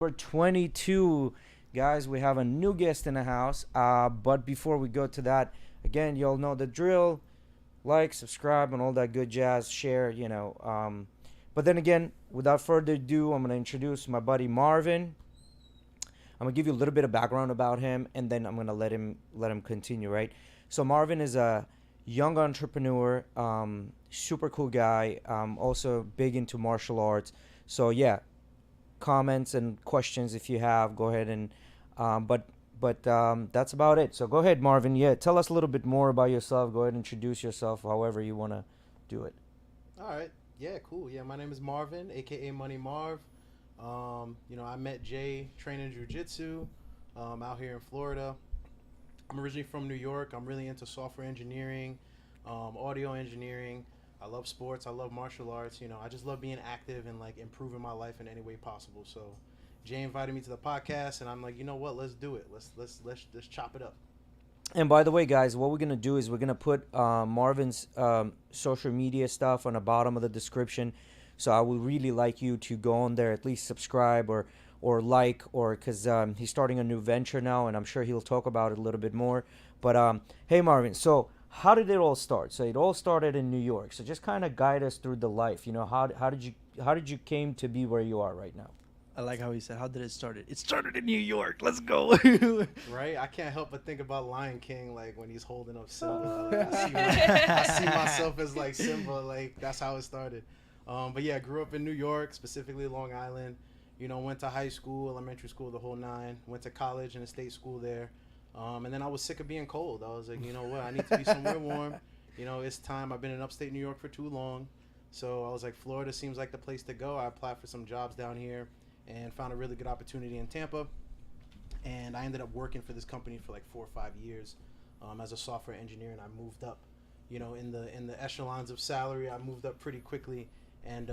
We're 22, guys. We have a new guest in the house. But before we go to that, again, y'all know the drill. Like, subscribe, and all that good jazz. Share. But then again, without further ado, I'm gonna introduce my buddy Marvin. I'm gonna give you a little bit of background about him, and then I'm gonna let him continue. Right. So Marvin is a young entrepreneur, super cool guy. Also big into martial arts. So yeah, comments and questions if you have, go ahead and. But that's about it. So go ahead, Marvin. Yeah, tell us a little bit more about yourself. Go ahead and introduce yourself, however you wanna do it. All right. Yeah, cool. Yeah, my name is Marvin, aka Money Marv. I met Jay training jujitsu out here in Florida. I'm originally from New York. I'm really into software engineering, audio engineering. I love sports. I love martial arts. I just love being active and like improving my life in any way possible. So, Jay invited me to the podcast, and I'm like, you know what? Let's do it. Let's chop it up. And by the way, guys, what we're gonna do is we're gonna put Marvin's social media stuff on the bottom of the description. So I would really like you to go on there, at least subscribe or like, or because he's starting a new venture now, and I'm sure he'll talk about it a little bit more. But hey, Marvin, so how did it all start? So it all started in New York. So just kind of guide us through the life. How did you came to be where you are right now? I like how he said, "How did it start?" It started in New York. Let's go. Right? I can't help but think about Lion King, like when he's holding up Simba. Like, I see myself as like Simba. Like that's how it started. But yeah, I grew up in New York, specifically Long Island. Went to high school, elementary school, the whole nine. Went to college and a state school there. And then I was sick of being cold. I was like, you know what? I need to be somewhere warm. It's time. I've been in upstate New York for too long. So I was like, Florida seems like the place to go. I applied for some jobs down here and found a really good opportunity in Tampa. And I ended up working for this company for like 4 or 5 years as a software engineer, and I moved up. In the echelons of salary, I moved up pretty quickly, and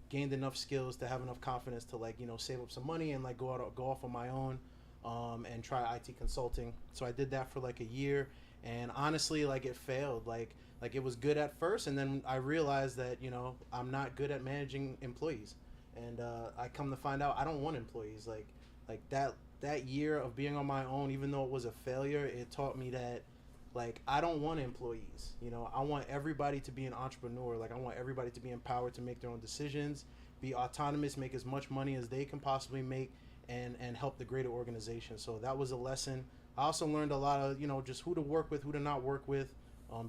gained enough skills to have enough confidence to like save up some money and like go off on my own, and try IT consulting. So I did that for like a year, and honestly, like it failed. Like it was good at first, and then I realized that I'm not good at managing employees, and I come to find out I don't want employees. Like that year of being on my own, even though it was a failure, it taught me that like I don't want employees. I want everybody to be an entrepreneur. Like I want everybody to be empowered to make their own decisions, be autonomous, make as much money as they can possibly make, and help the greater organization. So that was a lesson. I also learned a lot of just who to work with, who to not work with,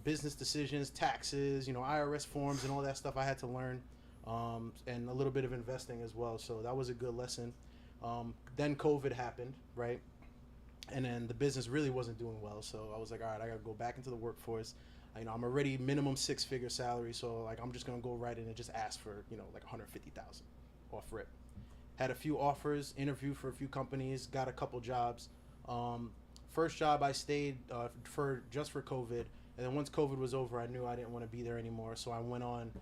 business decisions, taxes, IRS forms, and all that stuff I had to learn, and a little bit of investing as well. So that was a good lesson. Then COVID happened, right? And then the business really wasn't doing well. So I was like, all right, I got to go back into the workforce. I'm already minimum 6-figure salary. So like, I'm just going to go right in and just ask for, like 150,000 off rip. Had a few offers, interviewed for a few companies, got a couple jobs. First job I stayed for COVID. And then once COVID was over, I knew I didn't want to be there anymore. So I went on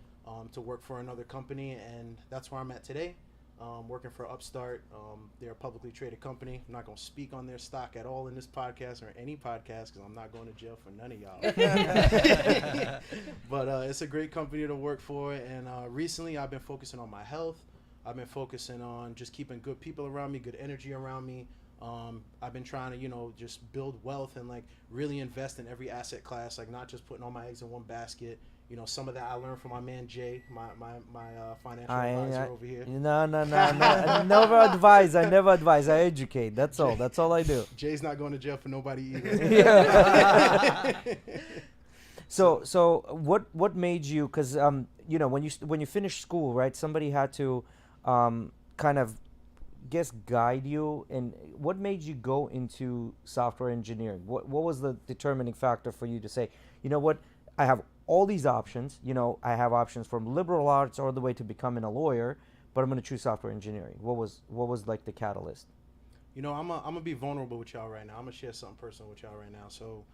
to work for another company, and that's where I'm at today. Working for Upstart. They're a publicly traded company. I'm not going to speak on their stock at all in this podcast or any podcast because I'm not going to jail for none of y'all. But it's a great company to work for. And recently I've been focusing on my health. I've been focusing on just keeping good people around me, good energy around me. I've been trying to, just build wealth and like really invest in every asset class, like not just putting all my eggs in one basket. Some of that I learned from my man Jay, my financial advisor over here. No. I never advise. I educate. That's all. That's all I do. Jay's not going to jail for nobody either. Yeah. So what made you? Because when you finished school, right? Somebody had to kind of guide you, and what made you go into software engineering? What was the determining factor for you to say, you know what, I have all these options. I have options from liberal arts all the way to becoming a lawyer, but I'm going to choose software engineering. What was like the catalyst? I'm gonna be vulnerable with y'all right now. I'm gonna share something personal with y'all right now. So,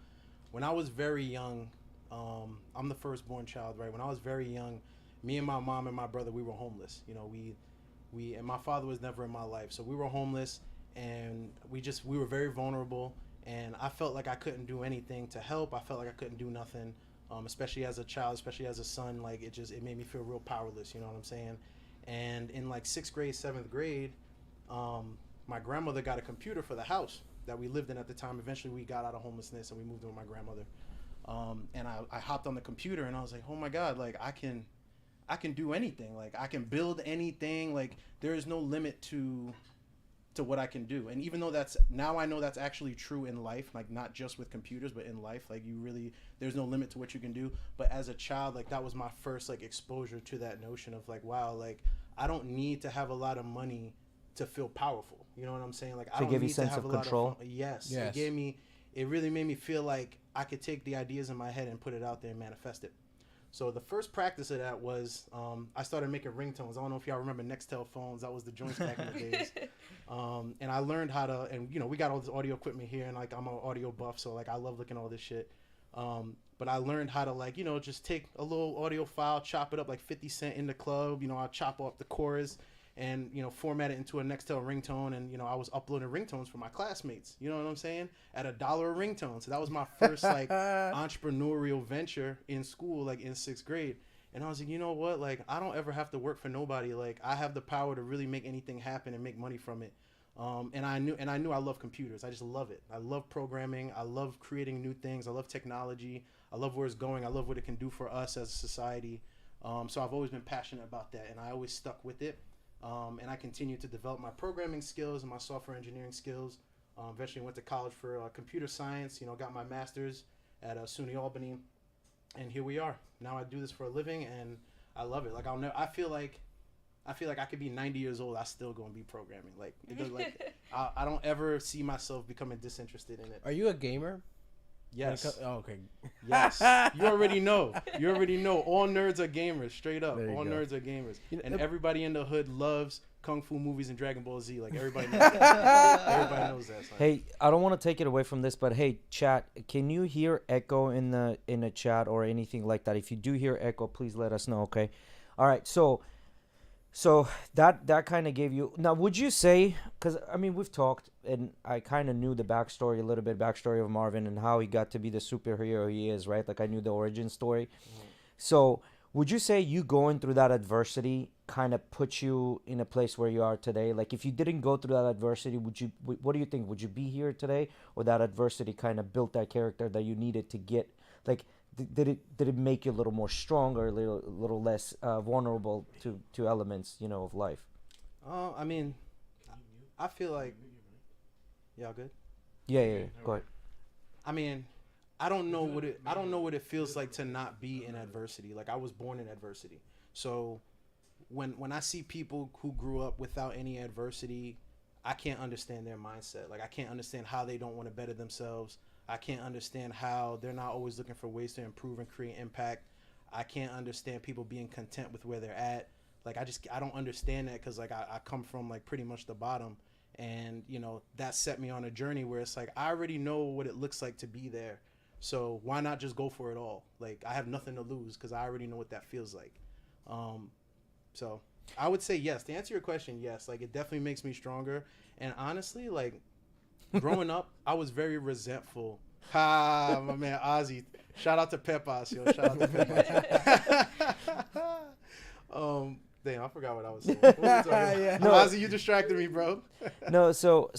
when I was very young, I'm the firstborn child, right? When I was very young, me and my mom and my brother, we were homeless. We and my father was never in my life, so we were homeless, and we were very vulnerable. And I felt like I couldn't do anything to help. I felt like I couldn't do nothing. Especially as a child, especially as a son, like it made me feel real powerless, you know what I'm saying? And in like 6th grade, 7th grade, my grandmother got a computer for the house that we lived in at the time. Eventually, we got out of homelessness and we moved in with my grandmother. And I hopped on the computer and I was like, oh my God, like I can do anything. Like I can build anything. Like there is no limit to what I can do. And even though now I know that's actually true in life, like not just with computers, but in life, like there's no limit to what you can do. But as a child, like that was my first like exposure to that notion of like, wow, like I don't need to have a lot of money to feel powerful. You know what I'm saying? Like I don't need to have a lot of fun. Yes. It really made me feel like I could take the ideas in my head and put it out there and manifest it. So the first practice of that was I started making ringtones. I don't know if y'all remember Nextel phones. That was the joints back in the days. And I learned how to, and you know, we got all this audio equipment here, and like I'm an audio buff, so like I love looking at all this shit. But I learned how to like, you know, just take a little audio file, chop it up like 50 Cent in the club. You know, I'll chop up the chorus and, you know, format it into a Nextel ringtone. And, you know, I was uploading ringtones for my classmates. You know what I'm saying? At $1 a ringtone. So that was my first like entrepreneurial venture in school, like in 6th grade. And I was like, you know what? Like, I don't ever have to work for nobody. Like, I have the power to really make anything happen and make money from it. And I knew I love computers. I just love it. I love programming. I love creating new things. I love technology. I love where it's going. I love what it can do for us as a society. So I've always been passionate about that, and I always stuck with it. And I continued to develop my programming skills and my software engineering skills. Eventually went to college for computer science. You know, got my master's at SUNY Albany, and here we are. Now I do this for a living, and I love it. Like I feel like I could be 90 years old. I still gonna be programming. Like I don't ever see myself becoming disinterested in it. Are you a gamer? Yes. Oh, okay. Yes. You already know. All nerds are gamers. Straight up. All nerds are gamers. And everybody in the hood loves Kung Fu movies and Dragon Ball Z. Like everybody knows that. Everybody knows that. Son. Hey, I don't want to take it away from this, but hey, chat, can you hear echo in the chat or anything like that? If you do hear echo, please let us know, okay? All right. So that kind of gave you. Now, would you say, because I mean we've talked and I kind of knew the backstory of Marvin and how he got to be the superhero he is, right? Like I knew the origin story. Mm-hmm. So would you say you going through that adversity kind of put you in a place where you are today? Like if you didn't go through that adversity, what do you think? Would you be here today, or that adversity kind of built that character that you needed to get? Like did it make you a little more stronger, a little less vulnerable to elements, you know, of life? I mean, I feel like y'all good? Yeah. Go ahead. I mean, I don't know what it feels like to not be in adversity. Like I was born in adversity. So when I see people who grew up without any adversity, I can't understand their mindset. Like I can't understand how they don't want to better themselves. I can't understand how they're not always looking for ways to improve and create impact. I can't understand people being content with where they're at. Like I don't understand that, because like I come from like pretty much the bottom, and you know that set me on a journey where it's like I already know what it looks like to be there. So why not just go for it all? Like I have nothing to lose because I already know what that feels like. So I would say yes. To answer your question, yes. Like it definitely makes me stronger. And honestly, like growing up, I was very resentful. Ha, my man Ozzy. Shout out to Pepas, yo. Shout out to Pepas. Damn, I forgot what I was saying. What was I talking about? No, Ozzy, you distracted me, bro. No, so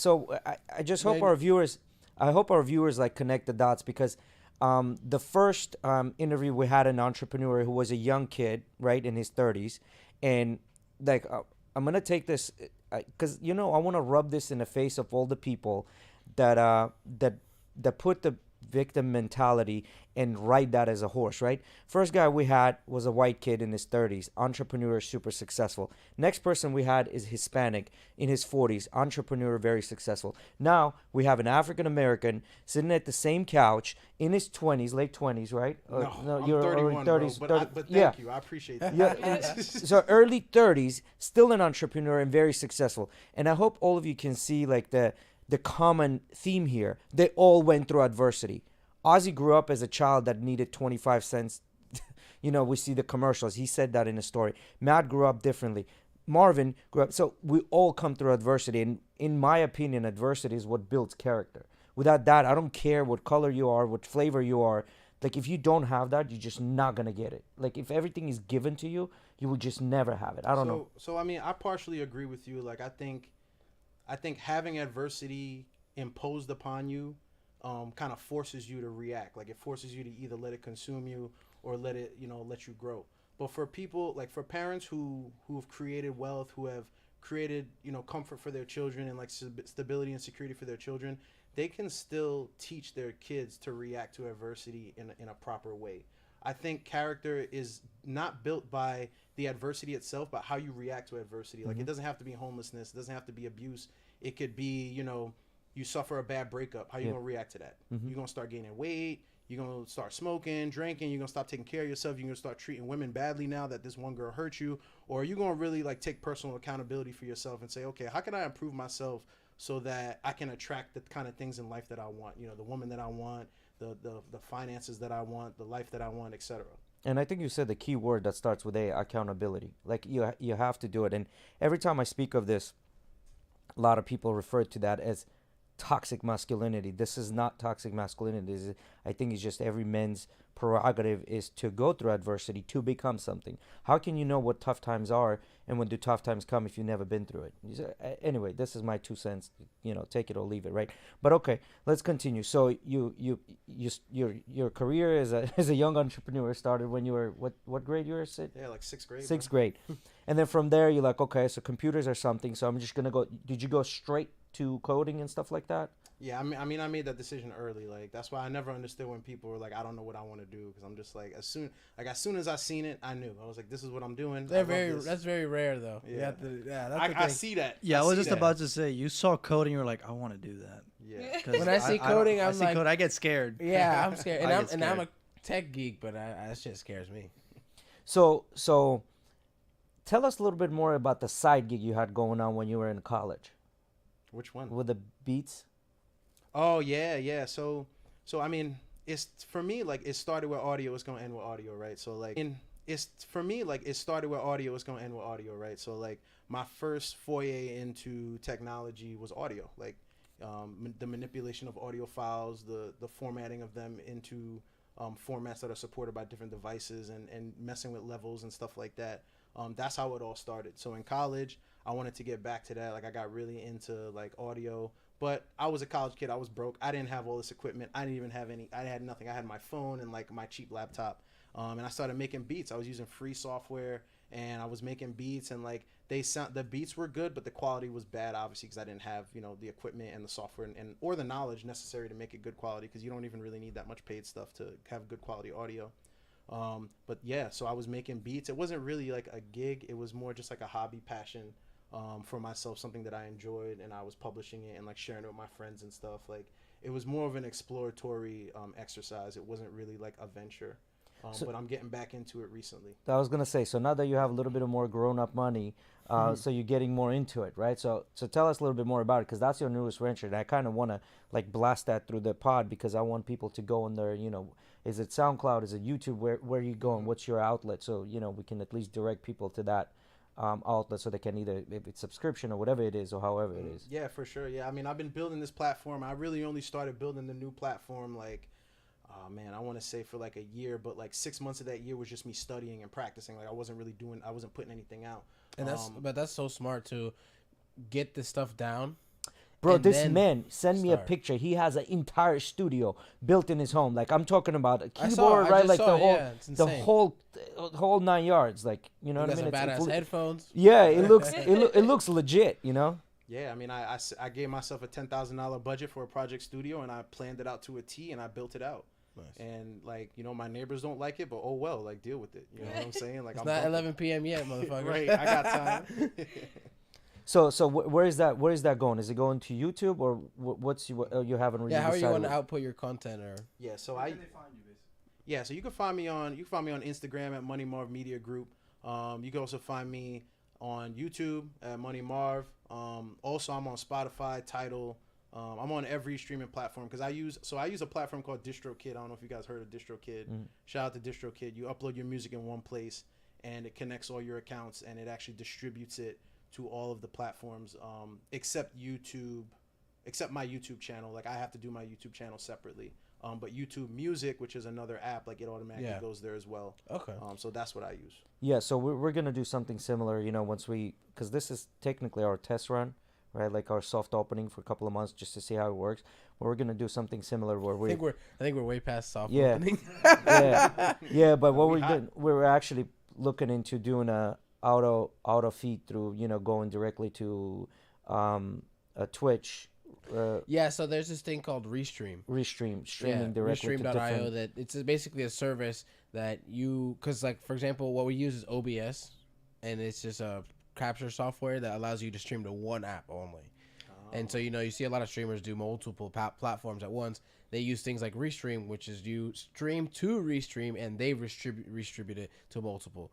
I just hope our viewers like connect the dots, because the first interview we had an entrepreneur who was a young kid, right, in his 30s, and like I'm gonna take this because you know I want to rub this in the face of all the people that put the victim mentality and ride that as a horse, right? First guy we had was a white kid in his 30s, entrepreneur, super successful. Next person we had is Hispanic in his 40s, entrepreneur, very successful. Now we have an African American sitting at the same couch in his 20s, late 20s, right? No, I'm 31, 30s, bro, but thank you. I appreciate that. Yeah. So early 30s, still an entrepreneur and very successful. And I hope all of you can see like the common theme here. They all went through adversity. Ozzy grew up as a child that needed 25 cents. You know, we see the commercials. He said that in a story. Matt grew up differently. Marvin grew up. So we all come through adversity. And in my opinion, adversity is what builds character. Without that, I don't care what color you are, what flavor you are. Like, if you don't have that, you're just not going to get it. Like, if everything is given to you, you will just never have it. I don't know. So, I mean, I partially agree with you. Like, I think I think having adversity imposed upon you kind of forces you to react. Like it forces you to either let it consume you or let it, let you grow. But for people, like for parents who've created wealth, who have created, comfort for their children and like stability and security for their children, they can still teach their kids to react to adversity in a proper way. I think character is not built by the adversity itself, but how you react to adversity. Like it doesn't have to be homelessness, it doesn't have to be abuse. It could be, you suffer a bad breakup. How you gonna react to that? You're gonna start gaining weight. You're gonna start smoking, drinking. You're gonna stop taking care of yourself. You're gonna start treating women badly now that this one girl hurt you. Or are you gonna really like take personal accountability for yourself and say, okay, how can I improve myself so that I can attract the kind of things in life that I want? The woman that I want, the finances that I want, the life that I want, etc. And I think you said the key word that starts with accountability. Like you have to do it. And every time I speak of this, a lot of people refer to that as toxic masculinity. This is not toxic masculinity. I think it's just every man's prerogative is to go through adversity to become something. How can you know what tough times are and when do tough times come if you've never been through it? Anyway, this is my 2 cents. Take it or leave it, right? But okay, let's continue. So your career as a young entrepreneur started when you were what grade you were? Yeah, like 6th grade. 6th grade, and then from there you're like, okay, so computers are something. So I'm just gonna go. Did you go straight to coding and stuff like that? Yeah, I mean, I made that decision early. Like that's why I never understood when people were like, I don't know what I want to do, because I'm just like, as soon as I seen it, I knew. I was like, this is what I'm doing. That's very rare though. Yeah, that's I see that. Yeah, I was just about to say, you saw coding, you were like, I want to do that. Yeah. When I see coding, I'm like, I get scared. Yeah, I'm scared, and I'm a tech geek, but that shit scares me. So tell us a little bit more about the side gig you had going on when you were in college. Which one? With the beats? Oh yeah. So I mean, it's for me like it started with audio, it's gonna end with audio, right? So like it's for me like it started with audio, it's gonna end with audio, right? So like my first foray into technology was audio, like the manipulation of audio files, the formatting of them into formats that are supported by different devices, and messing with levels and stuff like that. That's how it all started. So in college, I wanted to get back to that. Like I got really into like audio, but I was a college kid. I was broke. I didn't have all this equipment. I didn't even have any. I had nothing. I had my phone and like my cheap laptop. And I started making beats. I was using free software, and I was making beats, and like the beats were good, but the quality was bad, obviously, because I didn't have the equipment and the software and or the knowledge necessary to make it good quality, because you don't even really need that much paid stuff to have good quality audio. But yeah, so I was making beats. It wasn't really like a gig. It was more just like a hobby passion for myself, something that I enjoyed, and I was publishing it and like sharing it with my friends and stuff. Like it was more of an exploratory exercise. It wasn't really like a venture. But I'm getting back into it recently. I was gonna say, so now that you have a little bit of more grown-up money, so you're getting more into it, right? So tell us a little bit more about it, because that's your newest venture, and I kind of want to like blast that through the pod, because I want people to go in there. Is it SoundCloud? Is it YouTube? Where are you going? What's your outlet? So we can at least direct people to that outlet, so they can either, if it's subscription or whatever it is, or however it is. Yeah, for sure. Yeah, I mean, I've been building this platform. I really only started building the new platform like, oh man, I want to say for like a year, but like 6 months of that year was just me studying and practicing. Like I wasn't putting anything out. And that's so smart to get this stuff down. Bro, this man send me a picture. He has an entire studio built in his home. Like I'm talking about a keyboard, right? Like the whole 9 yards. Like what I mean? Some badass headphones. Yeah, it looks legit. Yeah, I mean, I gave myself a $10,000 budget for a project studio, and I planned it out to a T, and I built it out. Nice. And like my neighbors don't like it, but oh well, like deal with it. You know what I'm saying? Like it's not 11 p.m. yet, motherfucker. Right, I got time. So where is that going? Is it going to YouTube, or what's you haven't really? Yeah, how are you going to what? output your content? Or yeah, so Where can they find you, basically? Yeah, so you can find me on Instagram at Money Marv Media Group. You can also find me on YouTube at Money Marv. Also, I'm on Spotify, Tidal. I'm on every streaming platform, because I use a platform called DistroKid. I don't know if you guys heard of DistroKid. Shout out to DistroKid. You upload your music in one place, and it connects all your accounts, and it actually distributes it to all of the platforms, except YouTube, except my YouTube channel. Like I have to do my YouTube channel separately. But YouTube Music, which is another app, like it automatically goes there as well. Okay. So that's what I use. Yeah, so we're gonna do something similar, once because this is technically our test run, right? Like our soft opening for a couple of months just to see how it works. But we're gonna do something similar where I think we're way past soft Yeah. opening. yeah. But what We we're hot. doing, we're actually looking into doing a auto feed through, going directly to a Twitch Yeah, so there's this thing called Restream. streaming directly to Restream.io different. that it's basically a service that because like for example what we use is OBS, and it's just a capture software that allows you to stream to one app only. And so you see a lot of streamers do multiple platforms at once. They use things like Restream, which is you stream to Restream and they redistribute it to multiple.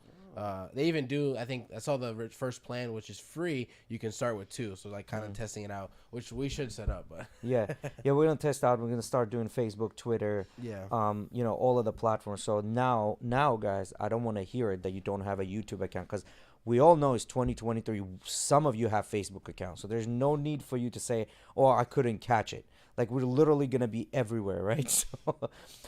They even do, I think I saw the first plan, which is free. You can start with 2, so like kind of testing it out, which we should set up. But Yeah, we're gonna test out. We're gonna start doing Facebook, Twitter, yeah, all of the platforms. So now, guys, I don't want to hear it that you don't have a YouTube account, because we all know it's 2023. Some of you have Facebook accounts, so there's no need for you to say, "Oh, I couldn't catch it." Like, we're literally gonna be everywhere, right?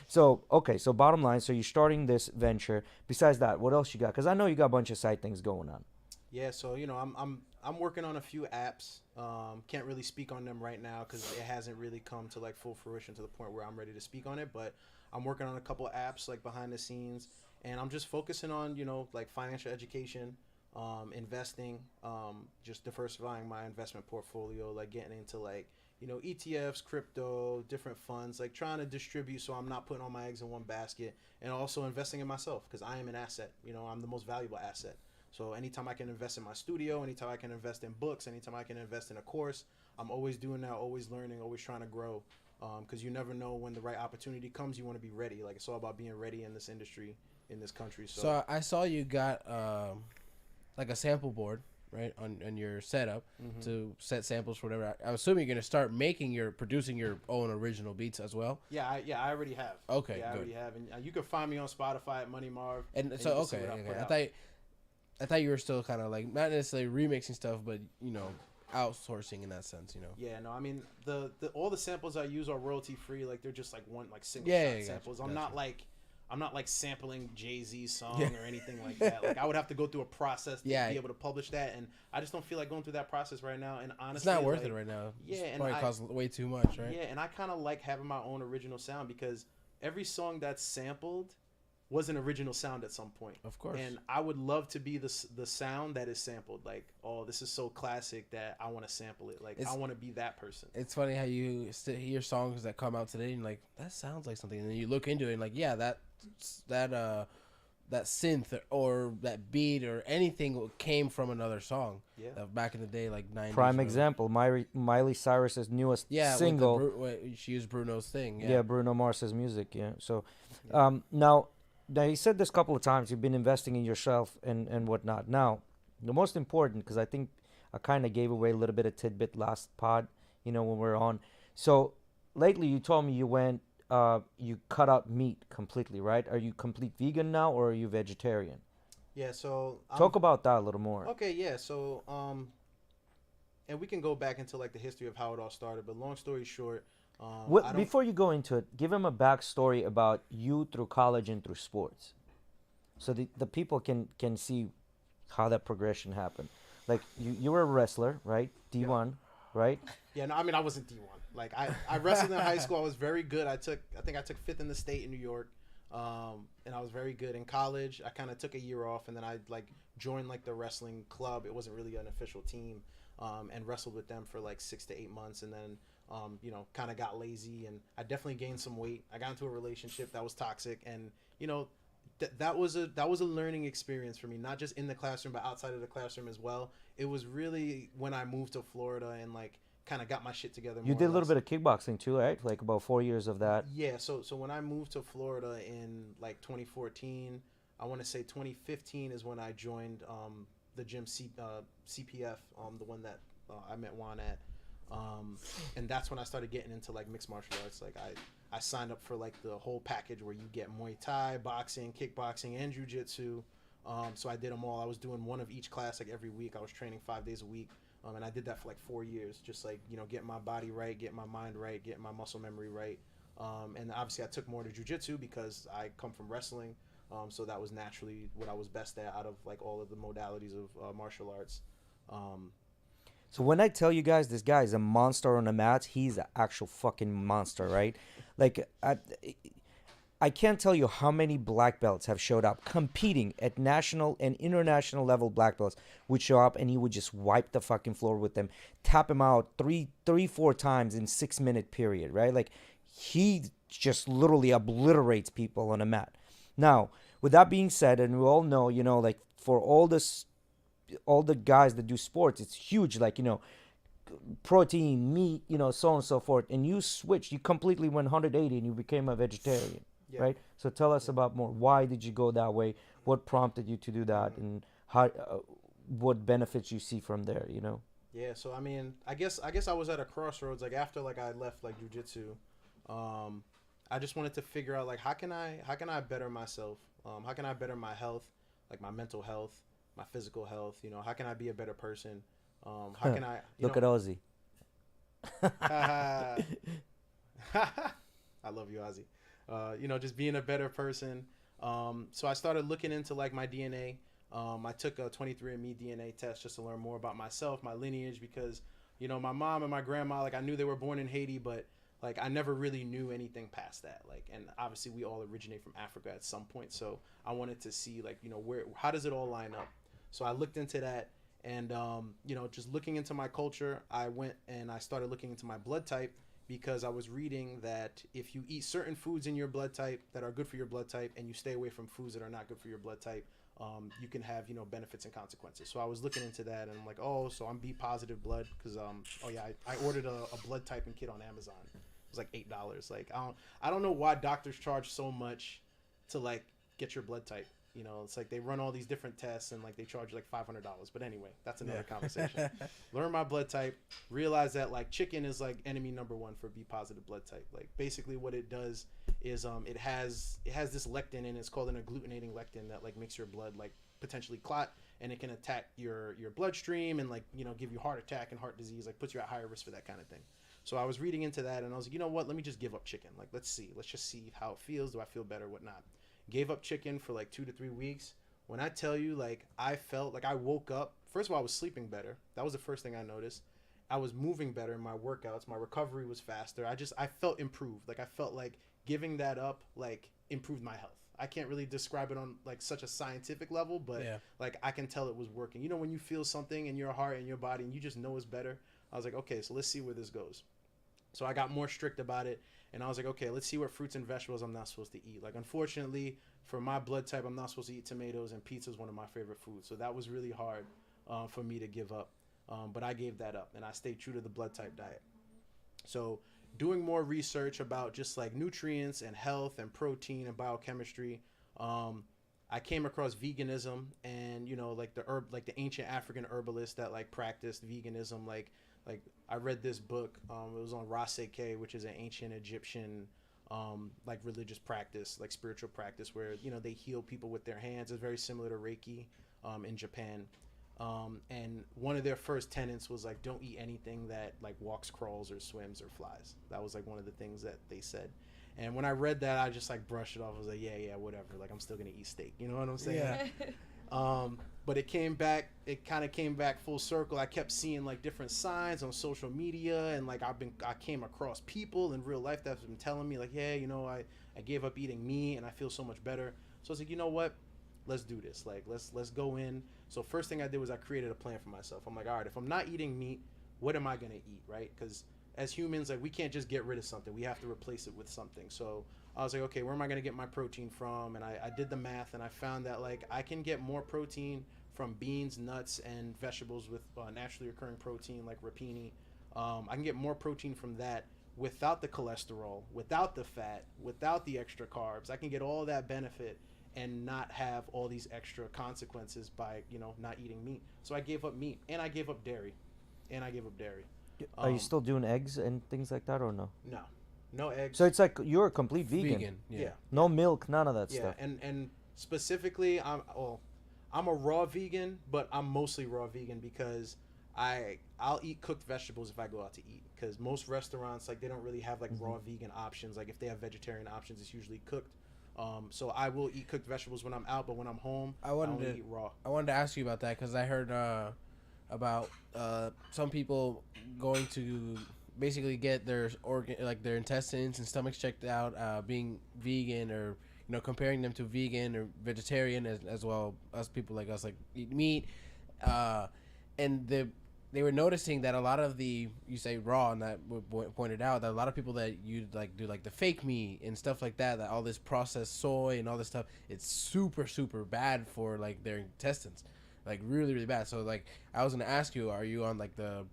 So okay. So bottom line, so you're starting this venture. Besides that, what else you got? Because I know you got a bunch of side things going on. Yeah, so I'm working on a few apps. Can't really speak on them right now because it hasn't really come to like full fruition to the point where I'm ready to speak on it. But I'm working on a couple apps like behind the scenes, and I'm just focusing on like financial education, investing, just diversifying my investment portfolio, like getting into like ETFs, crypto, different funds, like trying to distribute so I'm not putting all my eggs in one basket, and also investing in myself because I am an asset. I'm the most valuable asset. So anytime I can invest in my studio, anytime I can invest in books, anytime I can invest in a course, I'm always doing that, always learning, always trying to grow. Because you never know when the right opportunity comes. You want to be ready. Like, it's all about being ready in this industry, in this country. So I saw you got like a sample board, right, on your setup to set samples for whatever. I'm assuming you're gonna start producing your own original beats as well. Yeah, I already have. Okay, yeah, I good. already have, and you can find me on Spotify at Money Marv. And you so can see okay, what I put okay. out. I thought you were still kind of like not necessarily remixing stuff, but outsourcing in that sense. Yeah, no, I mean the all the samples I use are royalty free. Like, they're just like single Yeah, shot yeah, samples. gotcha. I'm not like sampling Jay-Z's song or anything like that. Like, I would have to go through a process to be able to publish that, and I just don't feel like going through that process right now. And honestly, It's not worth like, it right now. Yeah, It and probably costs way too much, right? Yeah, and I kind of like having my own original sound because every song that's sampled was an original sound at some point. Of course. And I would love to be the sound that is sampled. Like, oh, this is so classic that I want to sample it. Like, I want to be that person. It's funny how you hear songs that come out today and like that sounds like something, and then you look into it and like that synth or that beat or anything came from another song. Yeah. Back in the day, like 90s. Prime example, Miley Cyrus's newest single. She used Bruno's thing. Yeah, Bruno Mars's music. Yeah. So, now you said this a couple of times. You've been investing in yourself and whatnot. Now, the most important, because I think I kind of gave away a little bit of tidbit last pod, when we were on. So lately, you told me you cut out meat completely, right? Are you complete vegan now, or are you vegetarian? Yeah, so Talk about that a little more. Okay, yeah, so and we can go back into like the history of how it all started, but long story short, Before you go into it, give him a backstory about you through college and through sports, so the people can see how that progression happened. Like, you were a wrestler, right? D1, right? Yeah, no, I mean, I wasn't D1. Like, I wrestled in high school. I was very good. I think I took 5th in the state in New York, and I was very good. In college, I kind of took a year off, and then I like joined like the wrestling club. It wasn't really an official team, and wrestled with them for like 6 to 8 months, and then kind of got lazy, and I definitely gained some weight. I got into a relationship that was toxic, and that was a learning experience for me, not just in the classroom but outside of the classroom as well. It was really when I moved to Florida and like kind of got my shit together. You did a little bit of kickboxing too, right? Like about 4 years of that. Yeah, so when I moved to Florida in like 2014, I want to say 2015 is when I joined the gym CPF, the one that I met Juan at. And that's when I started getting into like mixed martial arts. Like, I signed up for like the whole package where you get Muay Thai, boxing, kickboxing, and jiu-jitsu. So I did them all. I was doing one of each class like every week. I was training 5 days a week. And I did that for like 4 years, just like, getting my body right, getting my mind right, getting my muscle memory right. And obviously I took more to jiu-jitsu because I come from wrestling. So that was naturally what I was best at out of like all of the modalities of martial arts. So when I tell you guys this guy is a monster on the mats, he's an actual fucking monster, right? Like I can't tell you how many black belts have showed up competing at national and international level. Black belts would show up and he would just wipe the fucking floor with them, tap him out four times in 6 minute period, right? Like he just literally obliterates people on a mat. Now, with that being said, and we all know, like for all the guys that do sports, it's huge, like, protein, meat, so on and so forth. And you switched, you completely went 180 and you became a vegetarian. Yeah. Right. So tell us about more. Why did you go that way? What prompted you to do that, and how? What benefits you see from there? Yeah. So I mean, I guess I was at a crossroads. Like after I left jujitsu, I just wanted to figure out how can I better myself? How can I better my health, like my mental health, my physical health? How can I be a better person? How can I look at Ozzy? I love you, Ozzy. Just being a better person. So I started looking into my DNA. I took a 23andMe DNA test just to learn more about myself, my lineage, because, my mom and my grandma, I knew they were born in Haiti, but I never really knew anything past that. And obviously we all originate from Africa at some point. So I wanted to see how does it all line up? So I looked into that and, just looking into my culture, I went and I started looking into my blood type, because I was reading that if you eat certain foods in your blood type that are good for your blood type and you stay away from foods that are not good for your blood type, you can have, benefits and consequences. So I was looking into that and I'm like, oh, so I'm B positive blood because, I ordered a blood typing kit on Amazon. It was like $8. I don't know why doctors charge so much to get your blood type. It's they run all these different tests and they charge $500. But anyway, that's another conversation. Learn my blood type, realize that chicken is enemy number one for B positive blood type. Basically what it does is it has this lectin in it. It's called an agglutinating lectin that makes your blood potentially clot, and it can attack your bloodstream and give you heart attack and heart disease, puts you at higher risk for that kind of thing. So I was reading into that and I was like, you know what, let me just give up chicken. Let's just see how it feels. Do I feel better? Whatnot. Gave up chicken for 2 to 3 weeks. When I tell you, I felt I woke up. First of all, I was sleeping better. That was the first thing I noticed. I was moving better in my workouts. My recovery was faster. I felt improved. I felt giving that up, improved my health. I can't really describe it on such a scientific level, but I can tell it was working. When you feel something in your heart and your body and you just know it's better. I was like, okay, so let's see where this goes. So I got more strict about it. And I was like, okay, let's see what fruits and vegetables I'm not supposed to eat. Unfortunately, for my blood type, I'm not supposed to eat tomatoes, and pizza is one of my favorite foods. So that was really hard for me to give up. But I gave that up, and I stayed true to the blood type diet. So doing more research about just nutrients and health and protein and biochemistry, I came across veganism and, the ancient African herbalists that practiced veganism, I read this book. It was on Raseke, which is an ancient Egyptian, religious practice, spiritual practice, where they heal people with their hands. It's very similar to Reiki, in Japan. And one of their first tenets was don't eat anything that walks, crawls, or swims or flies. That was one of the things that they said. And when I read that, I just brushed it off. I was like, yeah, whatever. I'm still gonna eat steak. You know what I'm saying? Yeah. But it kind of came back full circle. I kept seeing different signs on social media, and I came across people in real life that's been telling me yeah, I gave up eating meat and I feel so much better. So I was like, you know what? Let's do this. Let's go in. So first thing I did was I created a plan for myself. I'm like, all right, if I'm not eating meat, what am I going to eat, right? Because as humans, we can't just get rid of something. We have to replace it with something. So I was like, okay, where am I going to get my protein from? And I did the math, and I found that I can get more protein from beans, nuts, and vegetables with naturally occurring protein like rapini. I can get more protein from that without the cholesterol, without the fat, without the extra carbs. I can get all that benefit and not have all these extra consequences by not eating meat. So I gave up meat, and I gave up dairy. Are you still doing eggs and things like that, or no? No eggs. So it's you're a complete vegan. Yeah. No milk, none of that stuff. And specifically, I'm a raw vegan, but I'm mostly raw vegan because I'll eat cooked vegetables if I go out to eat, because most restaurants they don't really have raw vegan options. If they have vegetarian options, it's usually cooked. So I will eat cooked vegetables when I'm out, but when I'm home, I only eat raw. I wanted to ask you about that because I heard about some people going to basically get their their intestines and stomachs checked out, being vegan, or comparing them to vegan or vegetarian, as well as people like us, like eat meat, and they were noticing that a lot of you say raw, and that pointed out that a lot of people that you do like the fake meat and stuff like that all this processed soy and all this stuff, it's super super bad for like their intestines, like really really bad. So like I was gonna ask you, are you on like the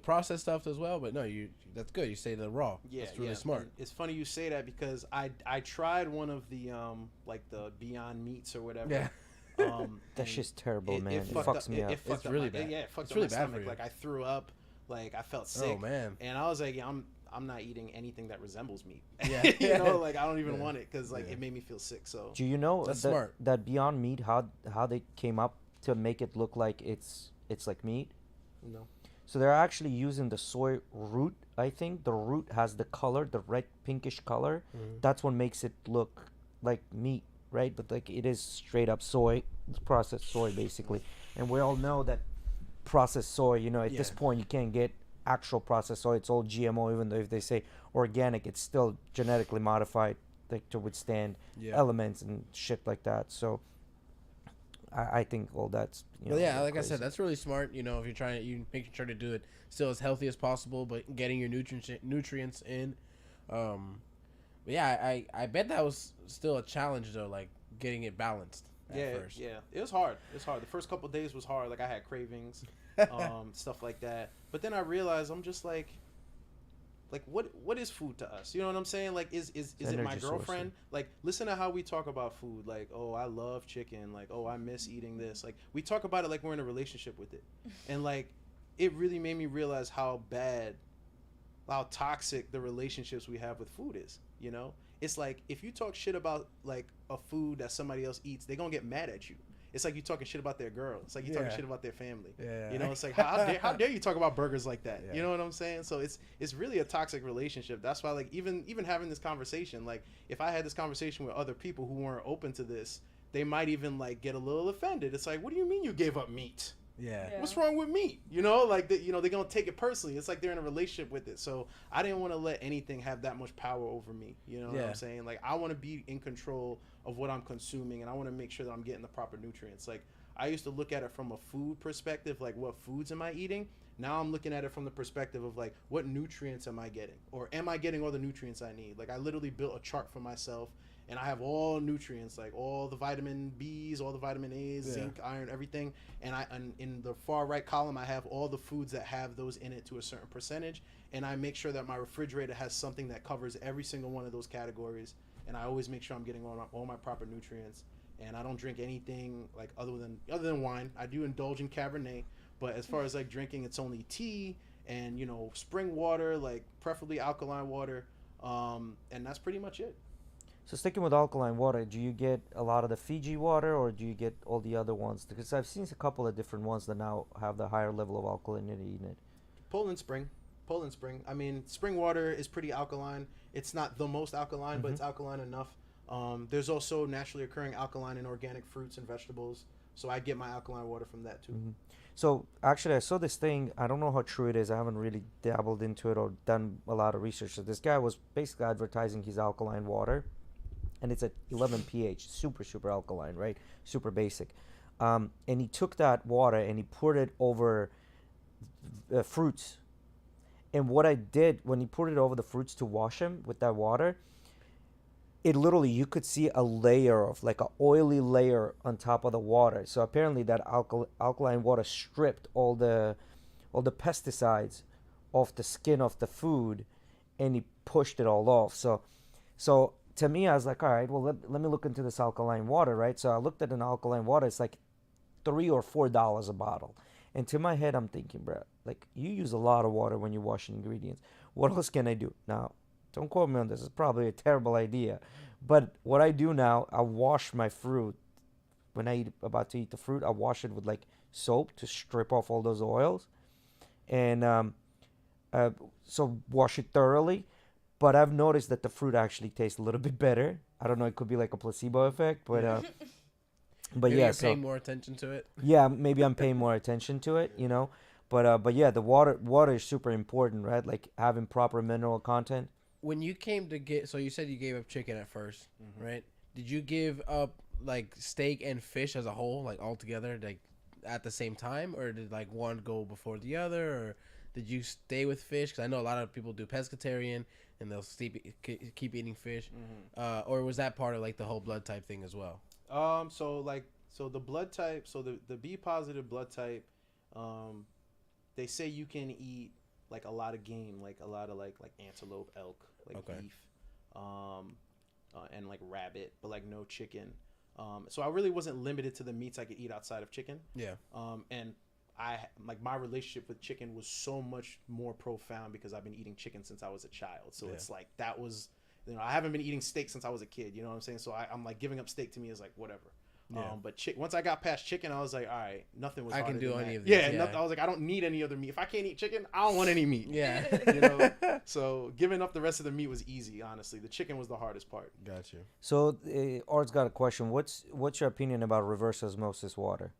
processed stuff as well? But no, that's good. You say the raw. Yeah, that's really yeah. smart. And it's funny you say that because I tried one of the like the Beyond Meats or whatever. Yeah. That shit's terrible, man. It fucked fucks me up. It fucked It's up really my, bad. Yeah, it fucked It's up really my bad for stomach. you. Like I threw up. Like I felt sick. Oh man. And I was like, yeah, I'm not eating anything that resembles meat. Yeah. Like I don't even want it because like Yeah. it made me feel sick. So Do you know That's that, smart. that Beyond Meat, how they came up to make it look like it's like meat? no. So they're actually using the soy root. I think the root has the color, the red pinkish color. Mhm. That's what makes it look like meat, right? But like it is straight up soy, it's processed soy basically. And we all know that processed soy, at this Yeah. point you can't get actual processed soy. It's all GMO, even though if they say organic, it's still genetically modified, like to withstand Yeah. elements and shit like that. So I think all that's Well, yeah, really like I said, crazy. that's really smart. If you're trying, you make sure to do it still as healthy as possible, but getting your nutrients in. But yeah, I bet that was still a challenge though, like getting it balanced at first. Yeah, it was hard. The first couple of days was hard. Like I had cravings, stuff like that. But then I realized I'm just like what is food to us? You know what I'm saying? Like is it my Energy source, girlfriend? Like listen to how we talk about food. Like, oh, I love chicken. Like, oh, I miss eating this. Like we talk about it like we're in a relationship with it. And like it really made me realize how toxic the relationships we have with food is. It's like if you talk shit about like a food that somebody else eats, they're gonna get mad at you. It's like you talking shit about their girl. It's like you talking Yeah. shit about their family. Yeah. It's like how dare you talk about burgers like that? Yeah. You know what I'm saying? So it's really a toxic relationship. That's why like even having this conversation, like if I had this conversation with other people who weren't open to this, they might even like get a little offended. It's like, what do you mean you gave up meat? Yeah. Yeah. What's wrong with meat? They're gonna take it personally. It's like they're in a relationship with it. So I didn't want to let anything have that much power over me. You know what Yeah. I'm saying? Like I want to be in control of what I'm consuming, and I want to make sure that I'm getting the proper nutrients. Like I used to look at it from a food perspective, like what foods am I eating? Now I'm looking at it from the perspective of like what nutrients am I getting, or am I getting all the nutrients I need? Like I literally built a chart for myself, and I have all nutrients, like all the vitamin B's, all the vitamin A's, Yeah. zinc, iron, everything. And in the far right column, I have all the foods that have those in it to a certain percentage. And I make sure that my refrigerator has something that covers every single one of those categories. And I always make sure I'm getting all my proper nutrients. And I don't drink anything like other than wine. I do indulge in Cabernet, but as far as like drinking, it's only tea and spring water, like preferably alkaline water, and that's pretty much it. So sticking with alkaline water, do you get a lot of the Fiji water, or do you get all the other ones? Because I've seen a couple of different ones that now have the higher level of alkalinity in it. Poland Spring. I mean, spring water is pretty alkaline. It's not the most alkaline, but it's alkaline enough. There's also naturally occurring alkaline in organic fruits and vegetables, so I get my alkaline water from that too. So actually, I saw this thing. I don't know how true it is. I haven't really dabbled into it or done a lot of research. So this guy was basically advertising his alkaline water, and it's at 11 pH, super super alkaline, right? Super basic. And he took that water and he poured it over fruits. And what I did when he poured it over the fruits to wash them with that water, it literally, you could see a layer of like an oily layer on top of the water. So apparently that alkaline water stripped all the pesticides off the skin of the food, and he pushed it all off. So to me, I was like, all right, well, let me look into this alkaline water, right? So I looked at an alkaline water. It's like $3 or $4 a bottle. And to my head, I'm thinking, bro, like you use a lot of water when you wash ingredients. What else can I do? Now, don't quote me on this. It's probably a terrible idea. But what I do now, I wash my fruit. When about to eat the fruit, I wash it with like soap to strip off all those oils. And so wash it thoroughly. But I've noticed that the fruit actually tastes a little bit better. I don't know. It could be like a placebo effect. But But Maybe yeah, you're so paying more attention to it. yeah, maybe I'm paying more attention to it, you know. But yeah, the water is super important, right? Like having proper mineral content. When you came to get, so you said you gave up chicken at 1st, Mhm. right? Did you give up like steak and fish as a whole, like all together, like at the same time, or did like one go before the other, or did you stay with fish? Because I know a lot of people do pescatarian and they'll keep eating fish, or was that part of like the whole blood type thing as well? So the blood type, so the B positive blood type, they say you can eat like a lot of game, like a lot of like antelope, elk, like beef, and like rabbit, but like no chicken. So I really wasn't limited to the meats I could eat outside of chicken. Yeah. And I like my relationship with chicken was so much more profound because I've been eating chicken since I was a child. So it's like that was, you know, I haven't been eating steak since I was a kid. You know what I'm saying? So I'm like giving up steak to me is like whatever. Yeah. But once I got past chicken, I was like, all right, nothing was. I can harder do than any that. of these. Yeah, Yeah. I was like, I don't need any other meat. If I can't eat chicken, I don't want any meat. Yeah. You know. So giving up the rest of the meat was easy. Honestly, the chicken was the hardest part. Got you. So Art's got a question. What's your opinion about reverse osmosis water?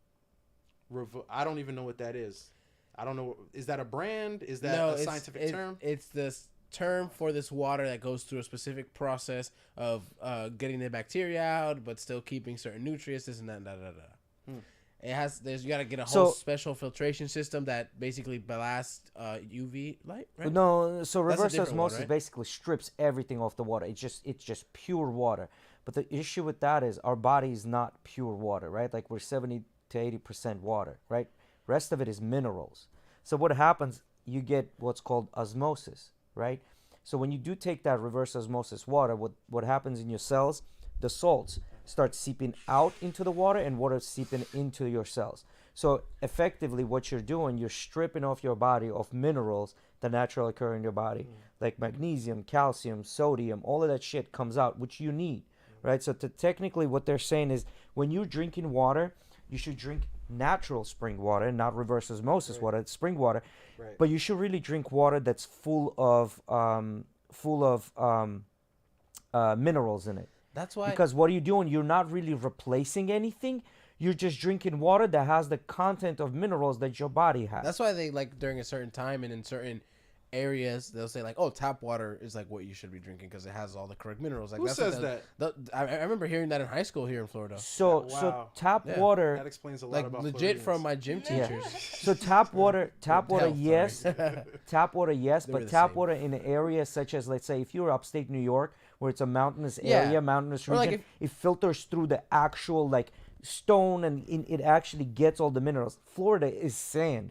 I don't even know what that is. I don't know. Is that a brand? Is that No, a scientific term? It's this term for this water that goes through a specific process of getting the bacteria out, but still keeping certain nutrients. This and that. It has. You got to get a whole special filtration system that basically blasts UV light. Right? No, so That's a reverse different one, osmosis right? basically strips everything off the water. It's just pure water. But the issue with that is our body is not pure water, right? Like we're 70 to 80% water, right? Rest of it is minerals. So what happens? You get what's called osmosis, right? So when you do take that reverse osmosis water, what happens in your cells? The salts start seeping out into the water and water seeping into your cells. So effectively what you're doing, you're stripping off your body of minerals that naturally occur in your body, like magnesium, calcium, sodium, all of that shit comes out, which you need, right? So technically what they're saying is when you're drinking water, you should drink natural spring water, not reverse osmosis water, it's spring water. Right. But you should really drink water that's full of minerals in it. That's why. Because what are you doing? You're not really replacing anything. You're just drinking water that has the content of minerals that your body has. That's why they like during a certain time and in certain areas they'll say like, oh, tap water is like what you should be drinking because it has all the correct minerals. Like Who that's says what that? I remember hearing that in high school here in Florida. So Wow. tap Yeah. water. That explains a lot Like about legit Floridians. from my gym Yeah. teachers. So tap water, Health, yes, sorry. tap water, yes, They were but the tap same. water in areas such as, let's say, if you're upstate New York, where it's a mountainous Yeah. area, mountainous Or like region, it filters through the actual like stone and it actually gets all the minerals. Florida is sand.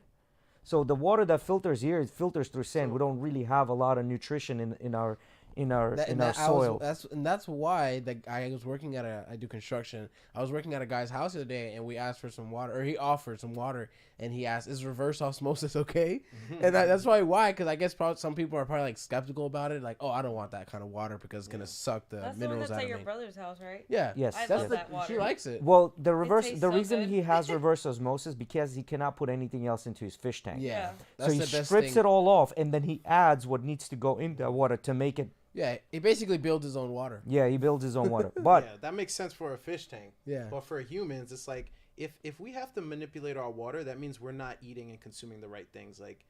So the water that filters here, it filters through sand. We don't really have a lot of nutrition in our soil. That's why I was working at I do construction. I was working at a guy's house the other day, and we asked for some water, or he offered some water, and he asked, "Is reverse osmosis okay?" And that's probably why, because I guess probably some people are probably like skeptical about it, like, "Oh, I don't want that kind of water because it's gonna suck the That's the one minerals that's out at of your me." brother's house, right? Yeah, Yes, I yes. love that water. She likes it. Well, the tastes reason so he good. has reverse osmosis because he cannot put anything else into his fish tank. Yeah, Yeah. that's So he the best strips thing. it all off, and then he adds what needs to go in that water to make it. Yeah, he basically builds his own water. Yeah, he builds his own water. But Yeah, that makes sense for a fish tank. Yeah. But for humans, it's like if we have to manipulate our water, that means we're not eating and consuming the right things. Like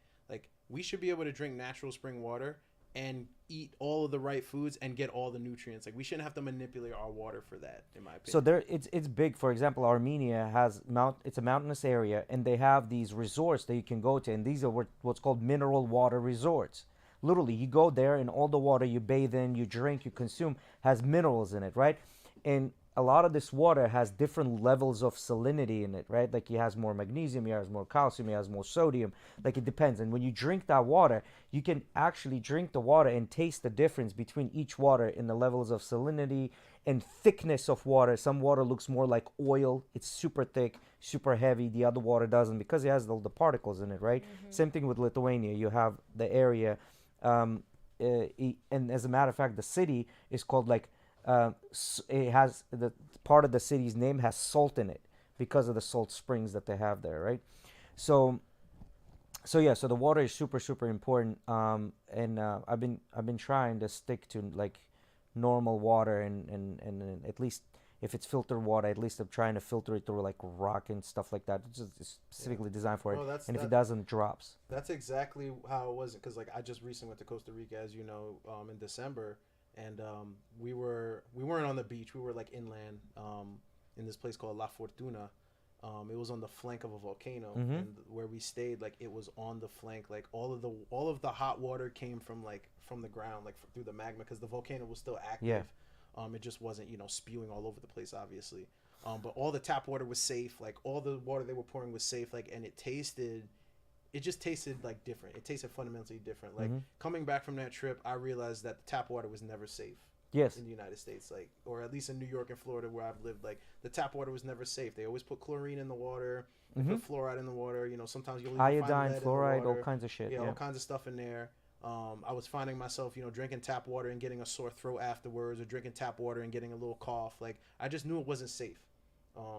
we should be able to drink natural spring water and eat all of the right foods and get all the nutrients. Like we shouldn't have to manipulate our water for that, in my opinion. so it's big. For example, Armenia has it's a mountainous area, and they have these resorts that you can go to, and these are what's called mineral water resorts. Literally, you go there, and all the water you bathe in, you drink, you consume has minerals in it, right? And a lot of this water has different levels of salinity in it, right? Like it has more magnesium, it has more calcium, it has more sodium. Like it depends. And when you drink that water, you can actually drink the water and taste the difference between each water in the levels of salinity and thickness of water. Some water looks more like oil. It's super thick, super heavy. The other water doesn't because it has all the particles in it, right? Same thing with Lithuania. You have the area, and as a matter of fact, the city is called like, it has the part of the city's name has salt in it because of the salt springs that they have there, right? So yeah, so the water is super important. And I've been trying to stick to like normal water and at least if it's filtered water, at least I'm trying to filter it through like rock and stuff like that. It's specifically designed for it. Bro, And if it doesn't, it drops. That's exactly how it was. Because like I just recently went to Costa Rica, as you know, in December, and we weren't on the beach. We were like inland, in this place called La Fortuna. It was on the flank of a volcano, and where we stayed, like it was on the flank. Like all of the hot water came from the ground, like through the magma, because the volcano was still active. Yeah. It just wasn't, spewing all over the place, obviously. But all the tap water was safe. Like all the water they were pouring was safe. Like, and it just tasted like different. It tasted fundamentally different. Like coming back from that trip, I realized that the tap water was never safe. Yes. In the United States, like, or at least in New York and Florida where I've lived, like the tap water was never safe. They always put chlorine in the water, they put fluoride in the water. Sometimes you'll even iodine, find lead fluoride, in the water. all kinds of shit. Yeah, Yeah. all kinds of stuff in there. I was finding myself, drinking tap water and getting a sore throat afterwards, or drinking tap water and getting a little cough. Like I just knew it wasn't safe.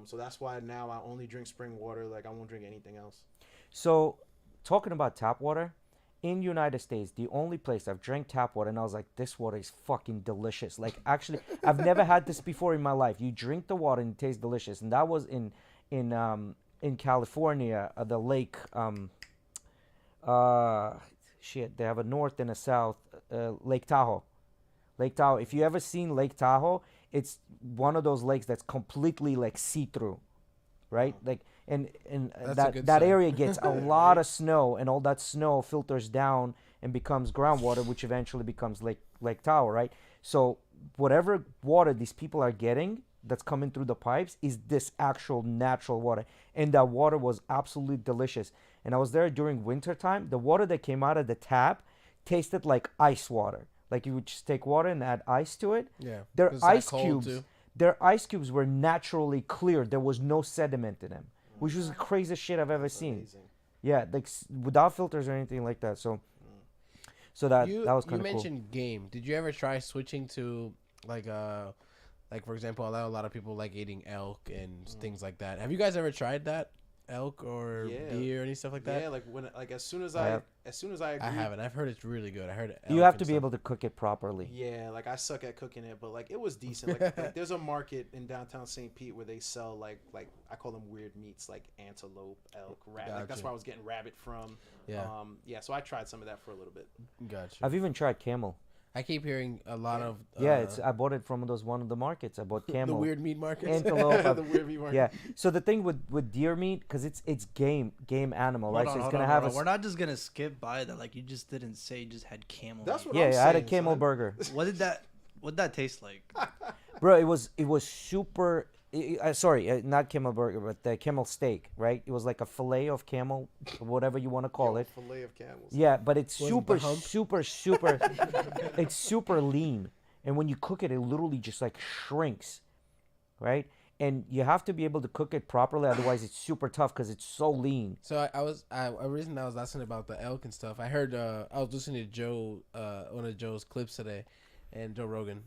So that's why now I only drink spring water. Like I won't drink anything else. So, talking about tap water, in United States, the only place I've drank tap water and I was like, this water is fucking delicious. Like, actually, I've never had this before in my life. You drink the water and it tastes delicious. And that was in California, the lake. They have a north and a south, Lake Tahoe. Lake Tahoe. If you ever seen Lake Tahoe, it's one of those lakes that's completely like see-through, right? Like, and that sign. area gets a lot of snow, and all that snow filters down and becomes groundwater, which eventually becomes Lake Tahoe, right? So whatever water these people are getting that's coming through the pipes is this actual natural water, and that water was absolutely delicious. And I was there during winter time. The water that came out of the tap tasted like ice water. Like you would just take water and add ice to it. Yeah. Their It's that ice cold, cubes. too. Their ice cubes were naturally clear. There was no sediment in them, which was the craziest shit I've ever seen. Amazing. Yeah, like without filters or anything like that. So that was kind of cool. You mentioned game. Did you ever try switching to like for example, I know a lot of people like eating elk and things like that. Have you guys ever tried that? Elk or deer or any stuff like that? Yeah, as soon as I agree, I haven't. I've heard it's really good. I heard it. You have to be able to cook it properly. Yeah, like I suck at cooking it, but like it was decent. Like there's a market in downtown St. Pete where they sell like I call them weird meats, like antelope, elk, rabbit. Like that's Gotcha. where I was getting rabbit from. Yeah. So I tried some of that for a little bit. Gotcha. I've even tried camel. I keep hearing a lot of I bought it from one of the markets. I bought camel. the weird meat markets. Antelope. The weird meat market. Yeah. So the thing with deer meat, because it's game animal, right? So it's gonna have We're not just gonna skip by that. Like you just didn't say you just had camel. That's meat. what I'm I had a saying, camel son. burger. What'd that taste like? Bro, it was super. Sorry, not camel burger, but the camel steak, right? It was like a fillet of camel, whatever you want to call it. Fillet of camels. Yeah, but it's Was it super, the hump? super. It's super lean, and when you cook it, it literally just like shrinks, right? And you have to be able to cook it properly, otherwise it's super tough because it's so lean. So a reason I was asking about the elk and stuff. I heard I was listening to Joe, one of Joe's clips today, and Joe Rogan,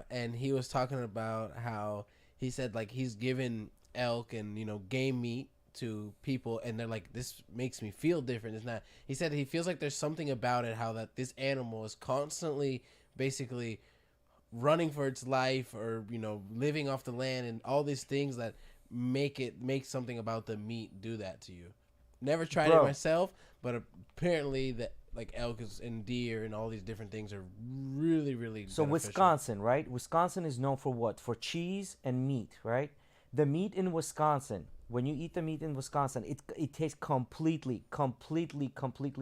and he was talking about how he said like he's given elk and game meat to people, and they're like, this makes me feel different. It's not. He said he feels like there's something about it, how that this animal is constantly basically running for its life, or living off the land, and all these things that make something about the meat do that to you. Never tried it myself, but apparently that like elk and deer and all these different things are really, really So beneficial. Wisconsin, right? Wisconsin is known for what? For cheese and meat, right? The meat in Wisconsin, when you eat the meat in Wisconsin, it tastes completely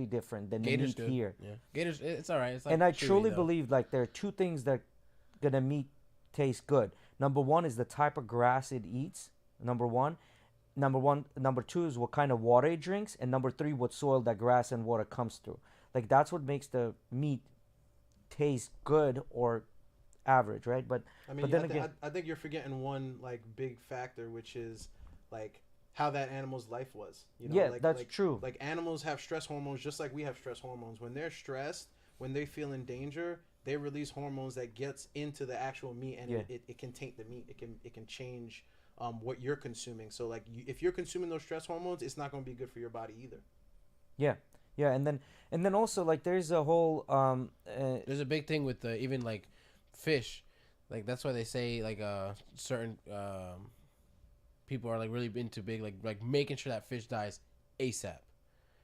different than Gator's the meat good. here. Yeah, Gator's it's all right. It's like And I chewy, truly though. believe like there are two things that gonna meat taste good. Number one is the type of grass it eats. Number two is what kind of water it drinks, and number three, what soil that grass and water comes through. Like that's what makes the meat taste good or average, right? But I mean, but then again, I think you're forgetting one like big factor, which is like how that animal's life was. Yeah, that's true. Like animals have stress hormones just like we have stress hormones. When they're stressed, when they feel in danger, they release hormones that gets into the actual meat, and it can taint the meat. It can change what you're consuming. So like if you're consuming those stress hormones, it's not going to be good for your body either. Yeah, and then also like there's a whole There's a big thing with even like fish. Like that's why they say like certain people are like really into big like making sure that fish dies ASAP.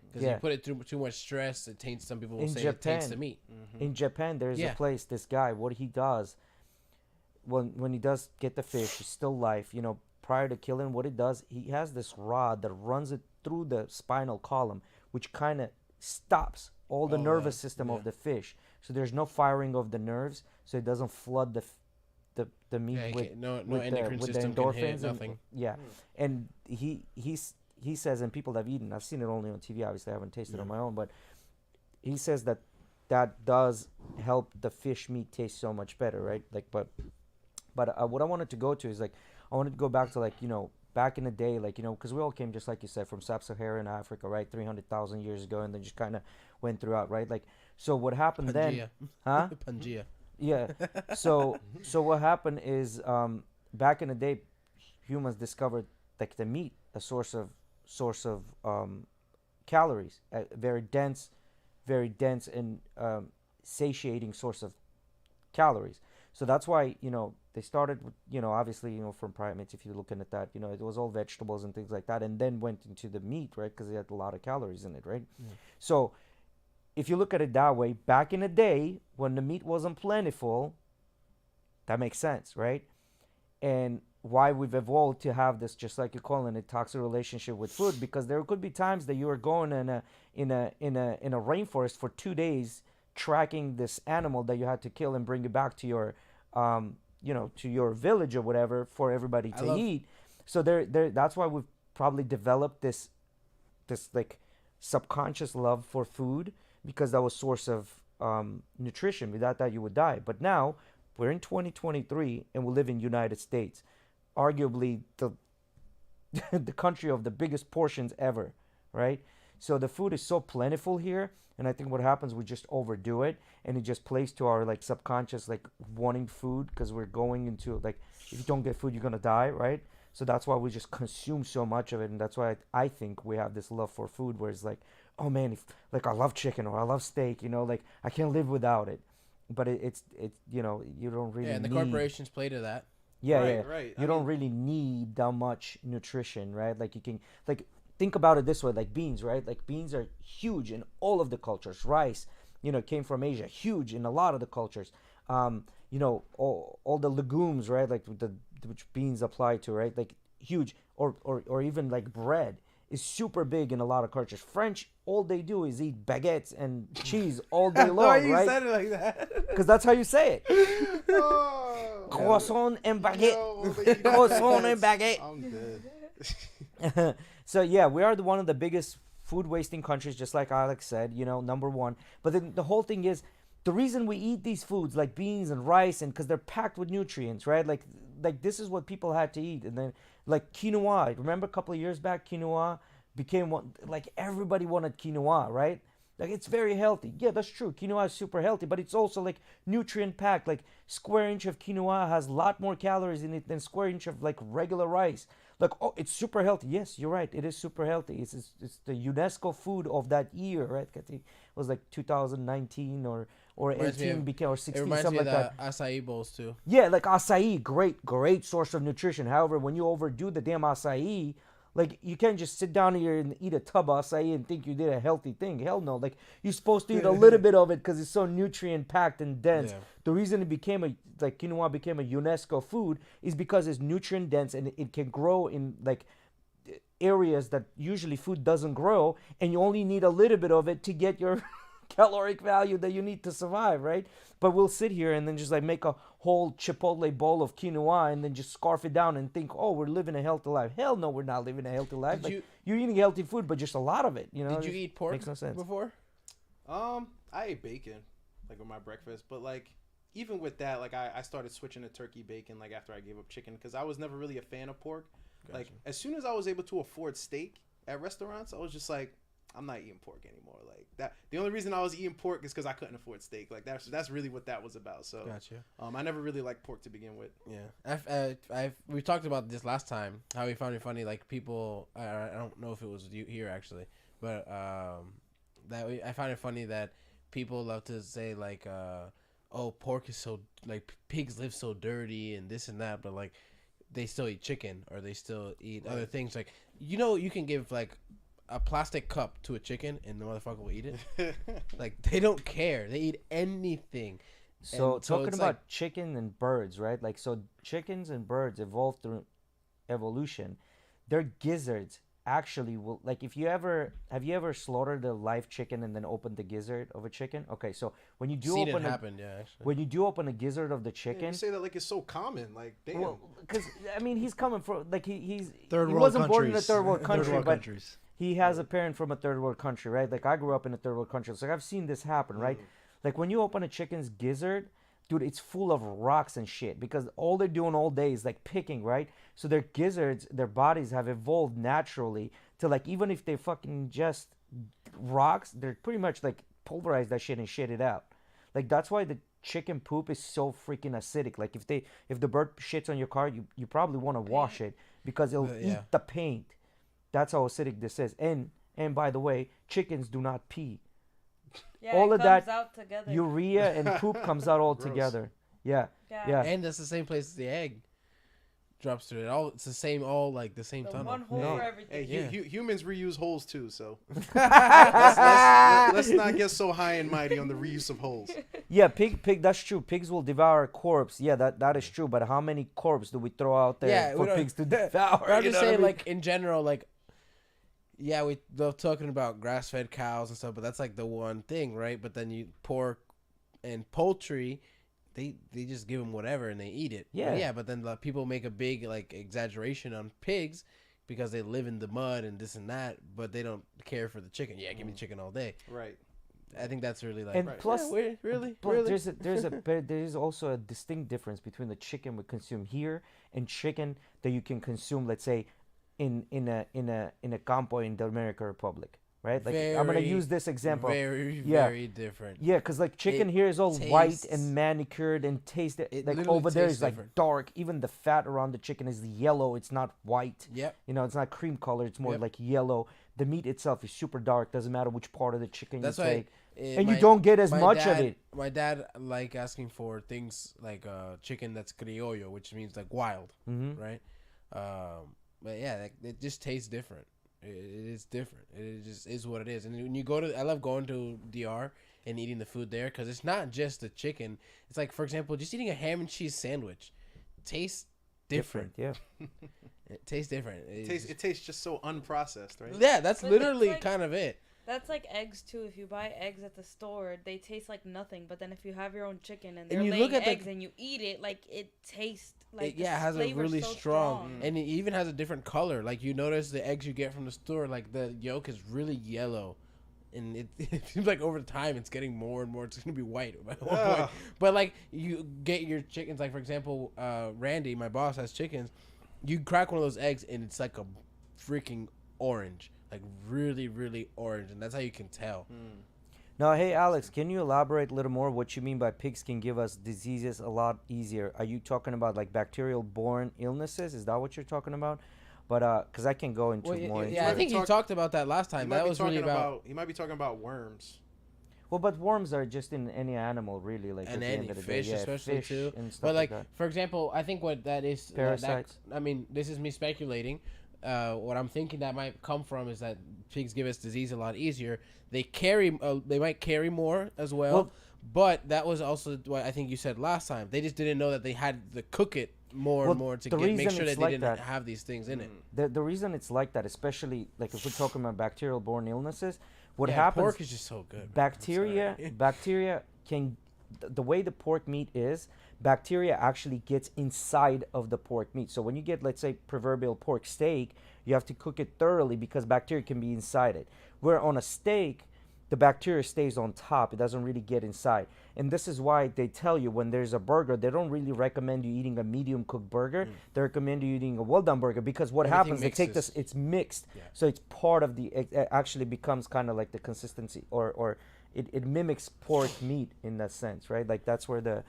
Because Yeah. you put it through too much stress, it taints. Some people will In say it taints the Japan, meat. In Japan, there's a Yeah. place. This guy, what he does when he does get the fish, he's still live. You know, prior to killing, what he does, he has this rod that runs it through the spinal column, which kind of stops all the Oh, nervous yeah. system Yeah. of the fish. So there's no firing of the nerves, so it doesn't flood the meat Yeah, with no with endocrine with the system can hit endorphins and nothing. yeah. And he says, and people have eaten, I've seen it only on TV, obviously I haven't tasted it on my own, but he says that does help the fish meat taste so much better, right? Like but what I wanted to go to is like I wanted to go back to like, you know, back in the day, like, you know, because we all came, just like you said, from sub-Saharan Africa, right? 300,000 years ago, and then just kind of went throughout, right? Like, so what happened then, Pangea. huh? Pangea. Yeah. So what happened is back in the day, humans discovered like the meat, a source of calories, a very dense and satiating source of calories. So that's why, you know, they started with, you know, obviously, you know, from primates, if you're looking at that, you know, it was all vegetables and things like that, and then went into the meat, right? Because it had a lot of calories in it, right? So if you look at it that way, back in the day when the meat wasn't plentiful, that makes sense, right? And why we've evolved to have this, just like you're calling it, toxic relationship with food, because there could be times that you are going in a rainforest for 2 days, tracking this animal that you had to kill and bring it back to your you know, to your village or whatever for everybody to eat. So there that's why we've probably developed this like subconscious love for food, because that was source of nutrition. Without that you would die. But now we're in 2023 and we live in United States, arguably the the country of the biggest portions ever, right? So the food is so plentiful here, and I think what happens, we just overdo it, and it just plays to our like subconscious like wanting food, because we're going into like, if you don't get food you're gonna die, right? So that's why we just consume so much of it, and that's why I think we have this love for food, where it's like, oh man, if, like I love chicken or I love steak, you know, like I can't live without it. But it's you know, you don't really Yeah, and the need, corporations play to that. yeah, Right, yeah. right. You I don't mean- really need that much nutrition, right? Like you can, like, think about it this way, like beans, right? Like beans are huge in all of the cultures. Rice, you know, came from Asia, huge in a lot of the cultures. You know, all the legumes, right? Like which beans apply to, right? Like huge, or even like bread is super big in a lot of cultures. French, all they do is eat baguettes and cheese all day long, Why you right? said it like that? Because that's how you say it. Oh, Croissant and baguette. yo, they eat Croissant and baguettes. baguette. I'm dead. So yeah, we are one of the biggest food wasting countries, just like Alex said, you know, number one. But then the whole thing is, the reason we eat these foods like beans and rice, and because they're packed with nutrients, right? Like this is what people had to eat. And then like quinoa, remember a couple of years back, quinoa became one, like everybody wanted quinoa, right? Like it's very healthy. Yeah, that's true. Quinoa is super healthy, but it's also like nutrient packed. Like square inch of quinoa has a lot more calories in it than square inch of like regular rice. Like, oh, it's super healthy. Yes, you're right. It is super healthy. It's the UNESCO food of that year, right? I think it was like 2019 or Reminds me 18 of- became, or It 16, reminds something me like of that. the acai bowls too. Yeah, like acai, great source of nutrition. However, when you overdo the damn acai, like you can't just sit down here and eat a tub of acai and think you did a healthy thing. Hell no. Like you're supposed to eat a little bit of it because it's so nutrient packed and dense. Yeah. The reason it became quinoa became a UNESCO food is because it's nutrient dense, and it can grow in like areas that usually food doesn't grow, and you only need a little bit of it to get your caloric value that you need to survive, right? But we'll sit here and then just like make a whole Chipotle bowl of quinoa and then just scarf it down and think, oh, we're living a healthy life. Hell no, we're not living a healthy life. Did Like, you- you're eating healthy food, but just a lot of it, you know? Did you It eat pork makes no sense. before? I ate bacon, like with my breakfast, but like even with that, like I started switching to turkey bacon like after I gave up chicken, because I was never really a fan of pork. Like as soon as I was able to afford steak at restaurants, I was just like, I'm not eating pork anymore. Like that, the only reason I was eating pork is because I couldn't afford steak. Like that's really what that was about. So Gotcha. I never really liked pork to begin with. Yeah, we talked about this last time. How we found it funny, like people. I don't know if it was you here actually, but I found it funny that people love to say like, oh, pork is so like pigs live so dirty and this and that, but like they still eat chicken or they still eat other things. Like you can give like a plastic cup to a chicken and the motherfucker will eat it. Like they don't care. They eat anything. So And so talking it's about like- chicken and birds, right? Like so chickens and birds evolved through evolution. Their gizzards actually will like if you ever have you ever slaughtered a live chicken and then opened the gizzard of a chicken? Okay, so when you do seen it open happen, yeah, actually. when you do open a gizzard of the Yeah, chicken, you say that like it's so common. Like, damn. well, because I mean he's coming from like he's Third he world wasn't born in a countries. third world country, Third world but countries. he has a parent from a third world country, right? Like I grew up in a third world country, so I've seen this happen, right? Like when you open a chicken's gizzard, dude, it's full of rocks and shit because all they're doing all day is like picking, right? So their gizzards, their bodies have evolved naturally to like even if they fucking ingest rocks, they're pretty much like pulverize that shit and shit it out. Like that's why the chicken poop is so freaking acidic. Like if the bird shits on your car, you probably want to wash it because it'll Yeah. eat the paint. That's how acidic this is. And by the way, chickens do not pee. Yeah, all it of comes that out together. Urea and poop comes out all Gross. together. Yeah. yeah. Yeah. And that's the same place as the egg drops through it. All it's the same, all like the same The tunnel. one hole No. for Hey, everything. humans reuse holes too, so let's not get so high and mighty on the reuse of holes. Yeah, pig. That's true. Pigs will devour a corpse. Yeah, that is true. But how many corpses do we throw out there Yeah, we for don't- pigs to devour? But I'm You just know what I saying, mean? like in general, like yeah, we love talking about grass-fed cows and stuff, but that's like the one thing, right? But then you pork and poultry, they just give them whatever and they eat it. Yeah. But then like, people make a big like exaggeration on pigs because they live in the mud and this and that, but they don't care for the chicken. Yeah, give me chicken all day. Right. I think that's really like And Right. plus, really. there's also a distinct difference between the chicken we consume here and chicken that you can consume, let's say, in a campo in the Dominican Republic, right? Like I'm gonna Very, use this example. very Yeah. very different. Yeah, because like chicken It here is all white tastes- and manicured and tasted It like literally over there tastes is like different. dark. Even the fat around the chicken is yellow. It's not white. Yep. You know, it's not cream color. It's more Yep. like yellow. The meat itself is super dark. Doesn't matter which part of the chicken That's you why. take. And you don't get as my much dad, of it. My dad like asking for things like chicken that's criollo, which means like wild, Mm-hmm. right? But yeah, it just tastes different. It is different. It just is what it is. And when you go to, I love going to DR and eating the food there because it's not just the chicken. It's like, for example, just eating a ham and cheese sandwich tastes different. Yeah. It tastes different. It tastes just so unprocessed, right? Yeah, that's But it's literally like- kind of it. That's like eggs too. If you buy eggs at the store, they taste like nothing. But then if you have your own chicken and And they're you laying look at the- eggs and you eat it, like it tastes like It, yeah, it has a flavor's really so strong, and it even has a different color. Like you notice the eggs you get from the store, like the yolk is really yellow, and it seems like over time it's getting more and more. It's gonna be white at one point. Ugh. But like you get your chickens, like for example, Randy, my boss, has chickens. You crack one of those eggs and it's like a freaking orange, like really, really orange, and that's how you can tell. Now, hey Alex, can you elaborate a little more what you mean by pigs can give us diseases a lot easier? Are you talking about like bacterial-borne illnesses? Is that what you're talking about? But because I can go into Well, more. yeah, I into think it. you talked about that last time. That was really about He might be talking about worms. Well, but worms are just in any animal, really. Like at and the any end of the fish, day, yeah, especially fish too. and stuff But like, that. for example, I think what that is Parasites. I mean, this is me speculating. What I'm thinking that might come from is that pigs give us disease a lot easier. They carry, they might carry more as well. But that was also what I think you said last time. They just didn't know that they had to cook it more Well, and more to the make reason sure that it's they like didn't that- have these things in it. The reason it's like that, especially like if we're talking about bacterial-borne illnesses, what Yeah, happens? pork is just so good. man. I'm Bacteria, sorry. bacteria can, the way the pork meat is, bacteria actually gets inside of the pork meat. So when you get, let's say, proverbial pork steak, you have to cook it thoroughly because bacteria can be inside it. Where on a steak, the bacteria stays on top. It doesn't really get inside. And this is why they tell you when there's a burger, they don't really recommend you eating a medium cooked burger. They recommend you eating a well done burger because what Everything happens, they take this, mixes. it's mixed. Yeah. So it's part of the, it actually becomes kind of like the consistency or it mimics pork meat in that sense, right? Like that's where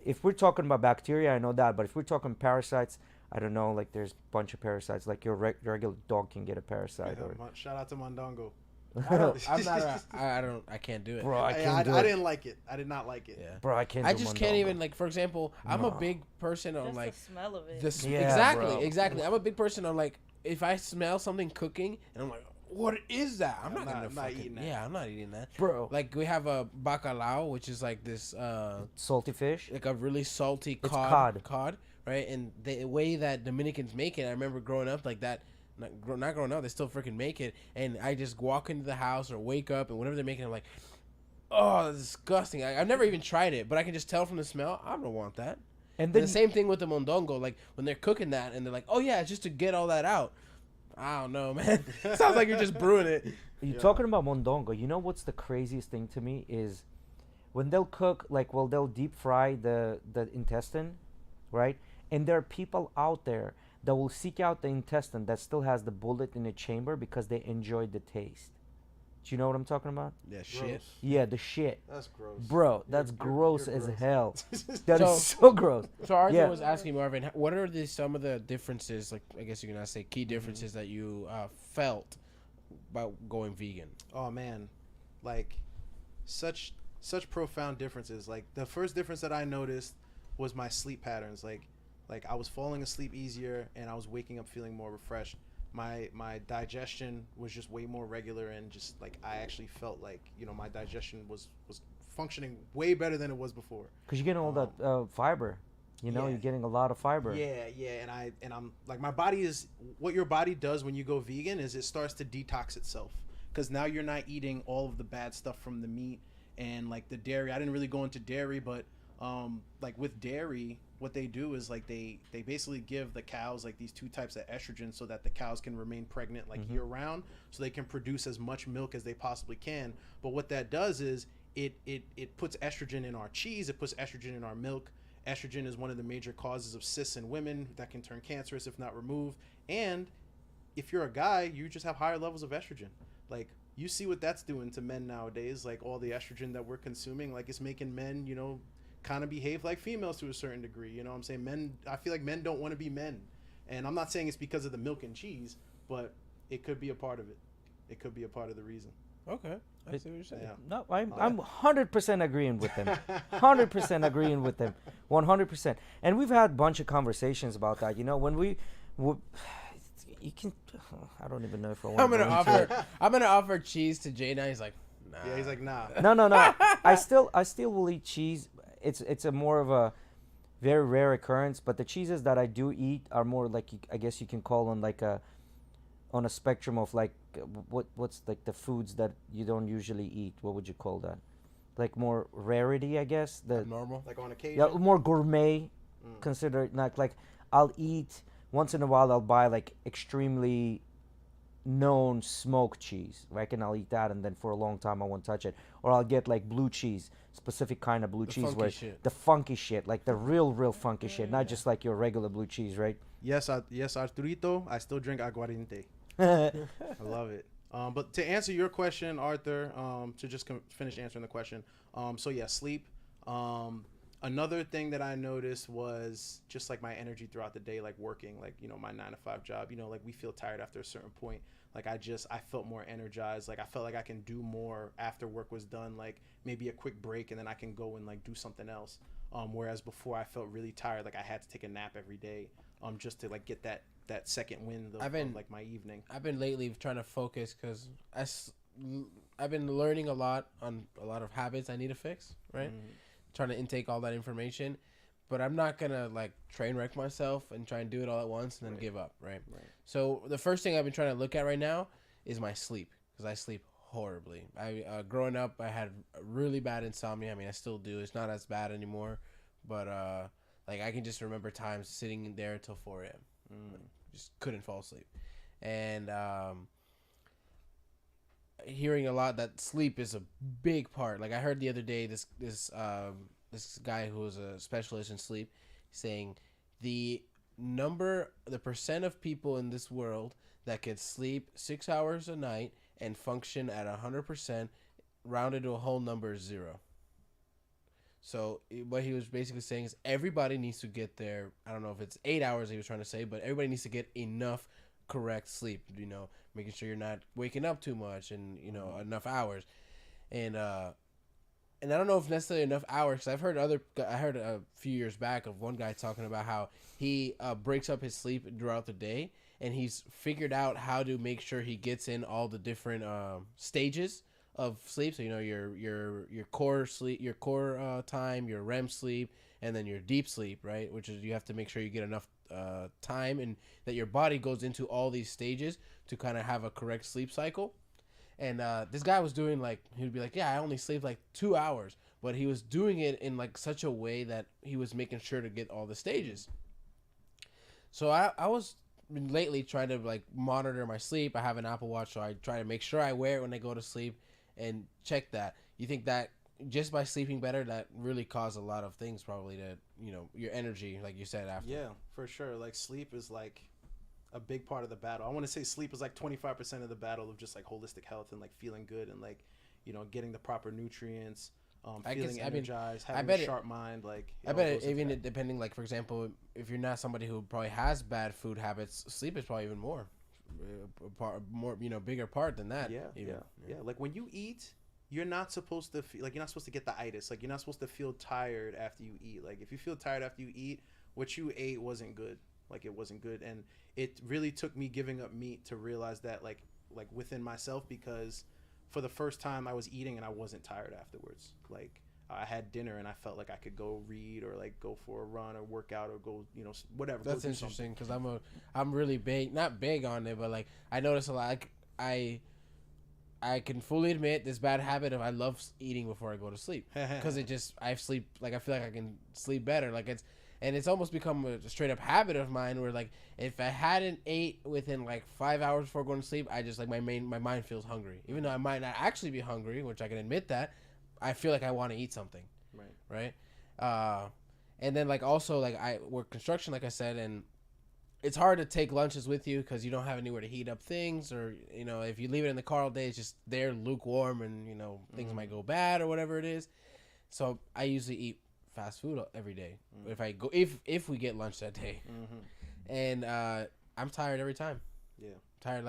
if we're talking about bacteria, I know that. But if we're talking parasites, I don't know, like there's a bunch of parasites. Like your regular dog can get a parasite. Or Shout out to Mondongo. I'm not. I don't. I can't do it. Bro, I I, can't do I it. didn't like it. I did not like it. Yeah. Bro, I can't. I do just can't mondongo. even like. For example, I'm a No. big person on Just like the smell of it. Yeah, exactly, bro. exactly. I'm a big person on like if I smell something cooking and I'm like, what is that? I'm Yeah, not I'm gonna not fucking eating that. Yeah, I'm not eating that. Bro. Like we have a bacalao, which is like this Salty fish. like a really salty It's cod, right? And the way that Dominicans make it, I remember growing up like that. Not growing up, they still freaking make it, and I just walk into the house or wake up and whenever they're making it, I'm like, oh, that's disgusting. I've never even tried it, but I can just tell from the smell. I don't want that. And And then the same thing with the mondongo. Like when they're cooking that, and they're like, "Oh yeah, it's just to get all that out." I don't know, man. Sounds like you're just brewing it. you're Yeah. talking about mondongo. You know what's the craziest thing to me is when they'll cook, like, well, they'll deep fry the intestine, right? And there are people out there that will seek out the intestine that still has the bullet in the chamber because they enjoy the taste. Do you know what I'm talking about? Yeah, Gross. shit. Yeah, the shit. That's gross. Bro, that's You're gross as gross. hell. That is So- so gross. So Arthur Yeah. was asking Marvin, what are some of the differences? Like I guess you can say key differences that you felt about going vegan. Oh man, like such profound differences. Like the first difference that I noticed was my sleep patterns. Like I was falling asleep easier and I was waking up feeling more refreshed. My digestion was just way more regular and just like I actually felt like my digestion was functioning way better than it was before. Because you're getting all that fiber. You know, Yeah. you're getting a lot of fiber. Yeah, and I'm like my body is what your body does when you go vegan is it starts to detox itself because now you're not eating all of the bad stuff from the meat and like the dairy. I didn't really go into dairy, but like with dairy, what they do is like they basically give the cows like these two types of estrogen so that the cows can remain pregnant like year round, so they can produce as much milk as they possibly can. But what that does is it puts estrogen in our cheese, it puts estrogen in our milk. Estrogen is one of the major causes of cysts in women that can turn cancerous if not removed. And if you're a guy, you just have higher levels of estrogen. Like you see what that's doing to men nowadays. Like all the estrogen that we're consuming, like it's making men, kind of behave like females to a certain degree. You know what I'm saying? Men, I feel like men don't want to be men. And I'm not saying it's because of the milk and cheese, but it could be a part of it. It could be a part of the reason. Okay, I see what you're saying. Yeah. No, I'm 100% agreeing with them. 100% agreeing with them. 100%. And we've had a bunch of conversations about that. You know, when you can, I don't even know if I want I'm gonna offer cheese to Jay now. He's like, nah. Yeah, he's like, nah. No. I still will eat cheese. It's a more of a very rare occurrence, but the cheeses that I do eat are more like I guess you can call them like on a spectrum of like what's like the foods that you don't usually eat. What would you call that? Like more rarity, I guess. The normal. Like on occasion. yeah, more gourmet. Consider it not like I'll eat once in a while. I'll buy like extremely known smoked cheese, right? And I'll eat that, and then for a long time I won't touch it. Or I'll get like blue cheese, specific kind of blue cheese, funky where shit. the funky shit, like the real funky shit, not just like your regular blue cheese, right? Yes, Arturito, I still drink aguardiente. I love it. But to answer your question, Arthur, to just finish answering the question. So yeah, sleep. Another thing that I noticed was just like my energy throughout the day, like working, like, my 9-to-5 job, like we feel tired after a certain point. Like I felt more energized. Like I felt like I can do more after work was done, like maybe a quick break and then I can go and like do something else. Whereas before I felt really tired. Like I had to take a nap every day, just to like get that second wind of like my evening. I've been lately trying to focus because I've been learning a lot on a lot of habits I need to fix, right? Trying to intake all that information, but I'm not gonna like train wreck myself and try and do it all at once and then give up, right? So the first thing I've been trying to look at right now is my sleep, because I sleep horribly. I growing up I had really bad insomnia. I mean I still do. It's not as bad anymore, but like I can just remember times sitting there until 4 a.m. Like, just couldn't fall asleep, and hearing a lot that sleep is a big part. Like I heard the other day this guy who was a specialist in sleep saying the percent of people in this world that can sleep 6 hours a night and function at 100% rounded to a whole number is 0. So what he was basically saying is everybody needs to get their, I don't know if it's 8 hours he was trying to say, but everybody needs to get enough correct sleep, making sure you're not waking up too much, and enough hours, and I don't know if necessarily enough hours. Cause I heard a few years back of one guy talking about how he breaks up his sleep throughout the day, and he's figured out how to make sure he gets in all the different stages of sleep. So your core sleep, your core time, your REM sleep, and then your deep sleep, right? Which is you have to make sure you get enough time and that your body goes into all these stages to kind of have a correct sleep cycle. And this guy was doing he'd be like, yeah, I only sleep 2 hours, but he was doing it in such a way that he was making sure to get all the stages. So I was lately trying to monitor my sleep. I have an Apple Watch, so I try to make sure I wear it when I go to sleep and check that. You think that just by sleeping better, that really caused a lot of things probably to, your energy, like you said after. Yeah, for sure. Sleep is a big part of the battle. I want to say sleep is 25% of the battle of just holistic health and feeling good and getting the proper nutrients, feeling energized, having a sharp mind. I bet even depending, for example, if you're not somebody who probably has bad food habits, sleep is probably even more, bigger part than that. Yeah. When you eat, you're not supposed to feel you're not supposed to get the itis. You're not supposed to feel tired after you eat. If you feel tired after you eat, what you ate wasn't good. It wasn't good. And it really took me giving up meat to realize that within myself, because for the first time I was eating and I wasn't tired afterwards. I had dinner and I felt like I could go read or go for a run or work out or go, whatever. That's interesting because I'm really not big on it, but I notice a lot. I can fully admit this bad habit of I love eating before I go to sleep because I sleep I feel like I can sleep better. It's almost become a straight up habit of mine where if I hadn't ate within 5 hours before going to sleep, I just my mind feels hungry, even though I might not actually be hungry, which I can admit that. I feel like I want to eat something. Right. And then also I work construction, like I said, and it's hard to take lunches with you because you don't have anywhere to heat up things, or if you leave it in the car all day, it's just there lukewarm, and things might go bad or whatever it is. So I usually eat fast food every day if we get lunch that day, and I'm tired every time. Yeah, tired.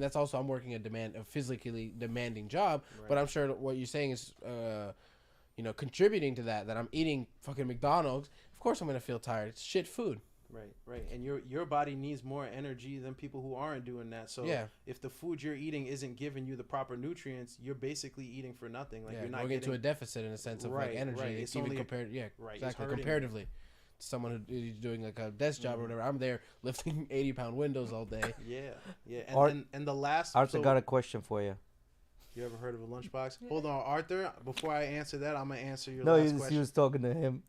That's also I'm working a physically demanding job, but I'm sure what you're saying is contributing to that I'm eating fucking McDonald's. Of course I'm gonna feel tired. It's shit food. Right. And your body needs more energy than people who aren't doing that. So if the food you're eating isn't giving you the proper nutrients, you're basically eating for nothing. You're not getting to a deficit in a sense of energy. Right. It's even compared, exactly. Comparatively, to someone who's doing a desk job or whatever, I'm there lifting 80-pound windows all day. Yeah. And the last. Arthur got a question for you. You ever heard of a lunchbox? Hold on, Arthur. Before I answer that, I'm gonna answer your last question. No, he was talking to him.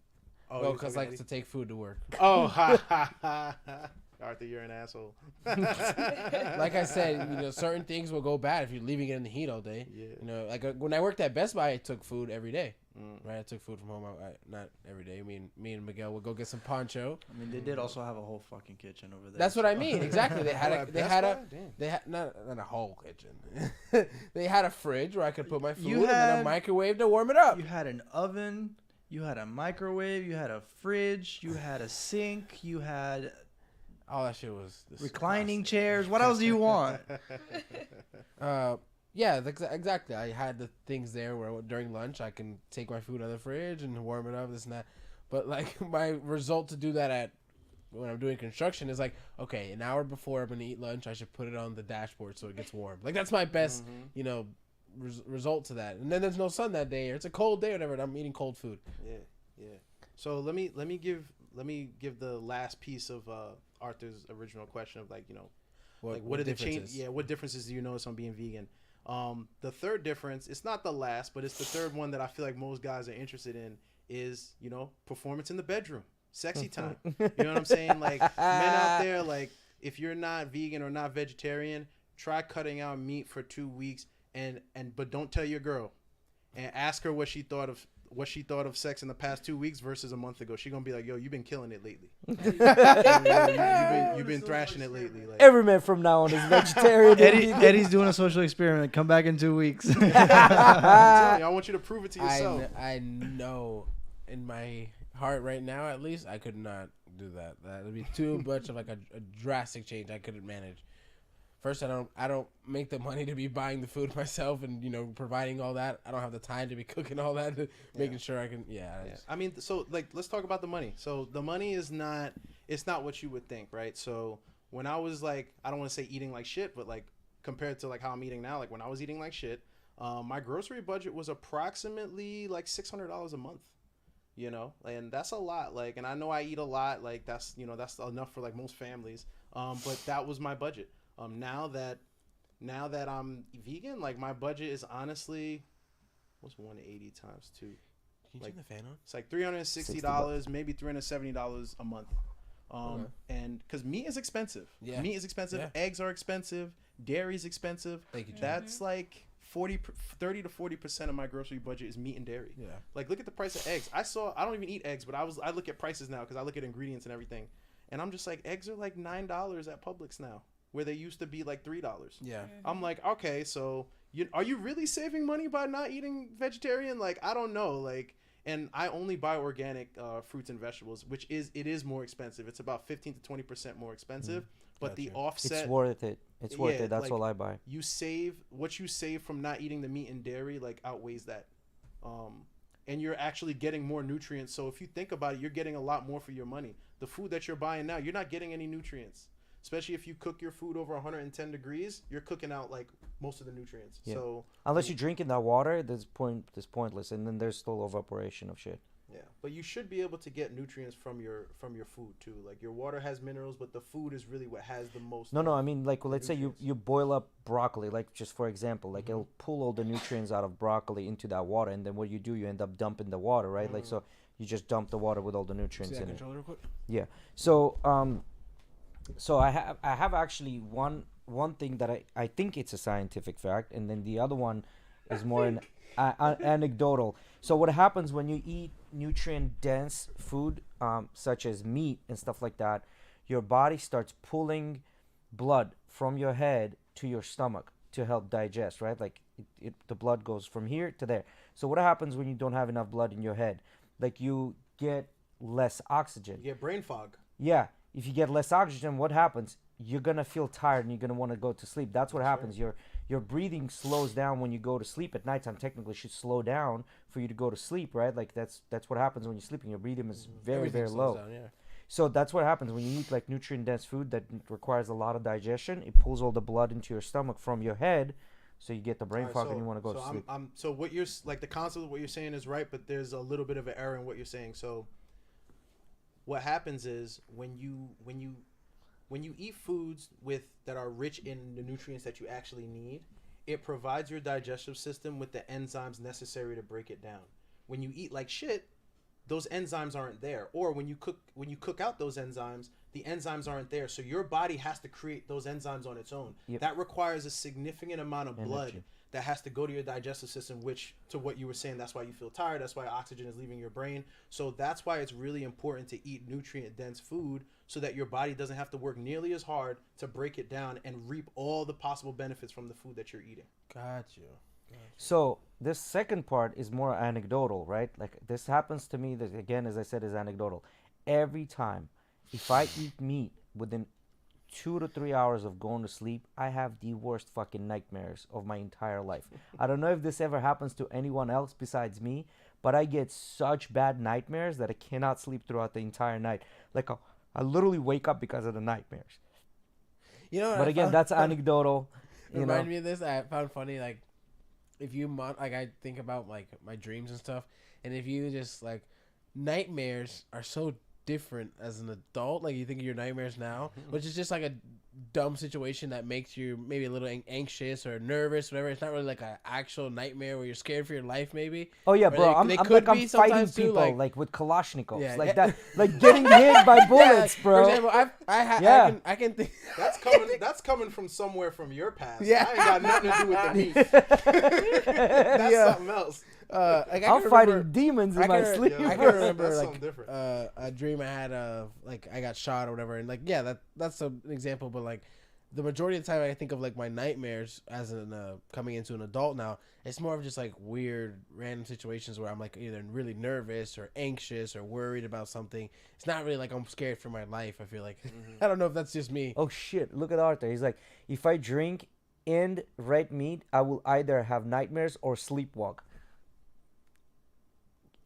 Oh, because to take food to work. Oh, ha. Arthur, you're an asshole. Like I said, certain things will go bad if you're leaving it in the heat all day. Yeah. When I worked at Best Buy, I took food every day. Right, I took food from home. Not every day. Me and Miguel would go get some poncho. They did also have a whole fucking kitchen over there. That's what I mean. Exactly. They had not a whole kitchen. They had a fridge where I could put my food and then a microwave to warm it up. You had an oven. You had a microwave, you had a fridge, you had a sink, you had all that shit was reclining chairs. What else do you want? Yeah, exactly. I had the things there where during lunch I can take my food out of the fridge and warm it up, this and that. But my result to do that when I'm doing construction is okay, an hour before I'm gonna eat lunch, I should put it on the dashboard so it gets warm. That's my best, result to that. And then there's no sun that day, or it's a cold day or whatever, and I'm eating cold food. Yeah. So let me give the last piece of Arthur's original question of what are the changes? Yeah, what differences do you notice on being vegan? The third difference, it's not the last, but it's the third one that I feel like most guys are interested in is, performance in the bedroom, sexy time. You know what I'm saying? Men out there, if you're not vegan or not vegetarian, try cutting out meat for 2 weeks. But don't tell your girl, and ask her what she thought of sex in the past 2 weeks versus a month ago. She's gonna be like, "Yo, you've been killing it lately. you've been thrashing it lately." Every man from now on is vegetarian. Eddie's doing a social experiment. Come back in 2 weeks. I'm telling you, I want you to prove it to yourself. I know in my heart right now, at least, I could not do that. That would be too much of a drastic change. I couldn't manage. first, I don't make the money to be buying the food myself and providing all that. I don't have the time to be cooking all that, making sure I can. Yeah. I mean, so like, let's talk about the money. So the money is not. It's not what you would think, right? So when I was like, I don't want to say eating like shit, but like compared to like how I'm eating now, like when I was eating like shit, my grocery budget was approximately like $600 a month. And that's a lot. Like, and I know I eat a lot. Like that's that's enough for like most families. But that was my budget. Now that I'm vegan, like my budget is honestly, what's 180 times 2? Can you turn the fan on? It's like $360, maybe $370 a month. Okay. And because meat is expensive. Yeah. Meat is expensive. Yeah. Eggs are expensive. Dairy's expensive. Thank you, Jim. That's like 30 to 40% of my grocery budget is meat and dairy. Yeah. Like, look at the price of eggs. I don't even eat eggs, but I look at prices now because I look at ingredients and everything. And I'm just like, eggs are like $9 at Publix now, where they used to be like $3. Yeah. I'm like, okay, so are you really saving money by not eating vegetarian? Like, I don't know. Like, and I only buy organic fruits and vegetables, which is more expensive. It's about 15 to 20% more expensive. But the Gotcha. offset, It's worth it. It's worth Yeah, it. That's like, all I buy. what you save from not eating the meat and dairy like outweighs that. And you're actually getting more nutrients. So if you think about it, you're getting a lot more for your money. The food that you're buying now, you're not getting any nutrients. Especially if you cook your food over 110 degrees, you're cooking out like most of the nutrients. Yeah. So Unless you're drinking that water, that's pointless, and then there's still evaporation of shit. yeah, but you should be able to get nutrients from your food too. Like your water has minerals, but the food is really what has the most. No, I mean, like, let's say nutrients. you boil up broccoli, like, just for example, like, it'll pull all the nutrients out of broccoli into that water, and then what you do, you end up dumping the water, right? Like, so you just dump the water with all the See nutrients that in it. controller real quick? Yeah. So I have actually one thing that I think it's a scientific fact, and then the other one is more an anecdotal. So what happens when you eat nutrient dense food, such as meat and stuff like that, your body starts pulling blood from your head to your stomach to help digest, right? Like the blood goes from here to there. So what happens when you don't have enough blood in your head? Like, you get less oxygen. You get brain fog. Yeah. If you get less oxygen, what happens? You're going to feel tired and you're going to want to go to sleep. That's what happens. Your breathing slows down when you go to sleep at nighttime. Technically, it should slow down for you to go to sleep, right? Like, that's what happens when you're sleeping. Your breathing is very, Everything very slows low. down, yeah. So that's what happens when you eat, like, nutrient-dense food that requires a lot of digestion. It pulls all the blood into your stomach from your head, so you get the brain fog and you want to go to sleep. So what you're like, the concept of what you're saying is right, but there's a little bit of an error in what you're saying. So what happens is when you eat foods that are rich in the nutrients that you actually need, it provides your digestive system with the enzymes necessary to break it down. When you eat like shit, those enzymes aren't there. Or when you cook out those enzymes, the enzymes aren't there. So your body has to create those enzymes on its own. Yep. That requires a significant amount of blood Energy. that has to go to your digestive system, which, to what you were saying, that's why you feel tired. That's why oxygen is leaving your brain. So that's why it's really important to eat nutrient-dense food so that your body doesn't have to work nearly as hard to break it down and reap all the possible benefits from the food that you're eating. Got you. So this second part is more anecdotal, right? Like, this happens to me, that, again, as I said, is anecdotal. Every time, if I eat meat within 2 to 3 hours of going to sleep, I have the worst fucking nightmares of my entire life. I don't know if this ever happens to anyone else besides me, but I get such bad nightmares that I cannot sleep throughout the entire night. Like, I literally wake up because of the nightmares. You know, But again, that's anecdotal. You know? Remind me of this. I found funny, like, if you like, I think about like my dreams and stuff, and if you just like, nightmares are so different as an adult. Like, you think of your nightmares now, which is just like a dumb situation that makes you maybe a little anxious or nervous, whatever. It's not really like an actual nightmare where you're scared for your life, maybe. Oh yeah, Or bro. I'm fighting sometimes too, people like with Kalashnikovs, Yeah, like yeah. that, like getting hit by bullets, bro. For example, Yeah. I can think. That's coming from somewhere from your past. Yeah. I ain't got nothing to do with the meat. That's Yeah. something else. Like, I I'm can fighting remember- demons I in my can- sleep. Yeah. I That's- can remember that's like something different. a dream I had of like I got shot or whatever, and like, yeah, that's an example, but like the majority of the time I think of like my nightmares as an coming into an adult now, it's more of just like weird random situations where I'm like either really nervous or anxious or worried about something. It's not really like I'm scared for my life. I feel like I don't know if that's just me. Oh shit! Look at Arthur. He's like, if I drink and red meat, I will either have nightmares or sleepwalk.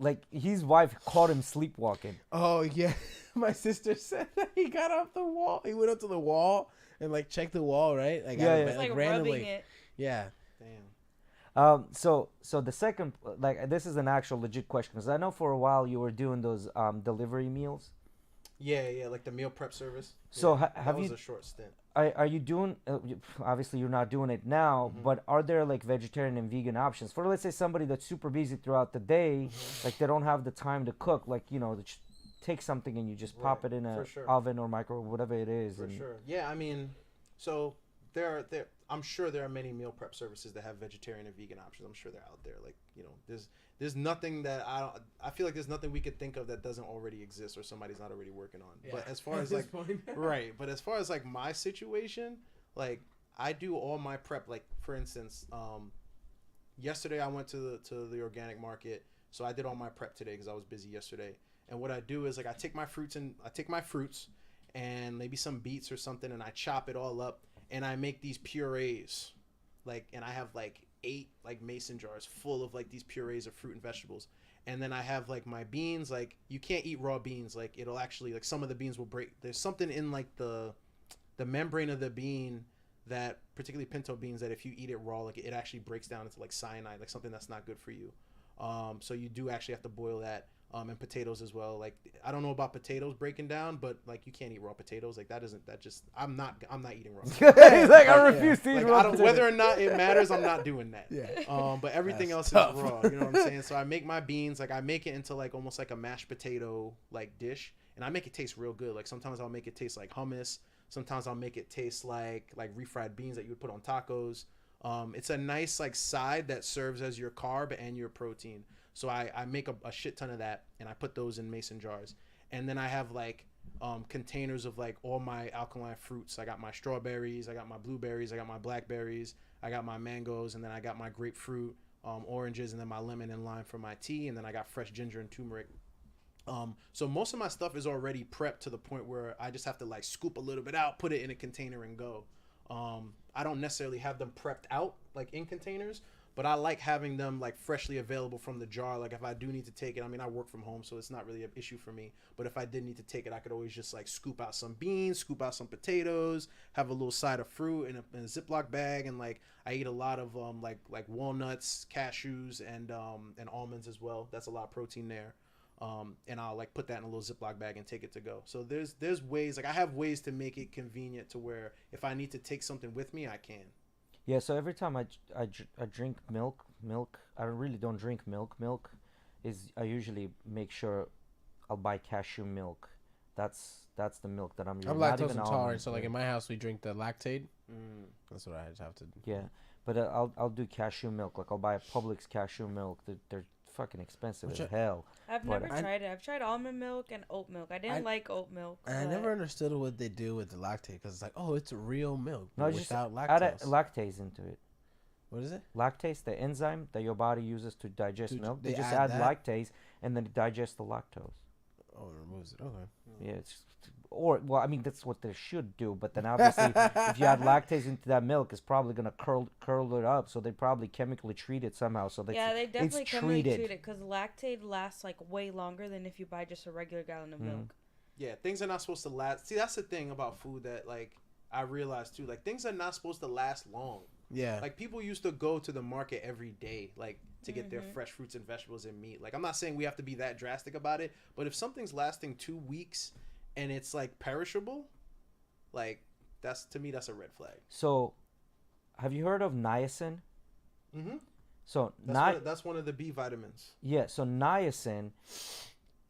Like his wife caught him sleepwalking. Oh yeah, my sister said that he got off the wall. He went up to the wall and like checked the wall, right? Like, Yeah, yeah. It's like rubbing it. Yeah. Damn. So the second, like, this is an actual legit question because I know for a while you were doing those delivery meals. Yeah, like the meal prep service. So Yeah, have that was you? a short stint. Are you doing? Obviously, you're not doing it now. Mhm. But are there like vegetarian and vegan options for, let's say, somebody that's super busy throughout the day, like they don't have the time to cook, like take something and you just pop Right, it in a for sure. oven or microwave, whatever it is. For and sure. Yeah, I mean, so there I'm sure there are many meal prep services that have vegetarian and vegan options. I'm sure they're out there. Like, there's nothing that I feel like there's nothing we could think of that doesn't already exist or somebody's not already working on. Yeah. But as far as like right, but as far as like my situation, like I do all my prep. Like, for instance, yesterday I went to the organic market, so I did all my prep today because I was busy yesterday. And what I do is like I take my fruits and maybe some beets or something, and I chop it all up and I make these purees, like, and I have like 8 like mason jars full of like these purees of fruit and vegetables. And then I have like my beans. Like, you can't eat raw beans. Like, it'll actually, like, some of the beans will break. There's something in like the membrane of the bean, that particularly pinto beans, that if you eat it raw, like it actually breaks down into like cyanide, like something that's not good for you. So you do actually have to boil that. And potatoes as well. Like, I don't know about potatoes breaking down, but like you can't eat raw potatoes. Like I'm not eating raw potatoes. He's like, I refuse to eat Like, raw I don't, potatoes. whether or not it matters, I'm not doing that. Yeah. But everything That's else tough. is raw. You know what I'm saying? So I make my beans, like I make it into like almost like a mashed potato like dish, and I make it taste real good. Like, sometimes I'll make it taste like hummus. Sometimes I'll make it taste like refried beans that you would put on tacos. It's a nice like side that serves as your carb and your protein. So I make a shit ton of that, and I put those in mason jars. And then I have like containers of like all my alkaline fruits. I got my strawberries, I got my blueberries, I got my blackberries, I got my mangoes, and then I got my grapefruit, oranges, and then my lemon and lime for my tea. And then I got fresh ginger and turmeric. So most of my stuff is already prepped to the point where I just have to like scoop a little bit out, put it in a container, and go. I don't necessarily have them prepped out like in containers, but I like having them like freshly available from the jar. Like, if I do need to take it, I mean, I work from home, so it's not really an issue for me. But if I did need to take it, I could always just like scoop out some beans, scoop out some potatoes, have a little side of fruit in a Ziploc bag, and like I eat a lot of like walnuts, cashews, and almonds as well. That's a lot of protein there. And I'll like put that in a little Ziploc bag and take it to go. So there's ways, like I have ways to make it convenient to where if I need to take something with me, I can. Yeah, so every time I drink milk, I really don't drink milk. Milk is, I usually make sure I'll buy cashew milk. That's the milk that I'm using. I'm Not lactose even intolerant, almond, so like yeah. in my house we drink the lactate. That's what I just have to. Yeah, but I'll do cashew milk. Like, I'll buy a Publix cashew milk. They're fucking expensive Which as hell. I've But never I- tried it. I've tried almond milk and oat milk. I didn't like oat milk. And I but- never understood what they do with the lactate because it's like, oh, it's real milk No, but just without add lactose. lactase into it. What is it? Lactase, the enzyme that your body uses to digest Dude, milk. they They just add add that? lactase, and then it digests the lactose. Oh, it removes it. Okay. Yeah, well, I mean, that's what they should do. But then obviously, if you add lactase into that milk, it's probably gonna curl it up. So they probably chemically treat it somehow. So they Yeah, they definitely chemically treated. treat it because lactate lasts like way longer than if you buy just a regular gallon of milk. Yeah, things are not supposed to last. See, that's the thing about food that like I realized too. Like, things are not supposed to last long. Yeah. Like, people used to go to the market every day, like, to get their fresh fruits and vegetables and meat. Like, I'm not saying we have to be that drastic about it, but if something's lasting 2 weeks and it's like perishable, like, that's, to me, that's a red flag. So, have you heard of niacin? Mm-hmm. So That's one of the B vitamins. yeah, so niacin,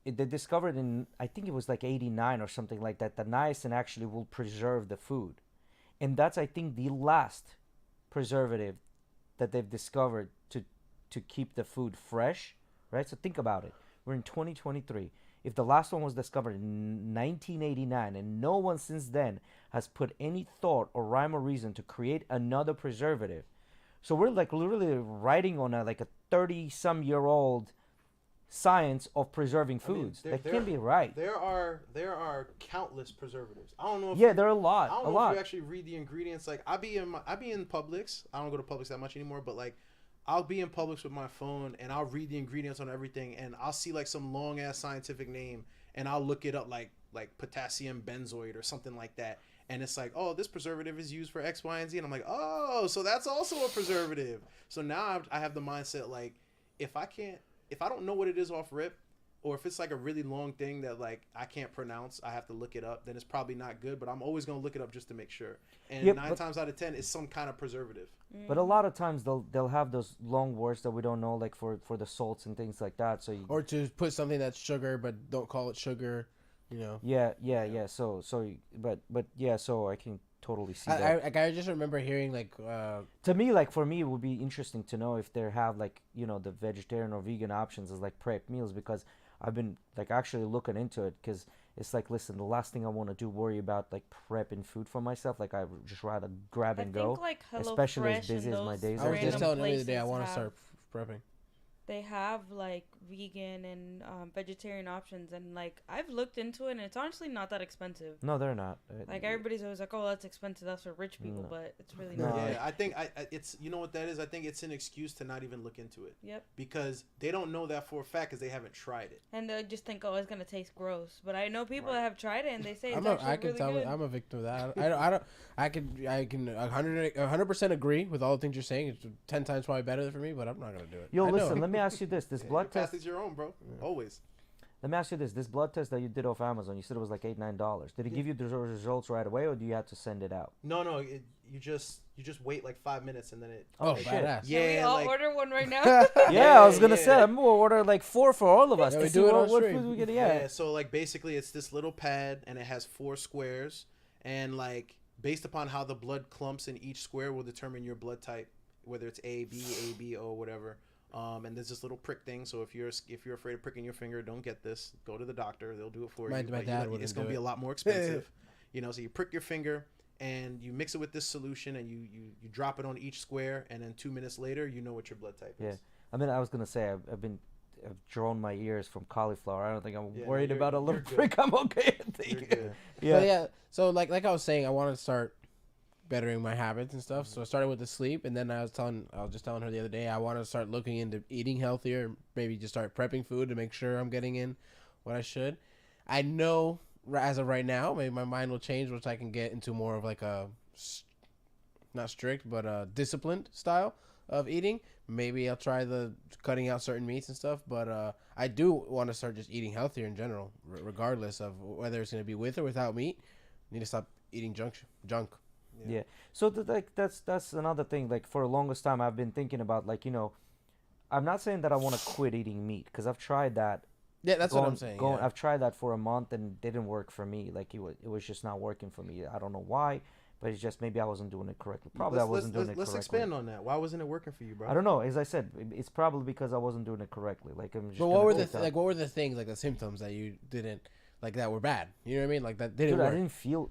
they discovered in, I think it was like 89 or something like that, that niacin actually will preserve the food. And that's, I think, the last preservative that they've discovered to keep the food fresh, right? So think about it. We're in 2023. if the last one was discovered in 1989 and no one since then has put any thought or rhyme or reason to create another preservative, so we're like literally writing on a 30-some-year-old science of preserving I mean, foods. That can't be right. There are countless preservatives. I don't know if Yeah, there are a lot. I don't A know lot. if you actually read the ingredients. Like I be in Publix. I don't go to Publix that much anymore, but like I'll be in Publix with my phone and I'll read the ingredients on everything and I'll see like some long ass scientific name and I'll look it up like potassium benzoate or something like that. And it's like, oh, this preservative is used for X, Y, and Z. And I'm like, oh, so that's also a preservative. So now I have the mindset like, if I don't know what it is off rip, or if it's like a really long thing that like I can't pronounce, I have to look it up, then it's probably not good. But I'm always going to look it up just to make sure. And Yep, 9 but- times out of 10, it's some kind of preservative. But a lot of times they'll have those long words that we don't know, like for the salts and things like that. So Or to put something that's sugar, but don't call it sugar. You know. yeah. So yeah. So I can totally see that. I just remember hearing like To me, like for me, it would be interesting to know if they have like the vegetarian or vegan options as like prep meals, because I've been like actually looking into it, because it's like, listen, the last thing I want to do worry about like prepping food for myself. Like I would just rather grab I and think go. like especially as HelloFresh busy and as my those days I was are. just random telling you the other day I places want to have- start prepping. They have like vegan and vegetarian options, and like I've looked into it, and it's honestly not that expensive. No, they're not. Like everybody's always like, "Oh, that's expensive. That's for rich people," No. but it's really No. not. Yeah, I think it's you know what that is. I think it's an excuse to not even look into it Yep. because they don't know that for a fact because they haven't tried it. And they just think, "Oh, it's gonna taste gross." But I know people Right. that have tried it, and they say it's I actually can really tell good. I'm a victim of that. I can 100% agree with all the things you're saying. It's 10 times probably better for me, but I'm not gonna do it. Yo, I know. listen. Let me ask you this: this Your blood path test. is your own, bro. Always. Let me ask you this: this blood test that you did off Amazon, you said it was like $8-9. Did it give you the results right away, or do you have to send it out? No, you just wait like 5 minutes and then it. Oh, shit. badass. Yeah, Can we all like- order one right now? Yeah, I was gonna yeah. say I'm gonna order like 4 for all of us. Yeah, to we see do it on what stream. food we get. Yeah. Yeah. So like basically it's this little pad and it has 4 squares and like based upon how the blood clumps in each square will determine your blood type, whether it's A, B, O, whatever. And there's this little prick thing. So if you're afraid of pricking your finger, don't get this. Go to the doctor. They'll do it for My you. But dad it's wouldn't gonna do be it. a lot more expensive. So you prick your finger and you mix it with this solution and you drop it on each square and then 2 minutes later you know what your blood type is. Yeah. I mean, I was gonna say I've drawn my ears from cauliflower. I don't think I'm Yeah, no, worried you're- about a you're little good. prick. I'm okay. I You're think. good. Yeah. Yeah. Yeah. So like I was saying, I want to start bettering my habits and stuff. So I started with the sleep, and then I was just telling her the other day I want to start looking into eating healthier, maybe just start prepping food to make sure I'm getting in what I should. I know as of right now, maybe my mind will change, which I can get into more of like a not strict but a disciplined style of eating. Maybe I'll try the cutting out certain meats and stuff, but I do want to start just eating healthier in general, regardless of whether it's going to be with or without meat. Need to stop eating junk. Yeah. So like that's another thing. Like for the longest time, I've been thinking about like I'm not saying that I want to quit eating meat, because I've tried that. Yeah, that's what I'm saying. Yeah. I've tried that for a month and it didn't work for me. Like it was just not working for me. I don't know why, but it's just maybe I wasn't doing it correctly. Probably I wasn't doing it correctly. Let's expand on that. Why wasn't it working for you, bro? I don't know. As I said, it's probably because I wasn't doing it correctly. Like I'm just. But gonna what were take that. what were the things, like the symptoms that you didn't like that were bad? You know what I mean? Like that didn't Dude, work.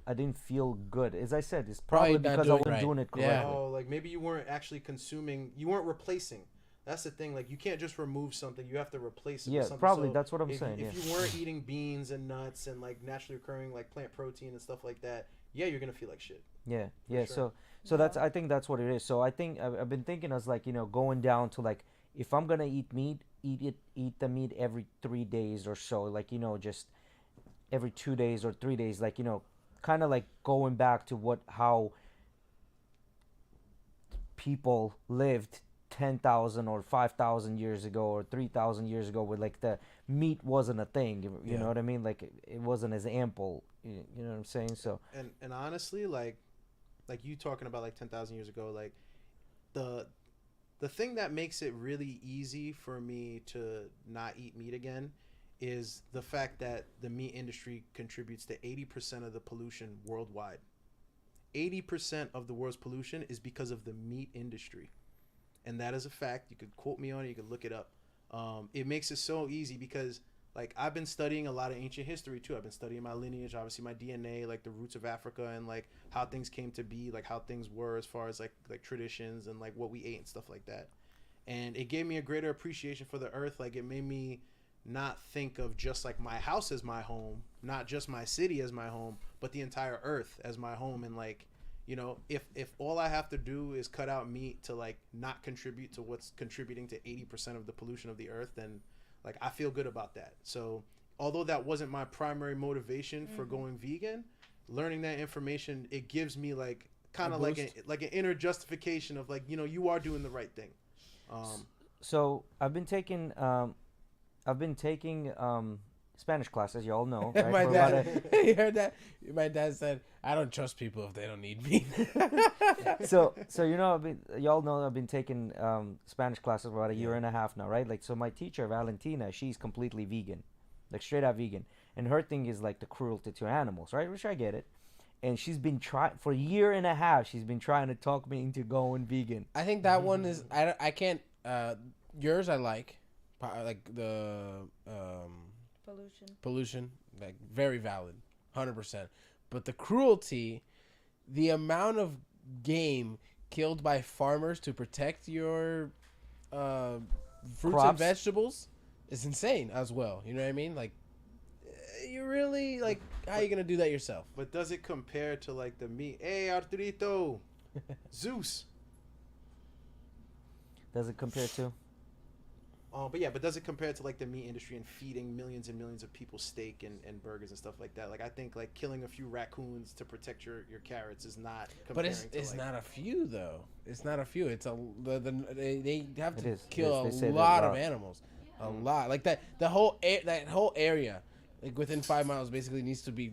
I didn't feel good. As I said, it's Probably probably not because I doing wasn't right. doing it Yeah. correctly. Oh, like maybe you weren't actually consuming. You weren't replacing. That's the thing. Like you can't just remove something. You have to replace it. Yeah, with something. probably So that's what I'm if, saying. If Yeah. you weren't eating beans and nuts and like naturally occurring like plant protein and stuff like that, yeah, you're gonna feel like shit. Yeah, For yeah. sure. So that's I think that's what it is. So I think I've been thinking as like going down to like if I'm gonna eat meat, eat the meat every 3 days or so. Like just every 2 days or 3 days. Like kind of like going back to how people lived 10,000 or 5,000 years ago or 3,000 years ago, where like the meat wasn't a thing. You Yeah. know what I mean? Like it wasn't as ample. You know what I'm saying? So. And honestly, like you talking about like 10,000 years ago, like the thing that makes it really easy for me to not eat meat again is the fact that the meat industry contributes to 80% of the pollution worldwide. 80% of the world's pollution is because of the meat industry. And that is a fact. You could quote me on it. You could look it up. It makes it so easy because like I've been studying a lot of ancient history too. I've been studying my lineage, obviously my DNA, like the roots of Africa and like how things came to be, like how things were as far as like traditions and like what we ate and stuff like that. And it gave me a greater appreciation for the earth. Like it made me not think of just like my house as my home, not just my city as my home, but the entire earth as my home. And like, you know, if all I have to do is cut out meat to like not contribute to what's contributing to 80% of the pollution of the earth, then like I feel good about that. So although that wasn't my primary motivation for going vegan, learning that information, it gives me like kind of like an inner justification of like, you know, you are doing the right thing. So I've been taking Spanish classes, you all know, right? My dad, you heard that? My dad said, "I don't trust people if they don't need me." so you know, y'all know I've been taking Spanish classes for about a year and a half now, right? Like, so my teacher Valentina, she's completely vegan, like straight out vegan, and her thing is like the cruelty to animals, right? Which I get it. And she's been trying for a year and a half. She's been trying to talk me into going vegan. I think that one is I can't. Yours I like the pollution, like very valid, 100%. But the cruelty, the amount of game killed by farmers to protect your fruits Crops. and vegetables is insane as well. You know what I mean? Like, you really like how are you gonna do that yourself? But does it compare to like the meat? Hey, Arturito, Zeus. Does it compare to? But yeah, but does it compare to like the meat industry and feeding millions and millions of people steak and burgers and stuff like that? Like I think like killing a few raccoons to protect your carrots is not. But it's not a few though. It's not a few. It's they have to kill a lot of animals, a lot. Like that whole area, like within 5 miles, basically needs to be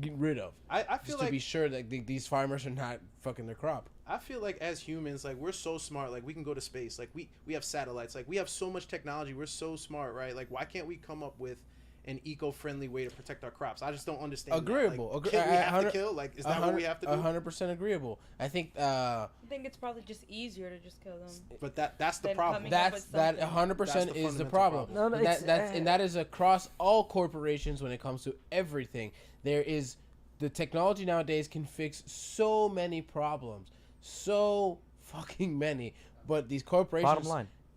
get rid of. I feel just like to be sure that these farmers are not fucking their crop. I feel like as humans, like we're so smart, like we can go to space, like we have satellites, like we have so much technology, we're so smart, right? Like why can't we come up with an eco-friendly way to protect our crops? I just don't understand. Agreeable. Like, can we have to kill? Like is that what we have to do? 100% agreeable. I think it's probably just easier to just kill them. But that's the problem. That 100% is the problem. No, that is across all corporations when it comes to everything. There is the technology nowadays can fix so many problems. So fucking many, but these corporations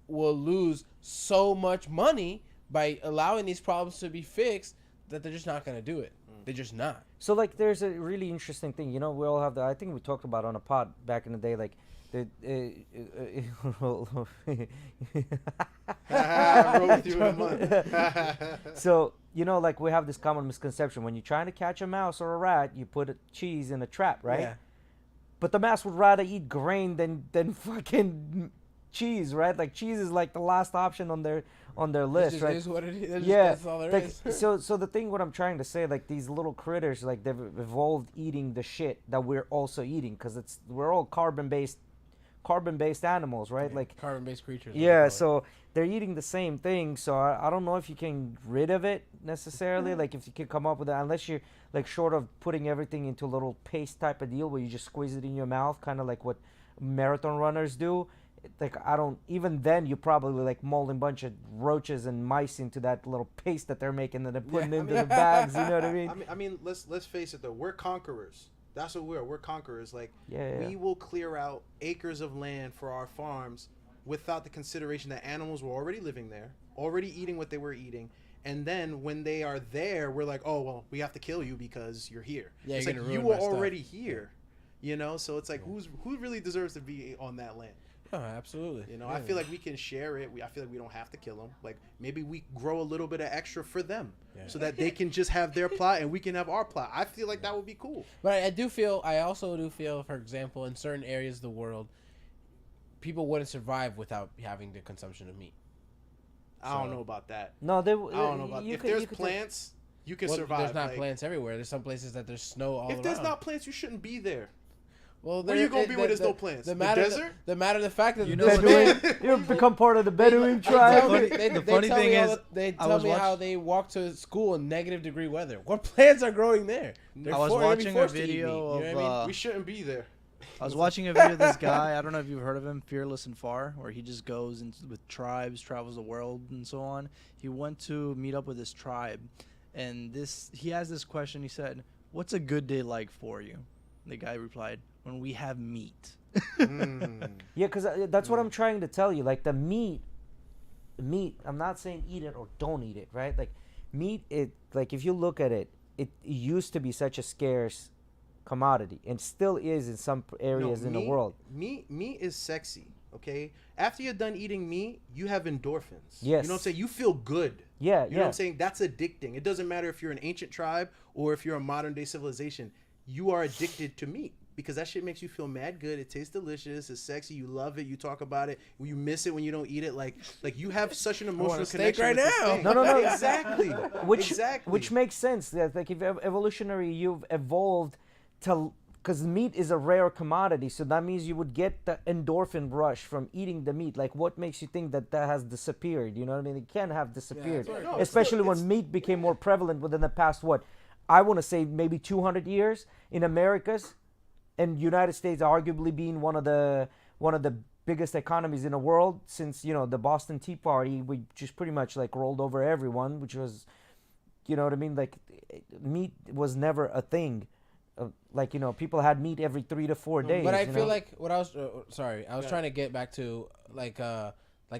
will lose so much money by allowing these problems to be fixed that they're just not going to do it. They're just not. So like, there's a really interesting thing. You know, we all have I think we talked about on a pod back in the day, like so you know, like we have this common misconception: when you're trying to catch a mouse or a rat, you put a cheese in a trap, right? Yeah. But the mouse would rather eat grain than fucking cheese, right? Like cheese is like the last option on their list, right? It is what it is. That's all there is. So the thing, what I'm trying to say, like these little critters, like they've evolved eating the shit that we're also eating, because we're all carbon based animals, right? Yeah, like carbon-based creatures. Yeah, so they're eating the same thing. So I don't know if you can get rid of it necessarily. Like if you can come up with that, unless you're like short of putting everything into a little paste type of deal where you just squeeze it in your mouth, kind of like what marathon runners do. Like even then you probably like molding a bunch of roaches and mice into that little paste that they're making and they're putting into the bags. You know what I mean? I mean, let's face it though, we're conquerors. That's what we're conquerors. Like we will clear out acres of land for our farms without the consideration that animals were already living there, already eating what they were eating. And then when they are there, we're like, oh, well, we have to kill you because you're here. Yeah, it's like you were already here, you know? So it's like, who really deserves to be on that land? Oh, absolutely. You know, I feel like we can share it. I feel like we don't have to kill them. Like maybe we grow a little bit of extra for them so that they can just have their plot and we can have our plot. I feel like that would be cool. But I also do feel, for example, in certain areas of the world, people wouldn't survive without having the consumption of meat. I don't know about that. No, I don't know about that. If there's plants, you can survive. There's not plants everywhere. There's some places that there's snow all around. If there's not plants, you shouldn't be there. Well, where are you gonna be where there's no plants? The desert? The fact that you become part of the Bedouin tribe. The funny thing is, they tell me how they walk to school in -degree weather. What plants are growing there? I was watching a video of. We shouldn't be there. I was watching a video of this guy. I don't know if you've heard of him, Fearless and Far, where he just goes with tribes, travels the world, and so on. He went to meet up with this tribe, and he has this question. He said, "What's a good day like for you?" The guy replied, "When we have meat." Yeah, because that's what I'm trying to tell you. Like the meat. I'm not saying eat it or don't eat it, right? Like meat, like if you look at it, it used to be such a scarce commodity and still is in some areas in the world. Meat is sexy. Okay, after you're done eating meat, you have endorphins. Yes. You know what I'm saying? You feel good. Yeah, You know what I'm saying? That's addicting. It doesn't matter if you're an ancient tribe or if you're a modern day civilization. You are addicted to meat because that shit makes you feel mad good. It tastes delicious. It's sexy. You love it. You talk about it. You miss it when you don't eat it. Like you have such an emotional connection right with this now. thing. No. Exactly. Which makes sense. That like if evolutionary, you've evolved to. Because meat is a rare commodity, so that means you would get the endorphin rush from eating the meat. Like, what makes you think that has disappeared? You know what I mean? It can have disappeared, that's right. No, especially when meat became more prevalent within the past, I want to say maybe 200 years in Americas and United States, arguably being one of the biggest economies in the world since the Boston Tea Party, we just pretty much like rolled over everyone, which was, you know what I mean? Like, meat was never a thing. Like people had meat every 3 to 4 days. But I feel like what I was I was trying to get back to like the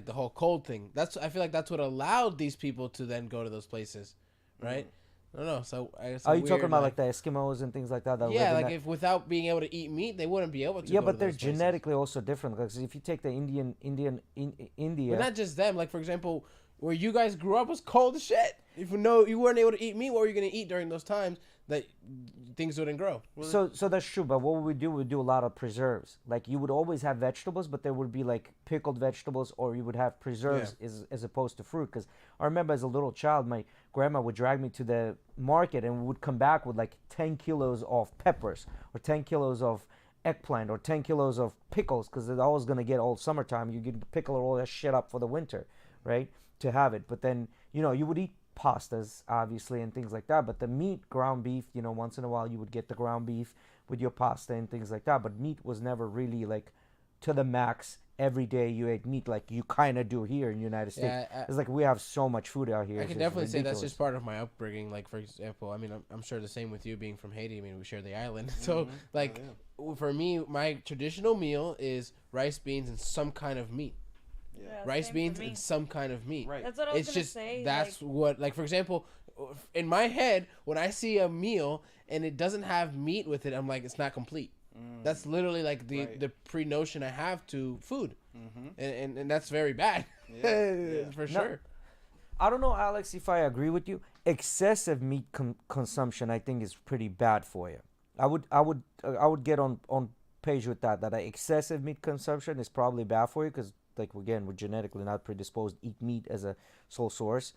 whole cold thing. I feel like that's what allowed these people to then go to those places, right? I don't know. So I guess are you talking about like the Eskimos and things like that? Yeah, like if without being able to eat meat, they wouldn't be able to. Yeah, go but to they're those places. genetically also different. Because if you take the India, But not just them. Like for example, where you guys grew up was cold as shit. If you weren't able to eat meat, what were you gonna eat during those times that things wouldn't grow? So that's true. But what we do a lot of preserves. Like you would always have vegetables, but there would be like pickled vegetables, or you would have preserves as opposed to fruit. Because I remember as a little child, my grandma would drag me to the market and we would come back with like 10 kilos of peppers or 10 kilos of eggplant or 10 kilos of pickles, because it's always going to get all summertime. You can pickle all that shit up for the winter, right, to have it. But then you would eat pastas obviously and things like that, but the meat, ground beef, once in a while you would get the ground beef with your pasta and things like that. But meat was never really like to the max. Every day you ate meat like you kind of do here in the United States. Yeah, it's like we have so much food out here. I can definitely say that's just part of my upbringing. Like for example, I mean, I'm sure the same with you being from Haiti. I mean, we share the island. So like for me, my traditional meal is rice, beans, and some kind of meat. Yeah, Rice, beans, and some kind of meat. Right. That's what I was It's gonna just say. that's what, like for example, in my head, when I see a meal and it doesn't have meat with it, I'm like, it's not complete. That's literally like the pre-notion I have to food, and that's very bad. For sure. I don't know, Alex, if I agree with you. Excessive meat consumption, I think, is pretty bad for you. I would get on page with that excessive meat consumption is probably bad for you, because like again, we're genetically not predisposed to eat meat as a sole source.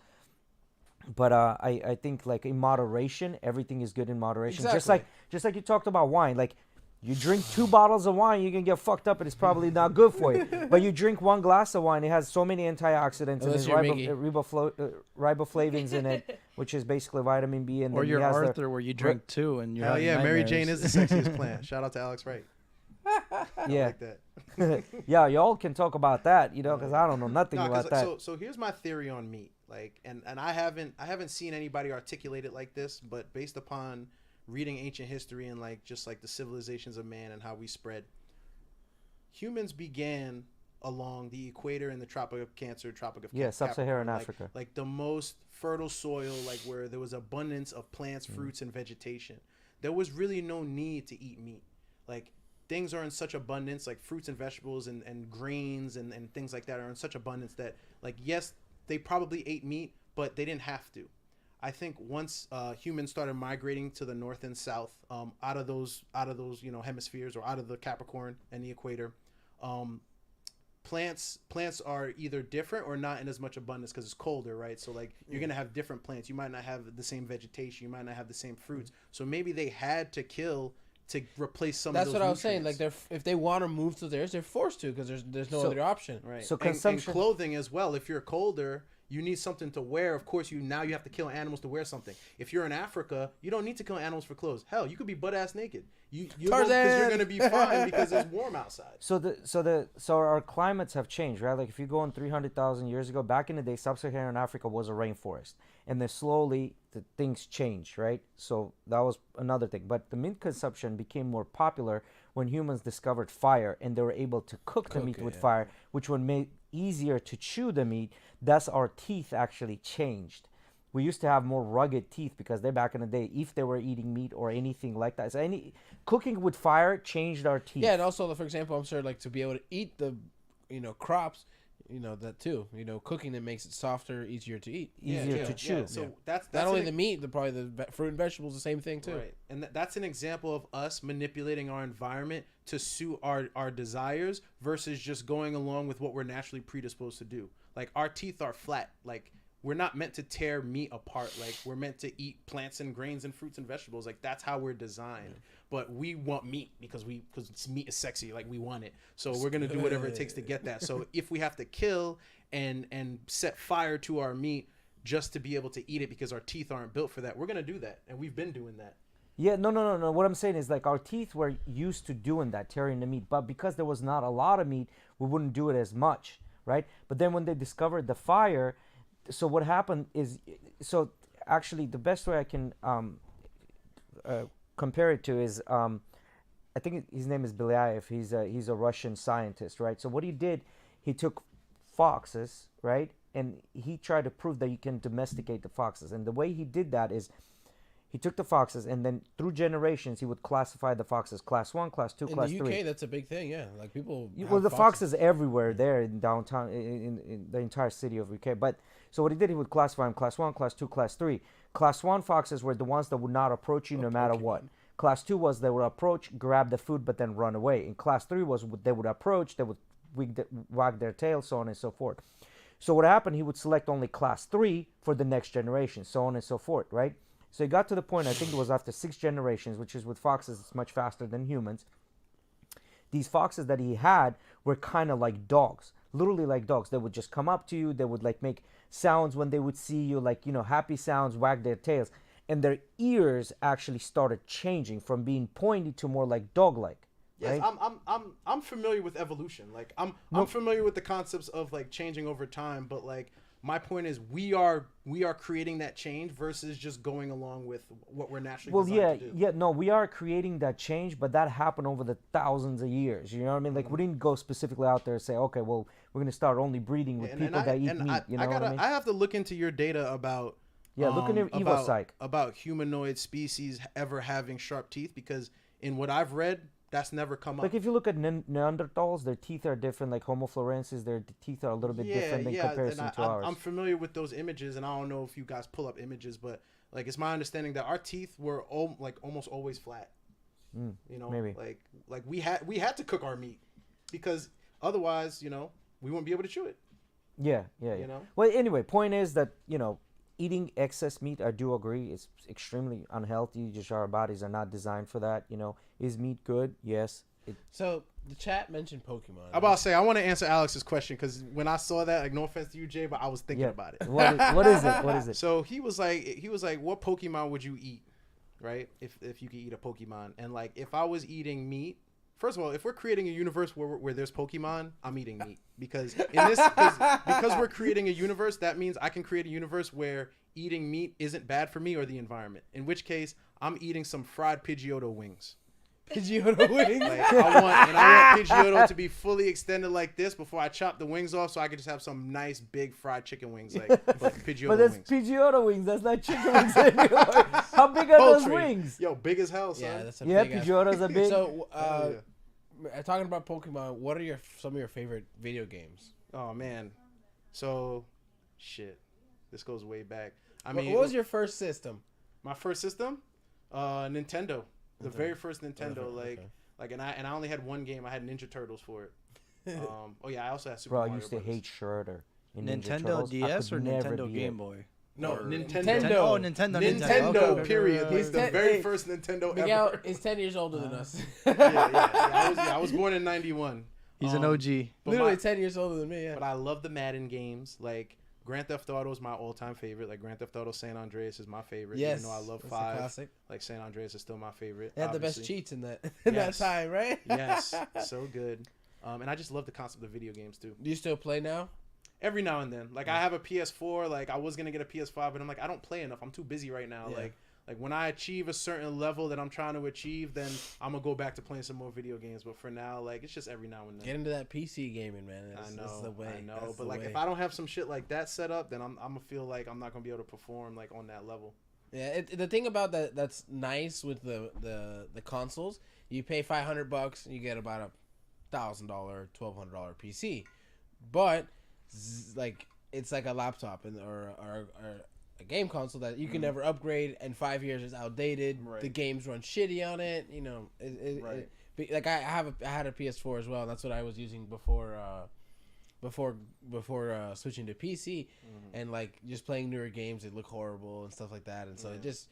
But I think like in moderation, everything is good in moderation. Exactly. Just like you talked about wine, like you drink 2 bottles of wine, you can get fucked up and it's probably not good for you. But you drink 1 glass of wine, it has so many antioxidants and there's riboflavins in it, which is basically vitamin B. And Or then you're it has Arthur, where you drink 2 and you're Hell yeah, Mary nightmares. Jane is the sexiest plant. Shout out to Alex Wright. yeah. Like that. Yeah, y'all can talk about that, because I don't know nothing about that. So here's my theory on meat. Like, and I haven't seen anybody articulate it like this, but based upon reading ancient history and like just like the civilizations of man and how we spread, humans began along the equator and the Tropic of Cancer, Tropic of Sub-Saharan Capricorn, Africa. like the most fertile soil, like where there was abundance of plants, fruits, and vegetation. There was really no need to eat meat. Like, things are in such abundance, like fruits and vegetables and grains and things like that are in such abundance that, like, yes, they probably ate meat, but they didn't have to. I think once humans started migrating to the north and south, out of those hemispheres, or out of the Capricorn and the equator, plants are either different or not in as much abundance because it's colder, right? So like you're gonna have different plants. You might not have the same vegetation. You might not have the same fruits. So maybe they had to kill to replace some of those. That's what I was saying. nutrients. Like if they want to move to theirs, they're forced to, because there's no other option. Right. So And consumption. clothing as well. If you're colder, You need something to wear. Of course, you have to kill animals to wear something. If you're in Africa, you don't need to kill animals for clothes. Hell, you could be butt ass naked. Because you're gonna be fine because it's warm outside. So our climates have changed, right? Like if you go on 300,000 years ago, back in the day, sub-Saharan Africa was a rainforest, and then slowly the things changed, right? So that was another thing. But the meat consumption became more popular when humans discovered fire, and they were able to cook the meat with fire, which would make easier to chew the meat. Thus, our teeth actually changed. We used to have more rugged teeth because they back in the day, if they were eating meat or anything like that. So cooking with fire changed our teeth. Yeah, and also, for example, I'm sure like to be able to eat the, crops, that too. Cooking it makes it softer, easier to eat, easier to chew. Yeah. So that's not only the meat, probably the fruit and vegetables, the same thing too. Right, and that's an example of us manipulating our environment to suit our desires versus just going along with what we're naturally predisposed to do. Like our teeth are flat, like. We're not meant to tear meat apart. Like we're meant to eat plants and grains and fruits and vegetables. Like that's how we're designed. Yeah. But we want meat because meat is sexy. Like we want it. So we're gonna do whatever it takes to get that. So if we have to kill and set fire to our meat just to be able to eat it because our teeth aren't built for that, we're gonna do that, and we've been doing that. Yeah, no. What I'm saying is like our teeth were used to doing that, tearing the meat. But because there was not a lot of meat, we wouldn't do it as much, right? But then when they discovered the fire. So what happened is, actually the best way I can compare it to is, I think his name is Belyaev. He's a Russian scientist, right? So what he did, he took foxes, right, and he tried to prove that you can domesticate the foxes. And the way he did that is, he took the foxes, and then through generations, he would classify the foxes: class 1, class 2, class 3. In the UK, that's a big thing, yeah. Like people. Well, the foxes everywhere there in downtown, in the entire city of UK. But so what he did, he would classify them: class 1, class 2, class 3. Class 1 foxes were the ones that would not approach you no matter what. Class 2 was they would approach, grab the food, but then run away. And class 3 was they would approach, they would wag their tail, so on and so forth. So what happened? He would select only class 3 for the next generation, so on and so forth, right? So he got to the point, I think it was after 6 generations, which is with foxes, it's much faster than humans. These foxes that he had were kind of like dogs, literally like dogs. They would just come up to you. They would like make sounds when they would see you, like, happy sounds, wag their tails. And their ears actually started changing from being pointy to more like dog-like. Yes, right? I'm familiar with evolution. Like I'm familiar with the concepts of like changing over time, but like my point is we are creating that change versus just going along with what we're naturally designed to do. We are creating that change, but that happened over the thousands of years. You know what I mean? Like we didn't go specifically out there and say, okay, well, we're going to start only breeding with people that eat meat. What I mean? I have to look into your data about look into EvoPsych about humanoid species ever having sharp teeth, because in what I've read, that's never come up. Like if you look at Neanderthals, their teeth are different. Like Homo florensis, their teeth are a little bit different in comparison to ours. I'm familiar with those images, and I don't know if you guys pull up images, but like it's my understanding that our teeth were almost always flat. Maybe like we had to cook our meat because otherwise, we wouldn't be able to chew it. Yeah. Well, anyway, point is that eating excess meat, I do agree, is extremely unhealthy. Just our bodies are not designed for that. Is meat good? Yes. So the chat mentioned Pokemon. I'm about to say, I want to answer Alex's question because when I saw that, like, no offense to you, Jay, but I was thinking about it. What is it? What is it? So he was like, what Pokemon would you eat, right? If you could eat a Pokemon, and like if I was eating meat. First of all, if we're creating a universe where there's Pokemon, I'm eating meat because because we're creating a universe, that means I can create a universe where eating meat isn't bad for me or the environment. In which case, I'm eating some fried Pidgeotto wings. Pidgeotto wings. Like, I want Pidgeotto to be fully extended like this before I chop the wings off, so I could just have some nice big fried chicken wings, like Pidgeotto but that's wings. Pidgeotto wings. That's not chicken wings anymore. How big are those wings? Yo, big as hell, son. Yeah, that's a big Pidgeottos are big. So, talking about Pokemon, what are some of your favorite video games? Oh man, so shit, this goes way back. What was your first system? My first system, Nintendo. The very first Nintendo, and I only had one game. I had Ninja Turtles for it. I also had Super Mario I used to hate Schroeder. Nintendo DS or Nintendo Game Boy? No, Nintendo. Oh, Nintendo. Nintendo. Period. He's the very first Nintendo Miguel ever. is 10 years older than us. I was born in '91. He's an OG. Literally 10 years older than me. Yeah. But I love the Madden games. Like Grand Theft Auto is my all-time favorite. Like Grand Theft Auto San Andreas is my favorite. Yes, Even though I love that's a 5. classic. Like San Andreas is still my favorite. They had the best obviously. cheats in that in that Yes. time, right? Yes, so good. And I just love the concept of video games too. Do you still play now? Every now and then, like I have a PS4. Like I was gonna get a PS5, but I'm like I don't play enough. I'm too busy right now. Yeah. Like when I achieve a certain level that I'm trying to achieve, then I'm gonna go back to playing some more video games. But for now, like it's just every now and then. Get into that PC gaming, man. That's, I know, that's the way. I know. That's But the like way. if I don't have some shit like that set up, then I'm gonna feel like I'm not gonna be able to perform like on that level. Yeah, the thing about that's nice with the consoles, you pay $500, you get about a $1,000, $1,200 PC, but like it's like a laptop or a game console that you can never upgrade, and 5 years is outdated. Right. The games run shitty on it. You know, Right. like I had a PS4 as well, and that's what I was using before switching to PC, and like just playing newer games, it look horrible and stuff like that, and so Yeah. it just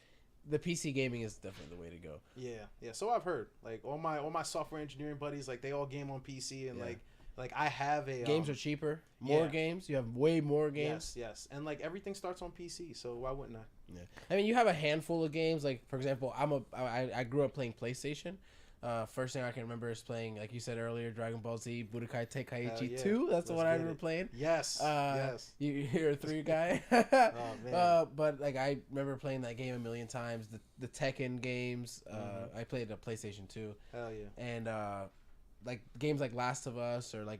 the PC gaming is definitely the way to go. Yeah. So I've heard like all my software engineering buddies, like they all game on PC, and Yeah. like I have a Games are cheaper, more yeah. games. You have way more games. Yes, and like everything starts on PC, so why wouldn't I? Yeah. I mean, you have a handful of games. Like for example, I grew up playing PlayStation. First thing I can remember is playing, like you said earlier, Dragon Ball Z Budokai Tenkaichi yeah. 2. That's the Let's one I get remember it. playing. Yes, yes. You're a 3 guy. Oh man. But like I remember playing that game a million times. The Tekken games. I played a PlayStation 2. Hell yeah. And like games like Last of Us or like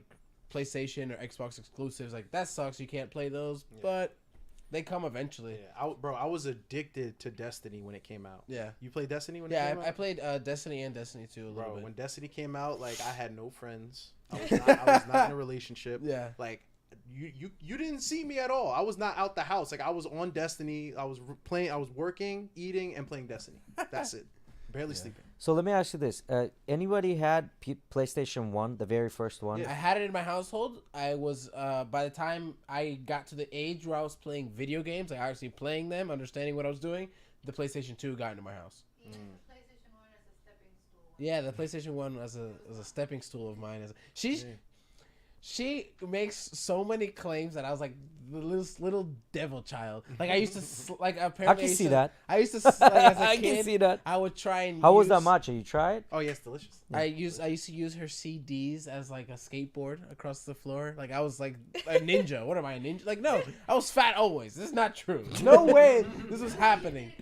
PlayStation or Xbox exclusives, like that sucks. You can't play those, Yeah. but they come eventually. Yeah, I was addicted to Destiny when it came out. Yeah. You played Destiny when it Yeah, came out? I played Destiny and Destiny 2 a little Bro, bit. when Destiny came out, like I had no friends. I was not in a relationship. Yeah. Like you didn't see me at all. I was not out the house. Like I was on Destiny. I was playing. I was working, eating, and playing Destiny. That's it. Barely sleeping. So let me ask you this: anybody had PlayStation 1, the very first one? Yeah. I had it in my household. I was by the time I got to the age where I was playing video games, like actually playing them, understanding what I was doing, the PlayStation 2 got into my house. Yeah, the PlayStation 1 was a stepping stool of mine. She makes so many claims that I was like the little devil child. Like I used to like apparently I can see that. I used to like, as a I kid, can see that. I would try and How was that use- matcha? You try it? Oh yeah, it's delicious. I used to use her CDs as like a skateboard across the floor. Like I was like a ninja. What am I, a ninja? Like no, I was fat always. This is not true. No way this was happening.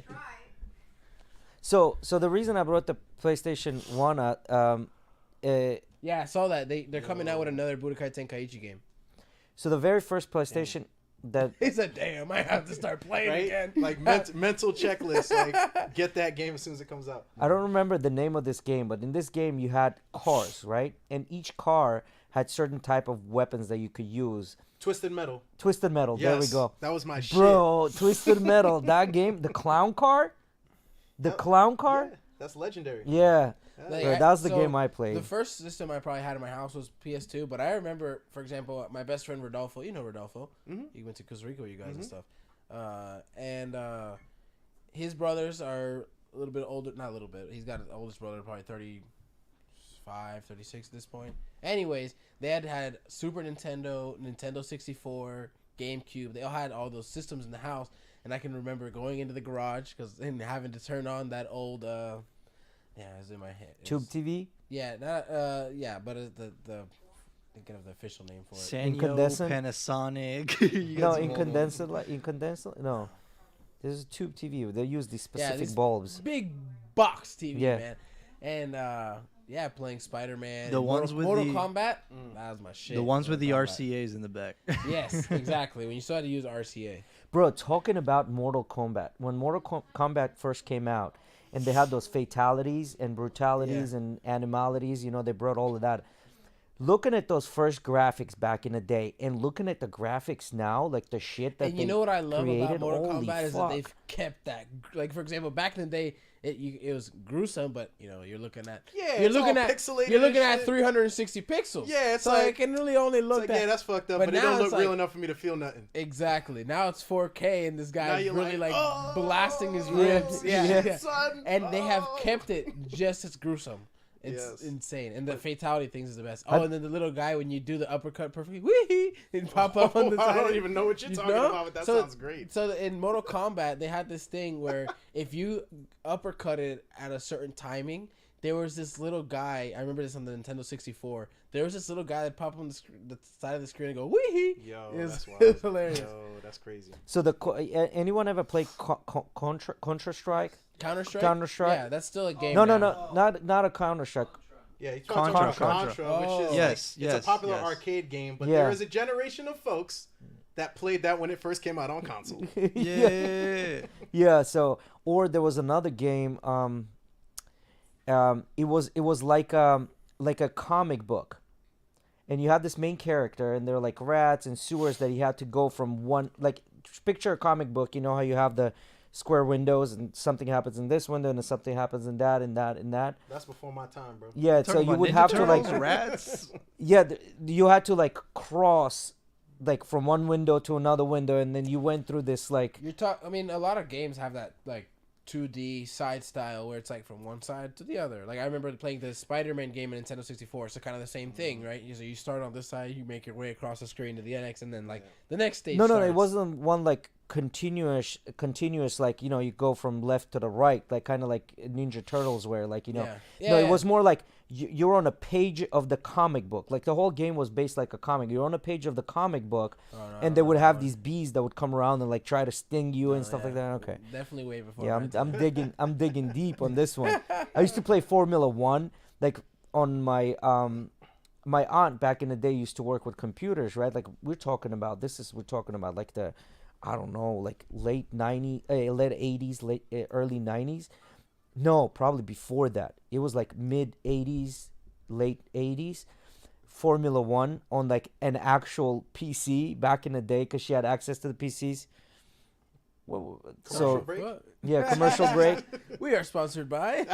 So the reason I brought the PlayStation 1 up, Yeah, I saw that they're coming out with another Budokai Tenkaichi game. so the very first PlayStation that He said, "Damn, I have to start playing Right? again." Like mental checklist. Like get that game as soon as it comes out. I don't remember the name of this game, but in this game you had cars, right? And each car had certain type of weapons that you could use. Twisted Metal. Twisted Metal, there we Yes, go. That was my Bro, Twisted Metal, that game, the clown car? The clown shit. car? Yeah, that's legendary. Yeah. Like, That was the so game I played. The first system I probably had in my house was PS2, but I remember, for example, my best friend Rodolfo. You know Rodolfo. Mhm. He went to Costa Rica with you guys and stuff. And his brothers are a little bit older. Not a little bit. He's got an oldest brother, probably 35, 36 at this point. Anyways, they had Super Nintendo, Nintendo 64, GameCube. They all had all those systems in the house. And I can remember going into the garage and having to turn on that old... yeah, it was in my head. It Tube was- TV? Yeah, but the thinking of the official name for it. Sanyo, Incandescent? Panasonic. You No, got some old ones. incandescent? No. This is Tube TV. They use these Yeah, specific these bulbs. Big box TV, Yeah. man. And yeah, playing Spider-Man. The and ones with Mortal the- Kombat. That was my shit. The ones with the Mortal Kombat. RCAs in the back. Yes, exactly. When you still had to use RCA. Bro, talking about Mortal Kombat. When Mortal Kombat first came out, and they had those fatalities and brutalities and animalities, they brought all of that. Looking at those first graphics back in the day and looking at the graphics now, like the shit that And they you know what I love about created? Mortal Holy Kombat is that fuck. they've kept that. Like for example, back in the day, it was gruesome, but you're looking at Yeah, you're it's looking all at pixelated you're looking and at shit. 360 pixels. Yeah, it's so like- it can really only It's look like, that. yeah, that's fucked up, but but it now don't look it's real like- enough for me to feel nothing. Exactly. Now it's 4K, and this Now guy's you're really like, like "Oh, blasting his yeah, ribs. yeah. Yeah. Son, And they have oh." kept it just as gruesome. It's Yes. insane, and the fatality things is the best. I- Oh, and then the little guy when you do the uppercut perfectly, wee, and pop up on the I side. don't even know what you're You talking know? about, but that So- sounds great. So in Mortal Kombat, they had this thing where if you uppercutted at a certain timing, there was this little guy. I remember this on the Nintendo 64. There was this little guy that popped on the side of the screen and go wee. Yo, It was, that's it was wild. hilarious. Yo, that's crazy. So anyone ever play Counter Strike? Counter Strike. Counter-Strike? Yeah, that's still a game. No, now. not a Counter Strike. Yeah, you're Contra, talking about Contra. Contra, which is Yes, like, yes, it's a popular yes. arcade game, but Yeah. there is a generation of folks that played that when it first came out on console. Yeah. Yeah. So, or there was another game. It was like a comic book, and you had this main character, and they're like rats and sewers that he had to go from one, like, picture a comic book. You know how you have the square windows and something happens in this window and something happens in that and that and that. That's before my time, bro. Yeah. So Talking you about would Ninja have to like Turtles, rats. yeah, you had to like cross like from one window to another window, and then you went through this like I mean, a lot of games have that like 2D side style where it's like from one side to the other. Like I remember playing the Spider-Man game in Nintendo 64. So kind of the same thing, right? So you start on this side, you make your way across the screen to the next, and then like the next stage. no, starts. it wasn't one like continuous like, you know, you go from left to the right, like kind of like Ninja Turtles where like, you know, Yeah. no, it Yeah. was more like you're on a page of the comic book. Like the whole game was based like a comic. You're on a page of the comic book, Oh, no, and they would have these bees that would come around and like try to sting you and stuff like that. Okay. Definitely way before. Yeah, my I'm time. I'm digging deep on this one. I used to play Formula One, like on my my aunt back in the day used to work with computers, right? Like we're talking about like the, I don't know, like late 80s, early 90s. No, probably before that. It was like mid 80s, late 80s. Formula One on like an actual PC back in the day because she had access to the PCs. Commercial So break? What? yeah, commercial break. We are sponsored by.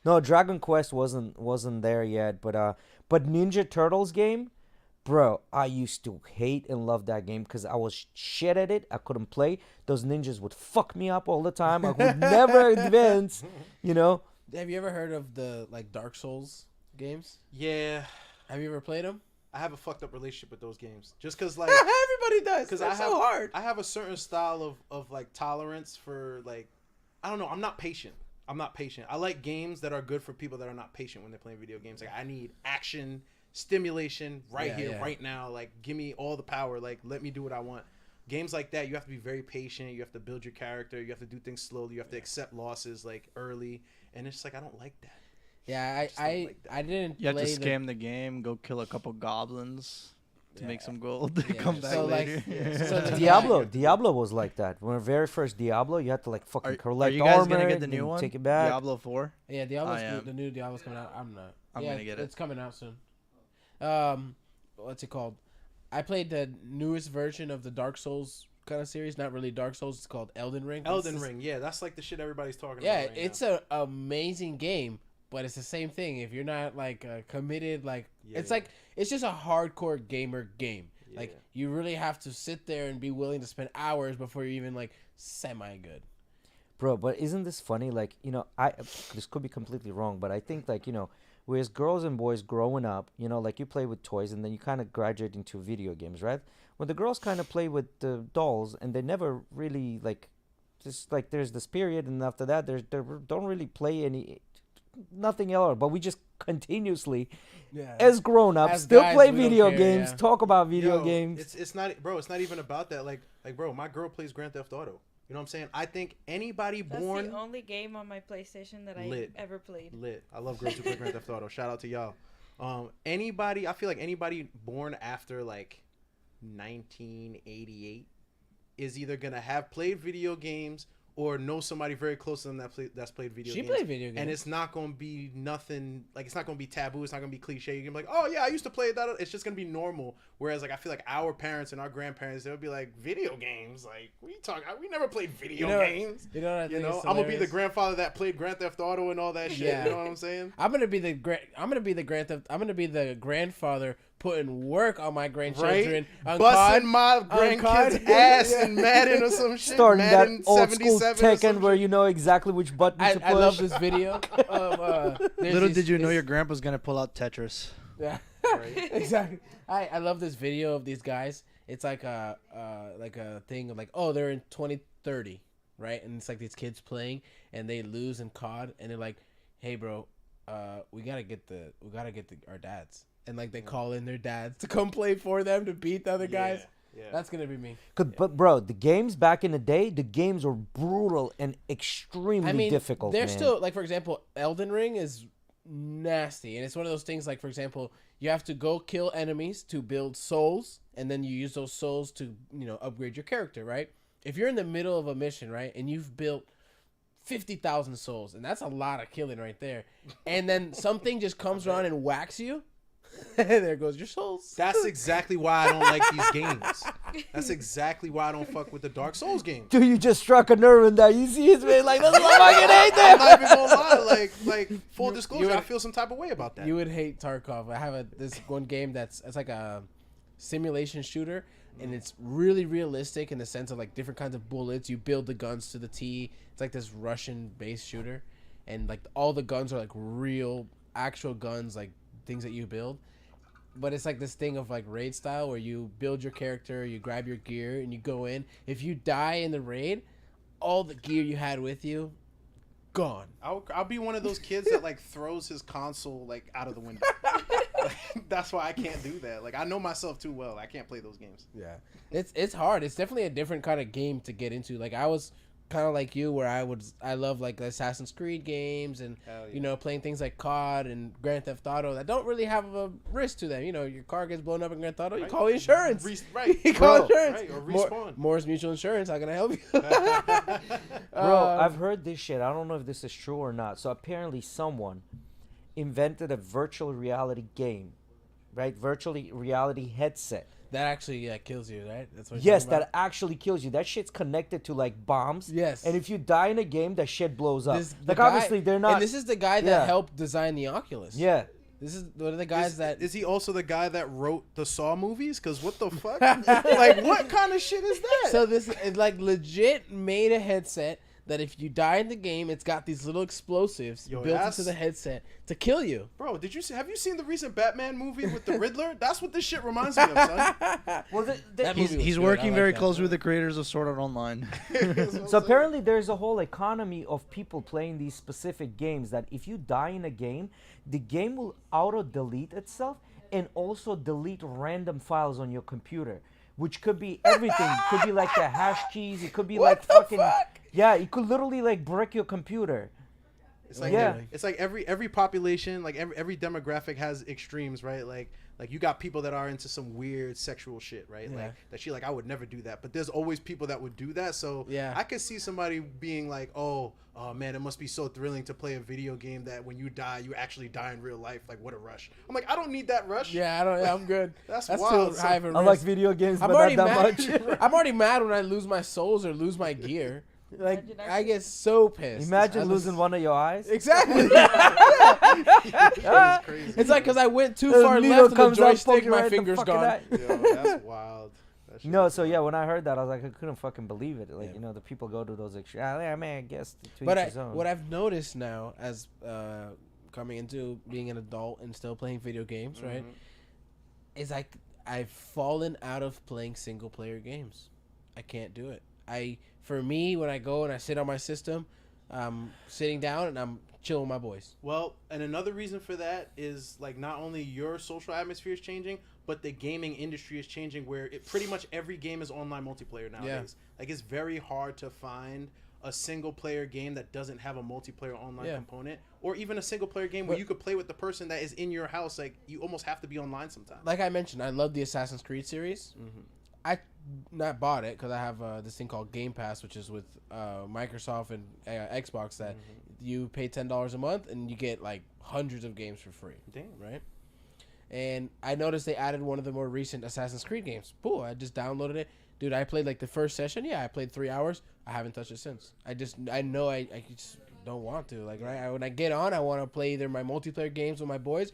No, Dragon Quest wasn't there yet, but Ninja Turtles game, bro, I used to hate and love that game because I was shit at it. I couldn't play. Those ninjas would fuck me up all the time. I would never advance, you know. Have you ever heard of the like Dark Souls games? Yeah, Have you ever played them? I have a fucked up relationship with those games. Just because, like, Everybody does. because They're I have so hard. I have a certain style of like tolerance for like, I don't know. I'm not patient. I like games that are good for people that are not patient when they're playing video games. Like I need action, stimulation right here, right now. Like give me all the power. Like let me do what I want. Games like that, you have to be very patient. You have to build your character. You have to do things slowly. You have to accept losses like early. And it's just like I don't like that. Yeah, Just don't like that. I didn't. You have to play scam the game, go kill a couple goblins to make Yeah. some gold, Yeah. come back So, like, later. so the- Diablo was like that. When the very first Diablo, you had to like fucking Are collect you guys armor gonna get the and new then one? take it back. Diablo 4? Yeah, I am. the new Diablo's coming out. I'm not. I'm Yeah, gonna get it. It's coming out soon. What's it called? I played the newest version of the Dark Souls kind of series. Not really Dark Souls. It's called Elden Ring. Elden Ring, yeah, that's like the shit everybody's talking Yeah, about. Right it's now. an amazing game, but it's the same thing. If you're not like committed, like it's Yeah. like it's just a hardcore gamer game. Like Yeah. you really have to sit there and be willing to spend hours before you're even like semi good. Bro, but isn't this funny? Like, you know, this could be completely wrong, but I think like, you know, we as girls and boys growing up, you know, like you play with toys and then you kind of graduate into video games, right? When the girls kind of play with the dolls and they never really like, just like there's this period and after that they don't really play nothing else, but we just continuously Yeah. as grown ups As still guys, play we don't video care, games, yeah. talk about video Yo, games. It's not, bro. It's not even about that. Like, bro, my girl plays Grand Theft Auto. You know what I'm saying? I think anybody That's born the only game on my PlayStation that I Lit. ever played. lit. I love girls who play Grand Theft Auto. Shout out to y'all. I feel like anybody born after like 1988 is either gonna have played video games or know somebody very close to them that's played video She games. played video games. And it's not gonna be nothing, like it's not gonna be taboo. It's not gonna be cliche. You're gonna be like, oh yeah, I used to play that. It's just gonna be normal. Whereas like I feel like our parents and our grandparents, they would be like, video games. Like we never played video games. You know what I You think know, is I'm gonna be the hilarious? grandfather that played Grand Theft Auto and all that shit. Yeah. You know what I'm saying? I'm gonna be the grandfather putting work on my grandchildren. Right? On Busting COD, my on grandkids' COD. ass in Madden or some shit. Starting that Madden old school 77 or some Tekken where shit. you know exactly which button to push. I love this video. Of, Little did you know your grandpa's gonna pull out Tetris. Yeah, Right. exactly. I love this video of these guys. It's like a thing of like, oh, they're in 2030, right? And it's like these kids playing and they lose in COD and they're like, hey, bro, we gotta get our dads, and like they call in their dads to come play for them to beat the other guys. Yeah. That's gonna be me. But bro, the games back in the day, the games were brutal and extremely difficult. They're man. still like, for example, Elden Ring is nasty, and it's one of those things like, for example, you have to go kill enemies to build souls, and then you use those souls to upgrade your character, right? If you're in the middle of a mission, right, and you've built 50,000 souls, and that's a lot of killing right there, and then something just comes around and whacks you, there goes your souls. That's exactly why I don't like these games. That's exactly why I don't fuck with the Dark Souls games. Dude, you just struck a nerve in that. You see his face like, that's what I fucking hate I'm them. not even gonna lie. Like full disclosure, would- I feel some type of way about that. You would hate Tarkov. I have this one game it's like a simulation shooter, and it's really realistic in the sense of like different kinds of bullets. You build the guns to the T. It's like this Russian-based shooter, and like all the guns are like real, actual guns, like things that you build. But it's like this thing of like raid style where you build your character, you grab your gear, and you go in. If you die in the raid, all the gear you had with you, gone. I'll be one of those kids that like throws his console like out of the window. That's why I can't do that. Like I know myself too well. I can't play those games. Yeah, it's hard. It's definitely a different kind of game to get into. Like I was kind of like you, where I love like Assassin's Creed games and Hell yeah. playing things like COD and Grand Theft Auto that don't really have a risk to them. Your car gets blown up in Grand Theft Auto, you Right. call insurance. Right. You call Bro. insurance. Right, or More- respawn. Moore's Mutual Insurance. How can I help you? Bro, I've heard this shit. I don't know if this is true or not. So apparently someone invented a virtual reality game, right? Virtual reality headset. that actually kills you, right? That's what. Yes, that actually kills you. That shit's connected to like bombs. Yes. And if you die in a game, that shit blows up. The Like guy- obviously they're not. And this is the guy that Yeah. helped design the Oculus. Yeah. This is one of the guys Is he also the guy that wrote the Saw movies? Because what the fuck? Like what kind of shit is that? So this is like legit made a headset that if you die in the game, it's got these little explosives Yo, built that's- into the headset to kill you. Bro, have you seen the recent Batman movie with the Riddler? That's what this shit reminds me of, son. Well, That movie was He's good. working I very like that. closely with the creators of Sword Art Online. So apparently there's a whole economy of people playing these specific games that if you die in a game, the game will auto delete itself and also delete random files on your computer, which could be everything. Could be like the hash keys. It could be What like the fucking fuck? yeah. It could literally like brick your computer. It's like Yeah. it's like every population, like every demographic has extremes, right? Like you got people that are into some weird sexual shit, right? Yeah. Like that she like I would never do that, but there's always people that would do that. So Yeah. I could see somebody being like, oh man, it must be so thrilling to play a video game that when you die, you actually die in real life. Like what a rush! I'm like, I don't need that rush. Yeah, I don't. I'm good. That's too wild, high of a I like risk. video games, I'm but already not that mad. much. I'm already mad when I lose my souls or lose my gear. Like Imagine I get so pissed. Imagine I losing one of your eyes. Exactly. It's crazy. It's like because I went too The far needle left of the comes out, joystick, poking my right in the finger's fucking gone. eye. Yo, that's wild. That shit No, is so wild. yeah, when I heard that, I was like, I couldn't fucking believe it. Like, Yeah. the people go to those extreme. I mean, I guess to But each his own. what I've noticed now, as coming into being an adult and still playing video games, right, is like I've fallen out of playing single player games. I can't do it. For me, when I go and I sit on my system, I'm sitting down and I'm chilling with my boys. Well, and another reason for that is like not only your social atmosphere is changing, but the gaming industry is changing where pretty much every game is online multiplayer nowadays. Like it's very hard to find a single player game that doesn't have a multiplayer online component, or even a single player game where you could play with the person that is in your house. Like you almost have to be online sometimes. Like I mentioned, I love the Assassin's Creed series. I not bought it because I have this thing called Game Pass, which is with Microsoft and Xbox that you pay $10 a month and you get like hundreds of games for free. Damn. Right? And I noticed they added one of the more recent Assassin's Creed games. Cool. I just downloaded it. Dude, I played like the first session. Yeah, I played 3 hours. I haven't touched it since. I know I just don't want to. Like, right? When I get on, I want to play either my multiplayer games with my boys,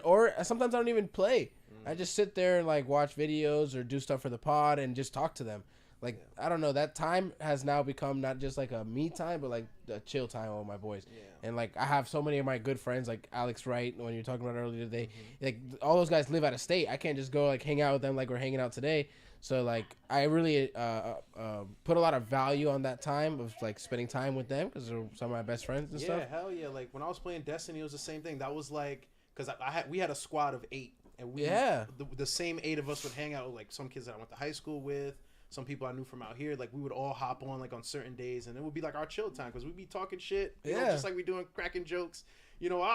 or sometimes I don't even play. I just sit there and like watch videos or do stuff for the pod and just talk to them. Like, I don't know, that time has now become not just like a me time, but like a chill time with my boys. Yeah. And like, I have so many of my good friends, like Alex Wright, when you were talking about earlier today, like all those guys live out of state. I can't just go like hang out with them like we're hanging out today. So like, I really put a lot of value on that time of like spending time with them because they're some of my best friends and stuff. Yeah, hell yeah. Like when I was playing Destiny, it was the same thing. That was like, because we had a squad of 8. And the same 8 of us would hang out with like some kids that I went to high school with. Some people I knew from out here, like we would all hop on like on certain days, and it would be like our chill time because we'd be talking shit, you know, just like we doing cracking jokes, you know,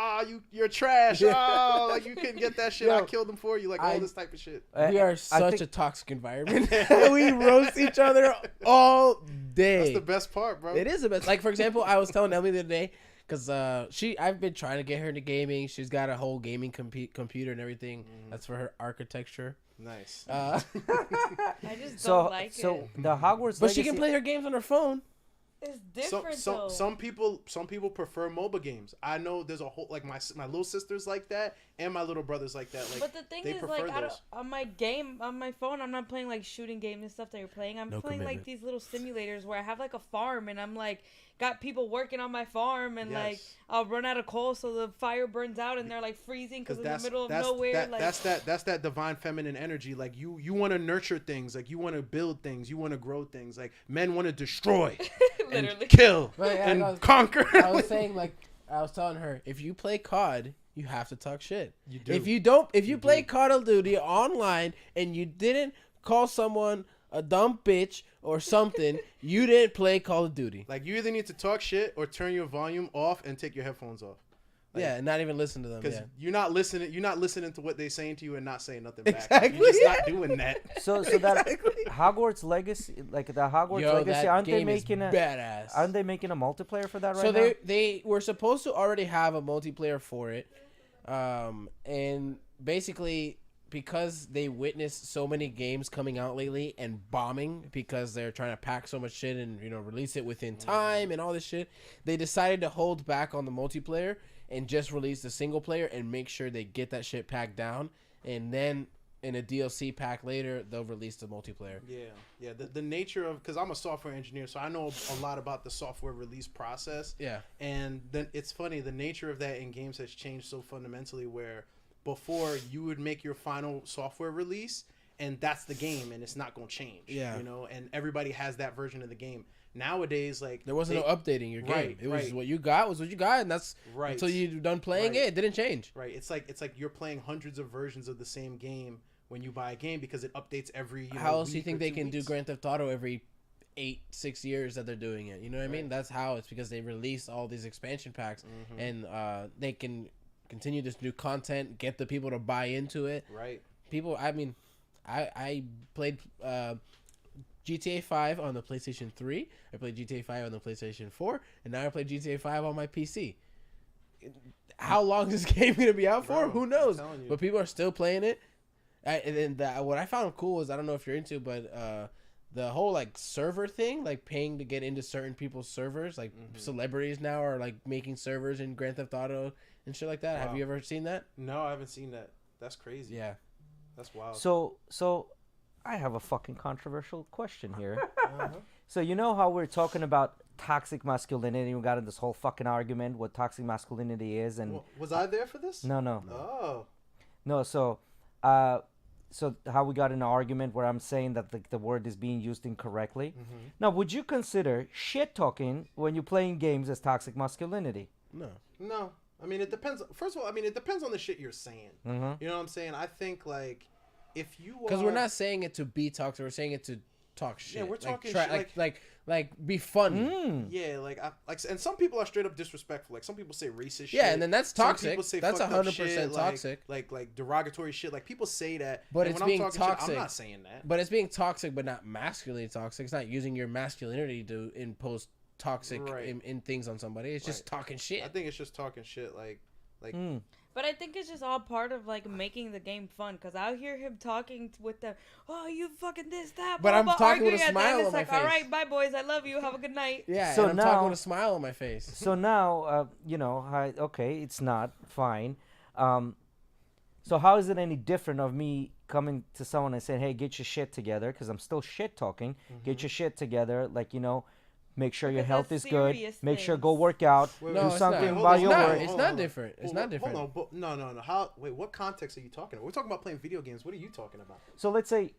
you're trash, like you couldn't get that shit, I killed them for you, like all this type of shit. We are such a toxic environment. We roast each other all day. That's the best part, bro. It is the best. Like for example, I was telling Emily the other day because I've been trying to get her into gaming. She's got a whole gaming computer and everything. That's for her architecture. Nice. I just don't like it. So the Hogwarts But Legacy, she can play her games on her phone. It's different though. Some people prefer MOBA games. I know there's a whole like my little sister's like that and my little brother's like that. Like, but the thing is, like, on my phone, I'm not playing like shooting games and stuff that you're playing. I'm playing like these little simulators where I have like a farm and I'm like got people working on my farm and like I'll run out of coal so the fire burns out and they're like freezing because in the middle of nowhere. That's that divine feminine energy. Like you want to nurture things. Like you want to build things. You want to grow things. Like men want to destroy. Literally. And kill Right, and conquer. I was saying, like, I was telling her, if you play COD, you have to talk shit. You do. If you play Call of Duty online and you didn't call someone a dumb bitch or something, you didn't play Call of Duty. Like you either need to talk shit or turn your volume off and take your headphones off. Like, yeah, and not even listen to them. Because Yeah. you're not listening to what they're saying to you and not saying nothing back. Exactly. You're just not doing that. So that Hogwarts Legacy, like the Hogwarts Legacy, that aren't they game is making badass? Aren't they making a multiplayer for that right So now? they were supposed to already have a multiplayer for it, and basically because they witnessed so many games coming out lately and bombing because they're trying to pack so much shit and release it within time and all this shit, they decided to hold back on the multiplayer and just release the single player and make sure they get that shit packed down, and then in a DLC pack later they'll release the multiplayer. Yeah. The nature of, because I'm a software engineer, so I know a lot about the software release process. Yeah. And then it's funny, the nature of that in games has changed so fundamentally, where before you would make your final software release and that's the game and it's not going to change. Yeah. And everybody has that version of the game. Nowadays, like there wasn't no updating your game. Right, it was what you got, and that's right until you're done playing it didn't change. Right. It's like you're playing hundreds of versions of the same game when you buy a game because it updates every how else do you think they can do Grand Theft Auto every 6 years that they're doing it? You know what I mean? That's how it's because they release all these expansion packs and they can continue this new content, get the people to buy into it. Right. People, I mean, I played GTA 5 on the PlayStation 3. I played GTA 5 on the PlayStation 4, and now I play GTA 5 on my PC. How long is this game going to be out for? Bro, who knows? I'm telling you. But people are still playing it. And then what I found cool is, I don't know if you're into, but the whole like server thing, like paying to get into certain people's servers, like celebrities now are like making servers in Grand Theft Auto and shit like that. Wow. Have you ever seen that? No, I haven't seen that. That's crazy. Yeah. That's wild. So I have a fucking controversial question here. So you know how we're talking about toxic masculinity? We got in this whole fucking argument what toxic masculinity is, and was I there for this? No. Oh. No, so how we got in an argument where I'm saying that the word is being used incorrectly. Now, would you consider shit talking when you're playing games as toxic masculinity? No. I mean, it depends. First of all, I mean, it depends on the shit you're saying. You know what I'm saying? I think, like, if you because we're not saying it to be toxic, we're saying it to talk shit. Yeah, we're talking shit. Like be funny. Yeah, and some people are straight up disrespectful. Like some people say racist shit. Yeah, and then that's Some toxic. people say That's fucked up 100% shit, toxic. Like derogatory shit. Like people say that. But and it's when being I'm talking toxic. Shit, I'm not saying that. But it's being toxic, but not masculinely toxic. It's not using your masculinity to impose toxic in things on somebody. It's just talking shit. I think it's just talking shit. Like. But I think it's just all part of like making the game fun. Cause I'll hear him talking with them. Oh, you fucking this that. But I'm talking with a arguing at the smile end. on my It's like, all face. right, bye boys, I love you. Have a good night. Yeah, So and I'm now- talking with a smile on my face. So now, okay, it's not fine. So how is it any different of me coming to someone and saying, "Hey, get your shit together," because I'm still shit talking. Get your shit together, like, make sure your Because health that's is good. serious Make sure things. go work out. Wait, do wait, it's something not. about your Hold on, work. it's Hold not on. different. It's Hold not on, different. Hold on. No. How? Wait, what context are you talking about? We're talking about playing video games. What are you talking about? So let's say,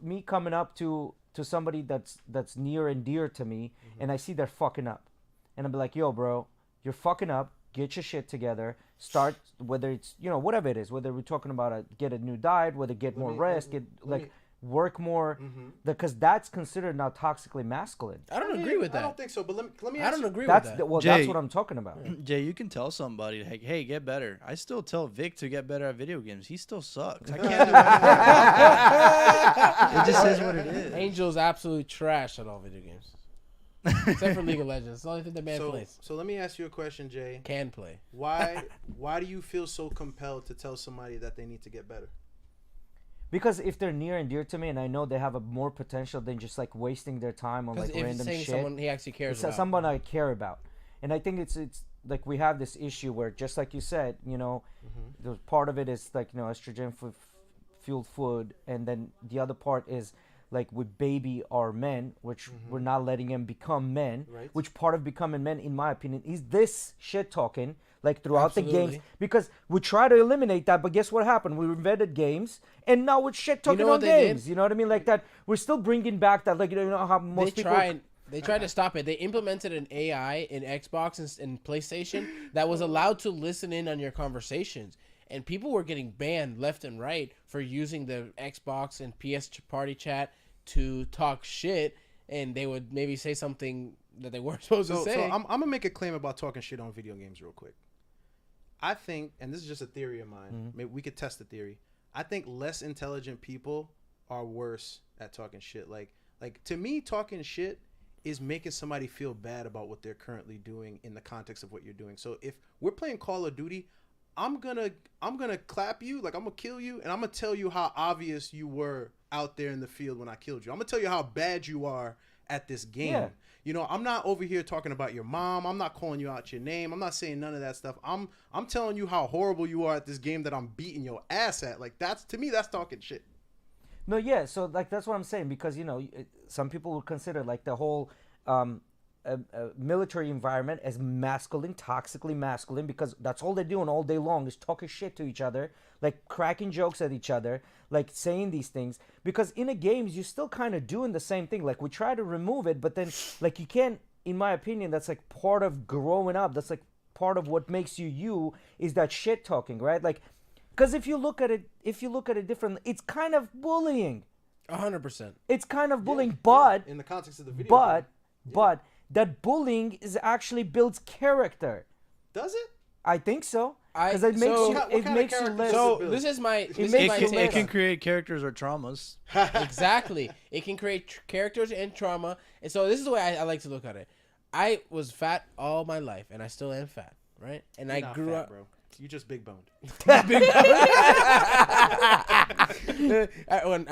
me coming up to somebody that's near and dear to me, and I see they're fucking up, and I'm like, "Yo, bro, you're fucking up. Get your shit together. Start, whether it's whatever it is, whether we're talking about get a new diet, whether get more rest, work more, because that's considered now toxically masculine. I don't agree with that. I don't think so. But let me. I don't agree That's with that. well, Jay- that's what I'm talking about. Jay, you can tell somebody, like, hey, get better. I still tell Vic to get better at video games. He still sucks. I can't do anything. It just is what it is. Angel's absolute trash at all video games. Except for League of Legends. It's the only thing the man plays. So let me ask you a question, Jay. Can play. Why do you feel so compelled to tell somebody that they need to get better? Because if they're near and dear to me, and I know they have a more potential than just like wasting their time on Because like if random he's saying shit. someone he actually cares It's about. someone I care about, and I think it's like we have this issue where, just like you said, the part of it is like estrogen fueled food, and then the other part is like we baby our men, which we're not letting them become men. Right. Which part of becoming men, in my opinion, is this shit talking. Like throughout the Absolutely. games, because we try to eliminate that, but guess what happened? We invented games, and now we're shit talking on what they games. did? You know what I mean? Like that, we're still bringing back that, like how most They people. tried to stop it. They implemented an AI in Xbox and PlayStation that was allowed to listen in on your conversations. And people were getting banned left and right for using the Xbox and PS party chat to talk shit. And they would maybe say something that they weren't supposed to say. So I'm going to make a claim about talking shit on video games real quick. I think, and this is just a theory of mine, maybe we could test the theory. I think less intelligent people are worse at talking shit. Like to me, talking shit is making somebody feel bad about what they're currently doing in the context of what you're doing. So if we're playing Call of Duty, I'm gonna clap you, like I'm gonna kill you, and I'm gonna tell you how obvious you were out there in the field when I killed you. I'm gonna tell you how bad you are at this game. Yeah. I'm not over here talking about your mom. I'm not calling you out your name. I'm not saying none of that stuff. I'm telling you how horrible you are at this game that I'm beating your ass at. Like that's, to me, that's talking shit. No, yeah. So like that's what I'm saying, because some people would consider like the whole military environment as masculine, toxically masculine, because that's all they're doing all day long is talking shit to each other, like cracking jokes at each other, like saying these things. Because in the games, you're still kind of doing the same thing. Like we try to remove it, but then like you can't. In my opinion, that's like part of growing up. That's like part of what makes you is that shit talking, right? Like, because if you look at it differently, it's kind of bullying. 100%. It's kind of bullying, but in the context of the video game. But that bullying is actually builds character. Does it? I think so. Because it makes so- you. What It kind of makes you character less. does So it build? this is my makes you It can less. create characters or traumas. Exactly. It can create characters and trauma. And so this is the way I like to look at it. I was fat all my life, and I still am fat, right? And You're I not grew fat, up. bro. You just big boned. I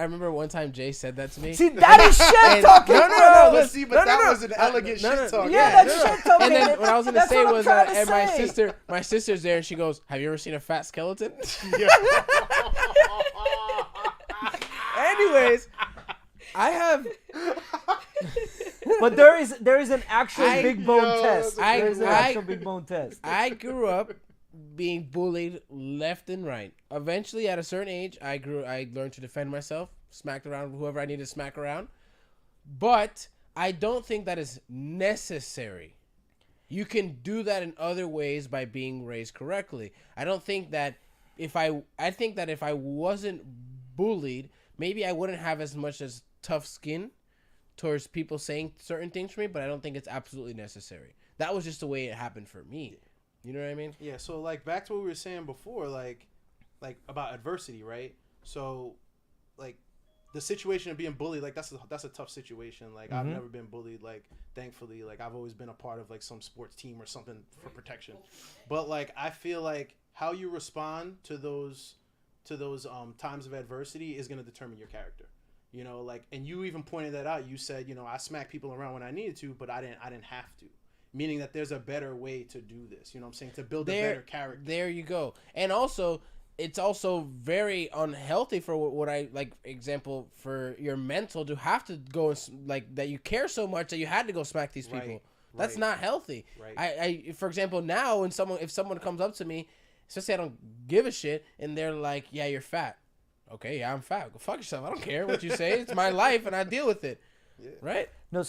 remember one time Jay said that to me. See, that is shit talking. No, But listen, see, but that was an elegant no, no, shit talk. Yeah, that's shit talking. And then what I was gonna That's say what I'm was, trying to and say. my sister's there, and she goes, "Have you ever seen a fat skeleton?" Anyways, I have. But there is an actual I- big bone Yo, test. I- There is an I- actual big bone test. I grew up being bullied left and right. Eventually, at a certain age, I learned to defend myself, smacked around whoever I needed to smack around. But I don't think that is necessary. You can do that in other ways by being raised correctly. I don't think that I think that if I wasn't bullied, maybe I wouldn't have as much as tough skin towards people saying certain things to me, but I don't think it's absolutely necessary. That was just the way it happened for me. You know what I mean? Yeah, so like back to what we were saying before, like about adversity, right? So like the situation of being bullied, like that's a tough situation. Like I've never been bullied, like thankfully, like I've always been a part of like some sports team or something for protection. But like I feel like how you respond to those times of adversity is going to determine your character. Like, and you even pointed that out. You said, I smacked people around when I needed to, but I didn't have to. Meaning that there's a better way to do this. You know what I'm saying? To build a better character. There you go. And also, it's also very unhealthy for what I like. Example, for your mental to have to go like that. You care so much that you had to go smack these people. Right. That's not healthy. Right. I for example, now when if someone comes up to me, especially I don't give a shit, and they're like, "Yeah, you're fat." Okay, yeah, I'm fat. Go fuck yourself. I don't care what you say. It's my life, and I deal with it. Yeah. Right? No,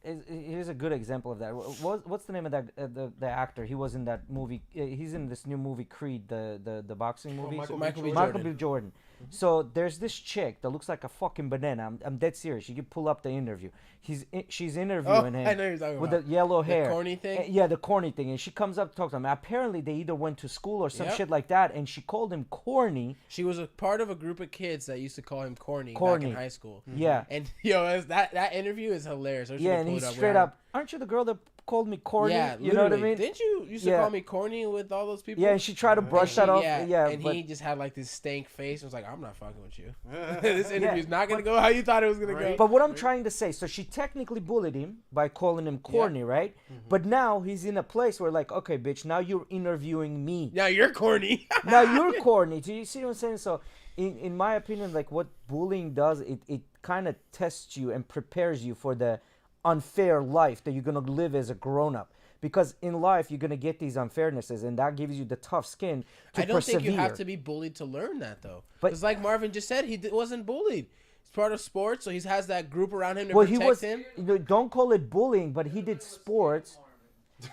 here's a good example of that. What's the name of that the actor? He was in that movie. He's in this new movie Creed, the boxing movie. Michael B. Jordan. Mm-hmm. So there's this chick that looks like a fucking banana. I'm dead serious. You can pull up the interview. She's interviewing him I know you're talking with about. the yellow hair. The corny thing? Yeah, the corny thing. And she comes up to talk to him. Apparently, they either went to school or some shit like that, and she called him corny. She was a part of a group of kids that used to call him corny. Back in high school. Yeah. And that interview is hilarious. Yeah, and he's straight up, aren't you the girl that called me corny? Yeah, you know what I mean? Didn't you used to call me corny with all those people? Yeah, and she tried to brush that off. Yeah, and but he just had like this stank face. And was like, I'm not fucking with you. This interview's not gonna go how you thought it was gonna go. But what I'm trying to say, so she technically bullied him by calling him corny, right? But now he's in a place where like, okay, bitch, now you're interviewing me. Now you're corny. Now you're corny. Do you see what I'm saying? So in my opinion, like what bullying does, it kind of tests you and prepares you for the unfair life that you're gonna live as a grown-up. Because in life, you're going to get these unfairnesses, and that gives you the tough skin to persevere. I don't think you have to be bullied to learn that, though. Because like Marvin just said, he wasn't bullied. He's part of sports, so he has that group around him to protect him. Don't call it bullying, but he did sports.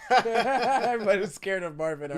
Everybody was scared of Marvin.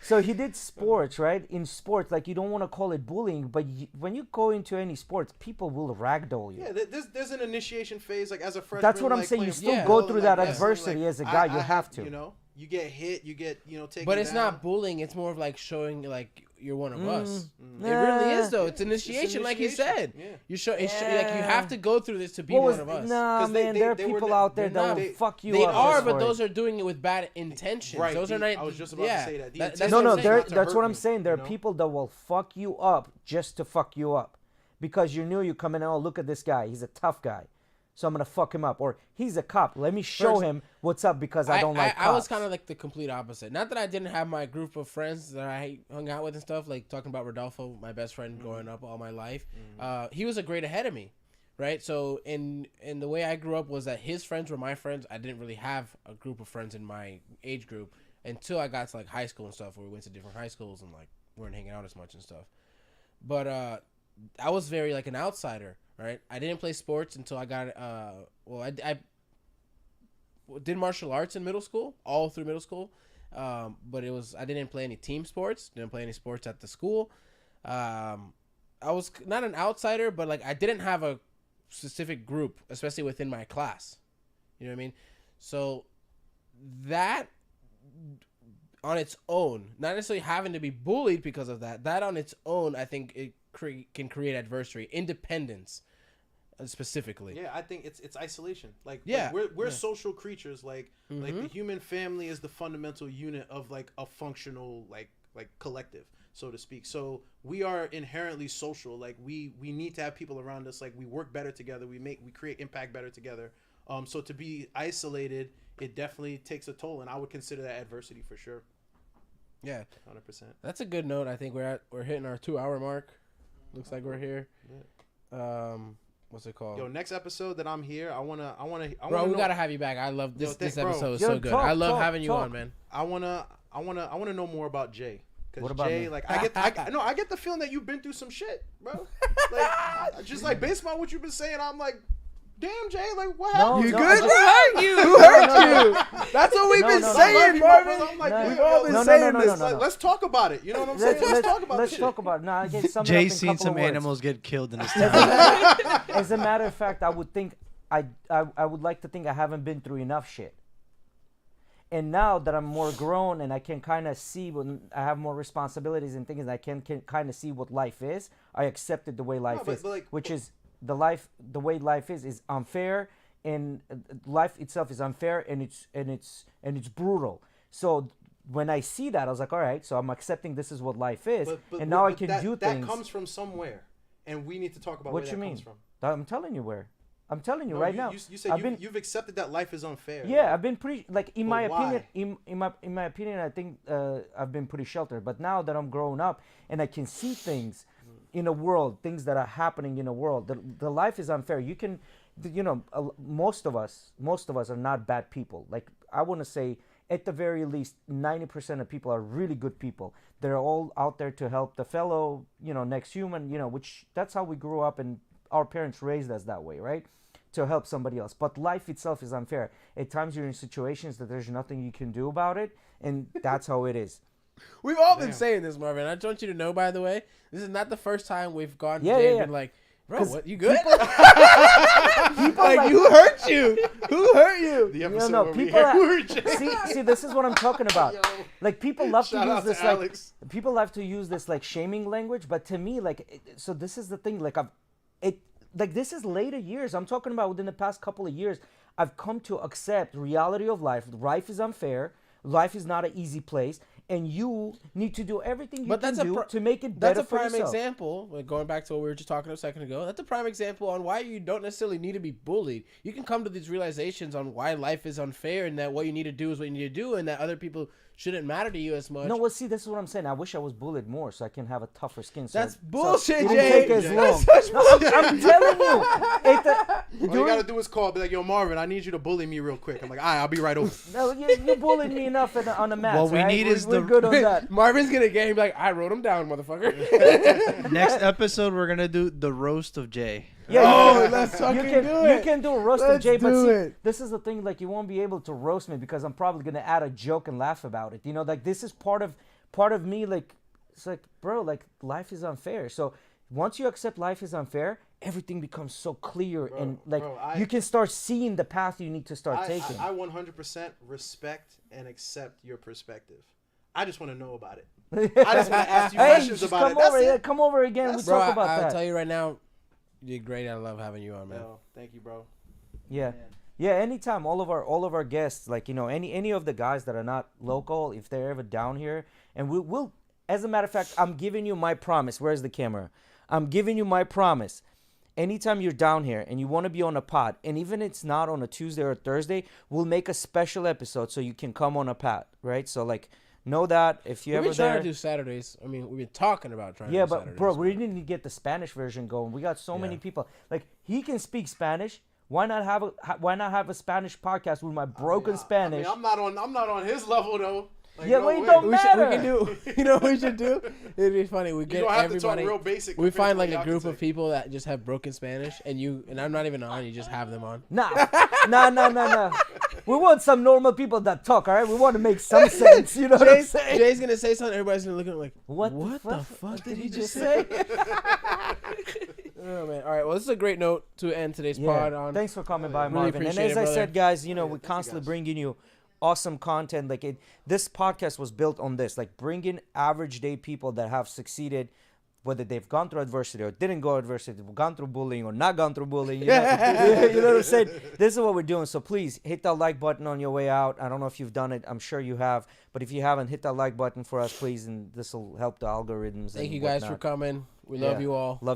So he did sports, right? In sports, like you don't want to call it bullying, but when you go into any sports, people will ragdoll you. Yeah, there's an initiation phase, like as a freshman. That's what I'm saying. You still go through that adversity as a guy. You have to. You know, you get hit, you get taken. But it's down. not bullying. It's more of like showing like you're one of us. It really is though. It's initiation, like he said. Yeah. You show like you have to go through this to be one of us. Nah, man, there are people out there that will fuck you up. They are, but those are doing it with bad intentions. Right. Those are not. I was just about to say that. That's what I'm saying. There are people that will fuck you up just to fuck you up, because you knew you coming. Oh, look at this guy. He's a tough guy. So I'm going to fuck him up. Or he's a cop. Let me show him what's up because I don't like cops. I was kind of like the complete opposite. Not that I didn't have my group of friends that I hung out with and stuff. Like talking about Rodolfo, my best friend growing up all my life. He was a grade ahead of me, right? So in the way I grew up was that his friends were my friends. I didn't really have a group of friends in my age group until I got to like high school and stuff, where we went to different high schools and like weren't hanging out as much and stuff. But I was very like an outsider. Right, I didn't play sports until I got. I did martial arts in middle school, all through middle school, but I didn't play any team sports. Didn't play any sports at the school. I was not an outsider, but like I didn't have a specific group, especially within my class. You know what I mean? So that on its own, not necessarily having to be bullied because of that. That on its own, I think it can create adversity, independence, specifically. Yeah, I think it's isolation. Like we're social creatures. Like the human family is the fundamental unit of like a functional like collective, so to speak. So we are inherently social. Like we need to have people around us. Like we work better together. We create impact better together. So to be isolated, it definitely takes a toll, and I would consider that adversity for sure. Yeah, 100%. That's a good note. I think we're hitting our 2-hour mark. Looks like we're here. Yeah. What's it called? Yo, next episode that I'm here, I wanna. Bro, we gotta have you back. I love this. This episode is so good. I love having you on, man. I wanna know more about Jay. What about Jay, me? like I get the feeling that you've been through some shit, bro. Like just like based on what you've been saying, I'm like, damn, Jay, like what happened? You good? Who hurt you? Who hurt you? That's what we've been saying, Marvin. We've all been saying this. Let's talk about it. You know what I'm saying? Let's talk about it. Let's talk about it. Nah, I get some. Jay's seen some animals get killed in this town. As a matter of fact, I would think I would like to think I haven't been through enough shit. And now that I'm more grown and I can kind of see when I have more responsibilities and things, and I can kind of see what life is, I accepted the way life is, which is the way life is unfair, and life itself is unfair, and it's brutal. So when I see that, I was like, all right, so I'm accepting this is what life is, and now I can do things. That comes from somewhere, and we need to talk about what where you that mean? Comes from. I'm telling you where. I'm telling you No, right now. You said you've accepted that life is unfair. Yeah, right? I've been pretty like in my why? opinion. In my opinion, I think I've been pretty sheltered. But now that I'm growing up and I can see things in the world, things that are happening in the world, the life is unfair. You can, most of us are not bad people. Like I want to say, at the very least, 90% of people are really good people. They're all out there to help the fellow, next human. Which that's how we grew up, and our parents raised us that way, right? To help somebody else. But life itself is unfair. At times you're in situations that there's nothing you can do about it, and that's how it is. We've all been saying this, Marvin. I just want you to know, by the way, this is not the first time we've gone to Jay and been like, bro, what, you good? People like, who hurt you? Who hurt you? The episode no, where people see, this is what I'm talking about. Like people love to Shout use out this to like Alex. people love to use this like shaming language, but to me so this is the thing, like this is later years. I'm talking about within the past couple of years, I've come to accept reality of life. Life is unfair. Life is not an easy place, and you need to do everything you can do to make it better for yourself. That's a prime example. Like going back to what we were just talking a second ago, that's a prime example on why you don't necessarily need to be bullied. You can come to these realizations on why life is unfair, and that what you need to do is what you need to do, and that other people shouldn't matter to you as much. No, well, see, this is what I'm saying. I wish I was bullied more so I can have a tougher skin. That's bullshit, it Jay. take as long. That's such bullshit. I'm telling you. All you gotta do is call, be like, "Yo, Marvin, I need you to bully me real quick." I'm like, "All right, I'll be right over." No, you bullied me enough on the mat. What we need is we're good on that. Marvin's gonna get him like, I wrote him down, motherfucker. Next episode, we're gonna do the roast of Jay. Yeah, let's fucking do You it. can do a roast of Jay, but do see, it. this is the thing. Like, you won't be able to roast me because I'm probably gonna add a joke and laugh about it. Like this is part of me. Like, it's like, bro, like life is unfair. So once you accept life is unfair, everything becomes so clear, and like you can start seeing the path you need to start taking. I 100% respect and accept your perspective. I just want to know about it. I just want to ask you questions just about it. come over again. We Bro, talk about I'll that. tell you right now, you're great. I love having you on, man. Yo, thank you, bro. Yeah. Yeah, anytime all of our guests, like, any of the guys that are not local, if they're ever down here, and we'll as a matter of fact, I'm giving you my promise. Where's the camera? I'm giving you my promise. Anytime you're down here and you want to be on a pod, and even if it's not on a Tuesday or Thursday, we'll make a special episode so you can come on a pod, right? So like, know that if you We've ever been trying there. to do Saturdays. I mean, we've been talking about trying to do Yeah, Saturdays. but bro, we need to get the Spanish version going. We got so many people. Like, he can speak Spanish. Why not have a Spanish podcast with my broken Spanish? I'm not on his level though. Like, Yeah, no well, it way. don't we matter. can do. You know what we should do? It'd be funny. We You get don't have to talk everybody. real basic. We compared to find what like a y'all group can of say. people that just have broken Spanish, and I'm not even on. You just have them on. Nah. We want some normal people that talk, all right? We want to make some sense. You know what I'm saying? Jay's gonna say something. Everybody's gonna look at him like, What the fuck did he just say? Oh man! All right. Well, this is a great note to end today's pod on. Thanks for coming by, Really Marvin. And appreciate as it, I brother. said, guys, we thank you, constantly guys. bringing you awesome content. Like, this podcast was built on this, like bringing average day people that have succeeded, whether they've gone through adversity or didn't go adversity, gone through bullying or not gone through bullying. You know what I'm saying? This is what we're doing. So please hit that like button on your way out. I don't know if you've done it. I'm sure you have. But if you haven't, hit that like button for us, please. And this will help the algorithms. Thank and you guys whatnot. for coming. We love you all. Love you.